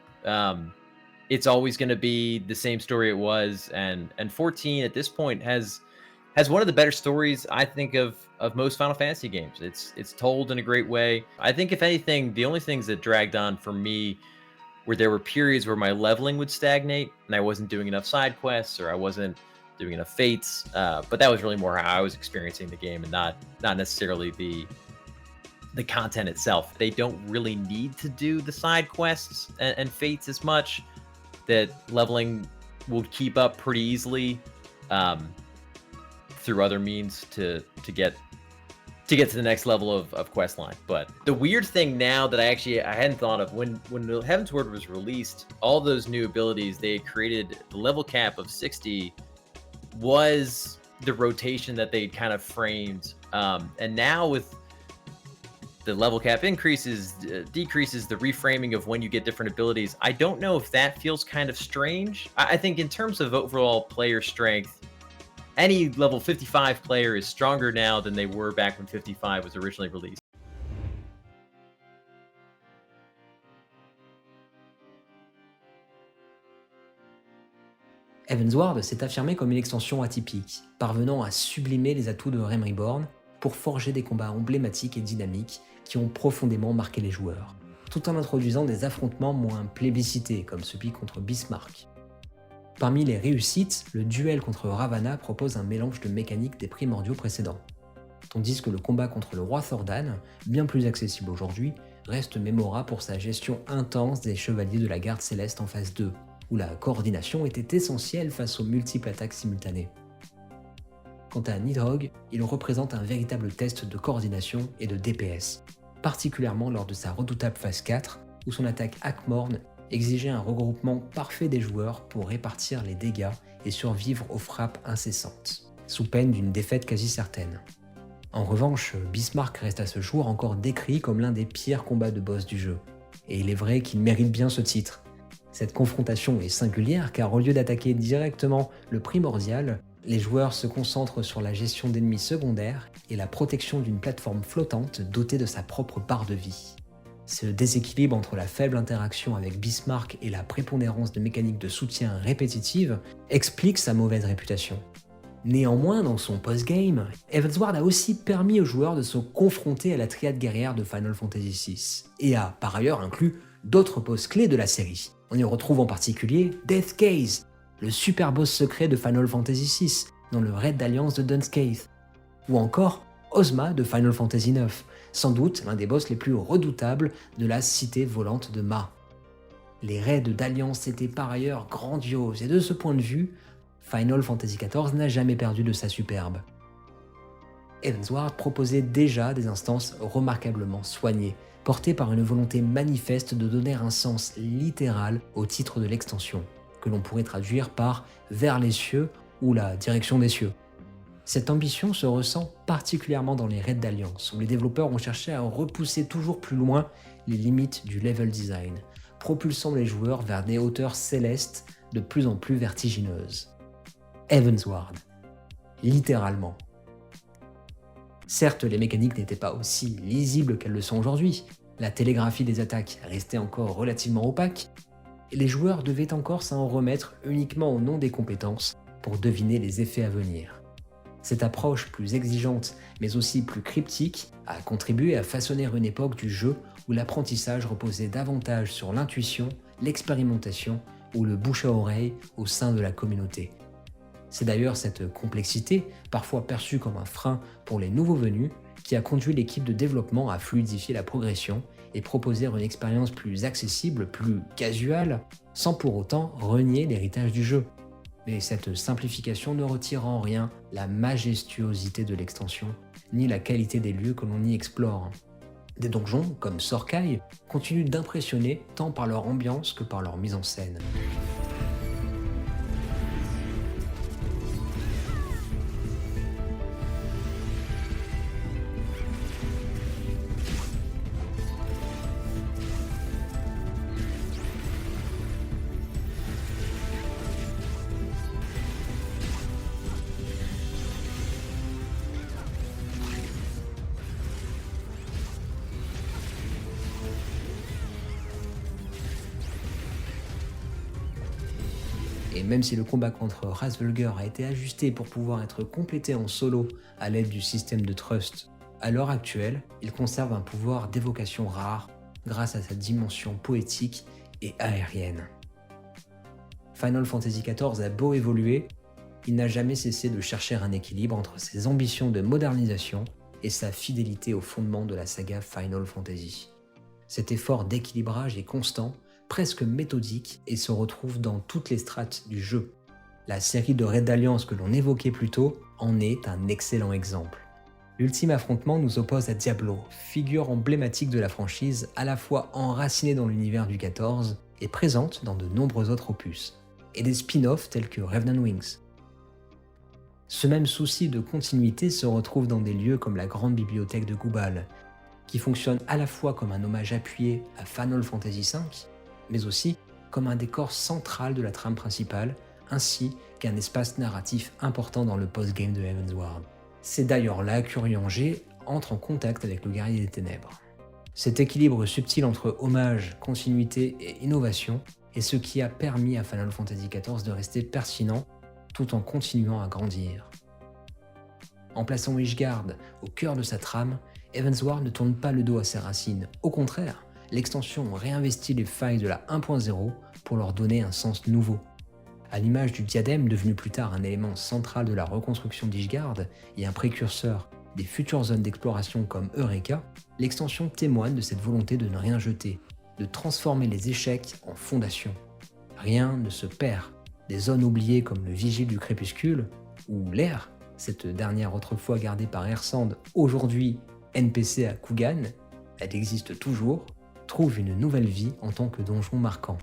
It's always going to be the same story it was, and 14 at this point has one of the better stories I think of most Final Fantasy games. It's told in a great way. I think if anything, the only things that dragged on for me where there were periods where my leveling would stagnate and I wasn't doing enough side quests or I wasn't doing enough fates. But that was really more how I was experiencing the game and not necessarily the content itself. They don't really need to do the side quests and fates as much. That leveling will keep up pretty easily through other means to get to the next level of quest line. But the weird thing now that I hadn't thought of, when the Heavensward was released, all those new abilities, they created the level cap of 60 was the rotation that they kind of framed. And now with the level cap decreases, the reframing of when you get different abilities, I don't know if that feels kind of strange. I think in terms of overall player strength, any level 55 player is stronger now than they were back when 55 was originally released. Heavensward s'est affirmé comme une extension atypique, parvenant à sublimer les atouts de Realm Reborn pour forger des combats emblématiques et dynamiques qui ont profondément marqué les joueurs, tout en introduisant des affrontements moins plébiscités comme celui contre Bismarck. Parmi les réussites, le duel contre Ravana propose un mélange de mécaniques des primordiaux précédents, tandis que le combat contre le roi Thordan, bien plus accessible aujourd'hui, reste mémorable pour sa gestion intense des chevaliers de la garde céleste en phase 2, où la coordination était essentielle face aux multiples attaques simultanées. Quant à Nidhogg, il représente un véritable test de coordination et de DPS, particulièrement lors de sa redoutable phase 4, où son attaque Hakmorn exigeait un regroupement parfait des joueurs pour répartir les dégâts et survivre aux frappes incessantes, sous peine d'une défaite quasi certaine. En revanche, Bismarck reste à ce jour encore décrit comme l'un des pires combats de boss du jeu, et il est vrai qu'il mérite bien ce titre. Cette confrontation est singulière car au lieu d'attaquer directement le primordial, les joueurs se concentrent sur la gestion d'ennemis secondaires et la protection d'une plateforme flottante dotée de sa propre barre de vie. Ce déséquilibre entre la faible interaction avec Bismarck et la prépondérance de mécaniques de soutien répétitives explique sa mauvaise réputation. Néanmoins, dans son post-game, Heavensward a aussi permis aux joueurs de se confronter à la triade guerrière de Final Fantasy VI, et a par ailleurs inclus d'autres boss clés de la série. On y retrouve en particulier Death Case, le super boss secret de Final Fantasy VI, dans le raid d'alliance de Dunscaith, ou encore Ozma de Final Fantasy IX, sans doute l'un des boss les plus redoutables de la cité volante de Ma. Les raids d'alliance étaient par ailleurs grandioses, et de ce point de vue, Final Fantasy XIV n'a jamais perdu de sa superbe. Heavensward proposait déjà des instances remarquablement soignées, portées par une volonté manifeste de donner un sens littéral au titre de l'extension, que l'on pourrait traduire par « vers les cieux » ou « la direction des cieux ». Cette ambition se ressent particulièrement dans les raids d'alliance, où les développeurs ont cherché à repousser toujours plus loin les limites du level design, propulsant les joueurs vers des hauteurs célestes de plus en plus vertigineuses. Heavensward, littéralement. Certes, les mécaniques n'étaient pas aussi lisibles qu'elles le sont aujourd'hui, la télégraphie des attaques restait encore relativement opaque, et les joueurs devaient encore s'en remettre uniquement au nom des compétences pour deviner les effets à venir. Cette approche plus exigeante, mais aussi plus cryptique, a contribué à façonner une époque du jeu où l'apprentissage reposait davantage sur l'intuition, l'expérimentation ou le bouche à oreille au sein de la communauté. C'est d'ailleurs cette complexité, parfois perçue comme un frein pour les nouveaux venus, qui a conduit l'équipe de développement à fluidifier la progression et proposer une expérience plus accessible, plus casuale, sans pour autant renier l'héritage du jeu. Mais cette simplification ne retire en rien la majestuosité de l'extension, ni la qualité des lieux que l'on y explore. Des donjons, comme Sorkai, continuent d'impressionner tant par leur ambiance que par leur mise en scène. même si le combat contre Ravsvölgr a été ajusté pour pouvoir être complété en solo à l'aide du système de Trust, à l'heure actuelle, il conserve un pouvoir d'évocation rare grâce à sa dimension poétique et aérienne. Final Fantasy XIV a beau évoluer, il n'a jamais cessé de chercher un équilibre entre ses ambitions de modernisation et sa fidélité aux fondements de la saga Final Fantasy. Cet effort d'équilibrage est constant, presque méthodique, et se retrouve dans toutes les strates du jeu. La série de Red Alliance que l'on évoquait plus tôt en est un excellent exemple. L'ultime affrontement nous oppose à Diablo, figure emblématique de la franchise, à la fois enracinée dans l'univers du 14 et présente dans de nombreux autres opus, et des spin-offs tels que Revenant Wings. Ce même souci de continuité se retrouve dans des lieux comme la grande bibliothèque de Gubal, qui fonctionne à la fois comme un hommage appuyé à Final Fantasy V, mais aussi comme un décor central de la trame principale, ainsi qu'un espace narratif important dans le post-game de Heavensward. C'est d'ailleurs là qu'Urianger entre en contact avec le guerrier des ténèbres. Cet équilibre subtil entre hommage, continuité et innovation est ce qui a permis à Final Fantasy XIV de rester pertinent tout en continuant à grandir. En plaçant Wishgard au cœur de sa trame, Heavensward ne tourne pas le dos à ses racines. Au contraire, l'extension réinvestit les failles de la 1.0 pour leur donner un sens nouveau. À l'image du diadème devenu plus tard un élément central de la reconstruction d'Ishgard et un précurseur des futures zones d'exploration comme Eureka, l'extension témoigne de cette volonté de ne rien jeter, de transformer les échecs en fondations. Rien ne se perd. Des zones oubliées comme le Vigile du Crépuscule, ou l'Air, cette dernière autrefois gardée par Ersand, aujourd'hui NPC à Kugan, elle existe toujours, trouve une nouvelle vie en tant que donjon marquant.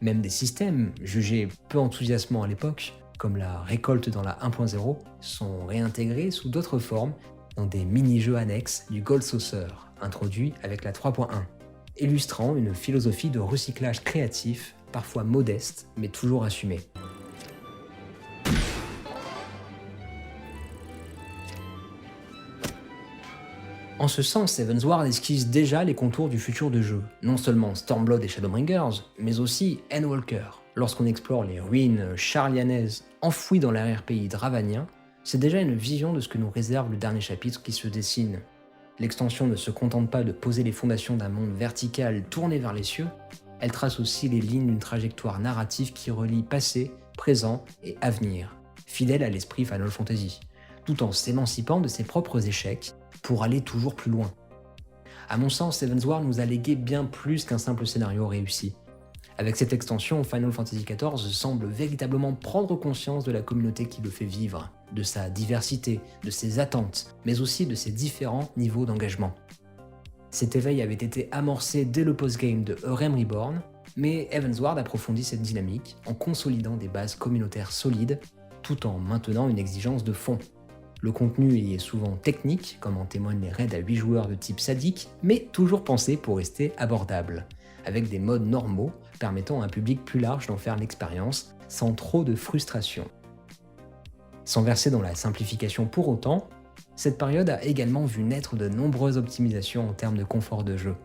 Même des systèmes, jugés peu enthousiasmants à l'époque, comme la récolte dans la 1.0, sont réintégrés sous d'autres formes dans des mini-jeux annexes du Gold Saucer, introduit avec la 3.1, illustrant une philosophie de recyclage créatif, parfois modeste, mais toujours assumée. En ce sens, Heavensward esquisse déjà les contours du futur de jeu, non seulement Stormblood et Shadowbringers, mais aussi Endwalker. Lorsqu'on explore les ruines charlianaises enfouies dans l'arrière-pays dravanien, c'est déjà une vision de ce que nous réserve le dernier chapitre qui se dessine. L'extension ne se contente pas de poser les fondations d'un monde vertical tourné vers les cieux, elle trace aussi les lignes d'une trajectoire narrative qui relie passé, présent et avenir, fidèle à l'esprit Final Fantasy, tout en s'émancipant de ses propres échecs pour aller toujours plus loin. À mon sens, Heavensward nous a légué bien plus qu'un simple scénario réussi. Avec cette extension, Final Fantasy XIV semble véritablement prendre conscience de la communauté qui le fait vivre, de sa diversité, de ses attentes, mais aussi de ses différents niveaux d'engagement. Cet éveil avait été amorcé dès le post-game de Eurem Reborn, mais Heavensward approfondit cette dynamique en consolidant des bases communautaires solides, tout en maintenant une exigence de fond. Le contenu y est souvent technique, comme en témoignent les raids à 8 joueurs de type sadique, mais toujours pensé pour rester abordable, avec des modes normaux permettant à un public plus large d'en faire l'expérience sans trop de frustration. Sans verser dans la simplification pour autant, cette période a également vu naître de nombreuses optimisations en termes de confort de jeu.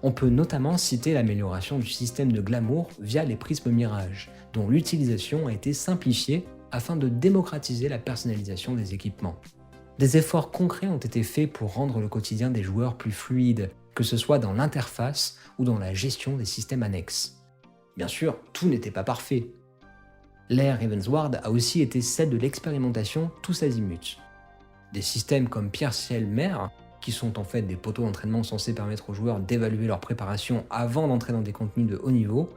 On peut notamment citer l'amélioration du système de glamour via les prismes Mirage, dont l'utilisation a été simplifiée afin de démocratiser la personnalisation des équipements. Des efforts concrets ont été faits pour rendre le quotidien des joueurs plus fluide, que ce soit dans l'interface ou dans la gestion des systèmes annexes. Bien sûr, tout n'était pas parfait. L'ère Heavensward a aussi été celle de l'expérimentation tous azimuts. Des systèmes comme Pierre-Ciel-Mer, qui sont en fait des poteaux d'entraînement censés permettre aux joueurs d'évaluer leur préparation avant d'entrer dans des contenus de haut niveau,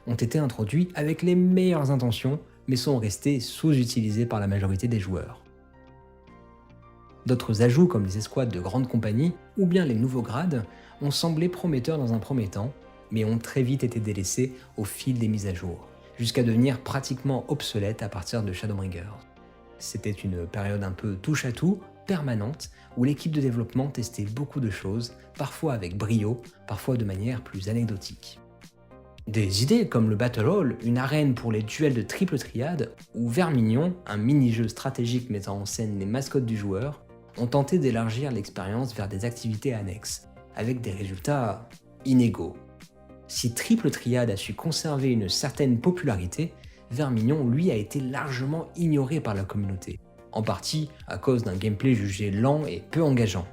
ont été introduits avec les meilleures intentions, mais sont restés sous-utilisés par la majorité des joueurs. D'autres ajouts comme les escouades de grandes compagnies ou bien les nouveaux grades ont semblé prometteurs dans un premier temps, mais ont très vite été délaissés au fil des mises à jour, jusqu'à devenir pratiquement obsolètes à partir de Shadowbringers. C'était une période un peu touche-à-tout, permanente, où l'équipe de développement testait beaucoup de choses, parfois avec brio, parfois de manière plus anecdotique. Des idées comme le Battle Hall, une arène pour les duels de triple triade, ou Verminion, un mini-jeu stratégique mettant en scène les mascottes du joueur, ont tenté d'élargir l'expérience vers des activités annexes, avec des résultats inégaux. Si Triple Triade a su conserver une certaine popularité, Verminion, lui, a été largement ignoré par la communauté, en partie à cause d'un gameplay jugé lent et peu engageant.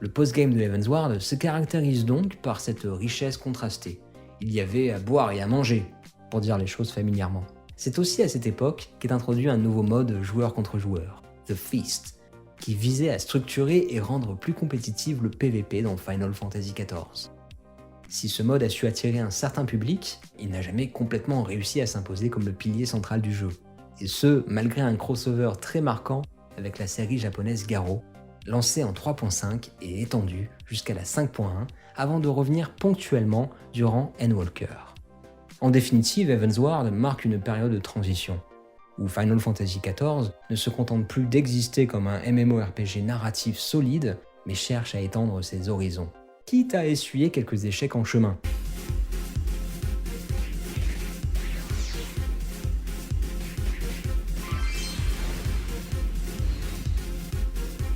Le post-game de Heavensward se caractérise donc par cette richesse contrastée. Il y avait à boire et à manger, pour dire les choses familièrement. C'est aussi à cette époque qu'est introduit un nouveau mode joueur contre joueur, The Feast, qui visait à structurer et rendre plus compétitif le PvP dans Final Fantasy XIV. Si ce mode a su attirer un certain public, il n'a jamais complètement réussi à s'imposer comme le pilier central du jeu. Et ce, malgré un crossover très marquant avec la série japonaise Garo, lancée en 3.5 et étendue jusqu'à la 5.1 avant de revenir ponctuellement durant Endwalker. En définitive, Heavensward marque une période de transition, où Final Fantasy XIV ne se contente plus d'exister comme un MMORPG narratif solide, mais cherche à étendre ses horizons, quitte à essuyer quelques échecs en chemin.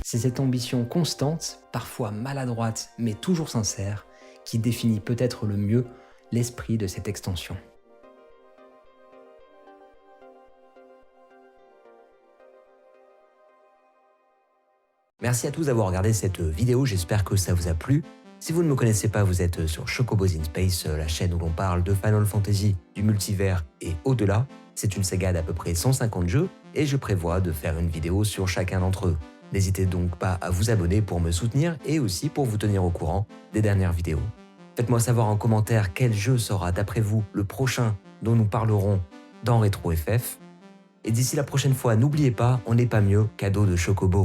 C'est cette ambition constante, parfois maladroite, mais toujours sincère, qui définit peut-être le mieux l'esprit de cette extension. Merci à tous d'avoir regardé cette vidéo, j'espère que ça vous a plu. Si vous ne me connaissez pas, vous êtes sur Chocobos in Space, la chaîne où l'on parle de Final Fantasy, du multivers et au-delà. C'est une saga d'à peu près 150 jeux et je prévois de faire une vidéo sur chacun d'entre eux. N'hésitez donc pas à vous abonner pour me soutenir et aussi pour vous tenir au courant des dernières vidéos. Faites-moi savoir en commentaire quel jeu sera d'après vous le prochain dont nous parlerons dans Retro FF. Et d'ici la prochaine fois, n'oubliez pas, on n'est pas mieux qu'à dos de Chocobo.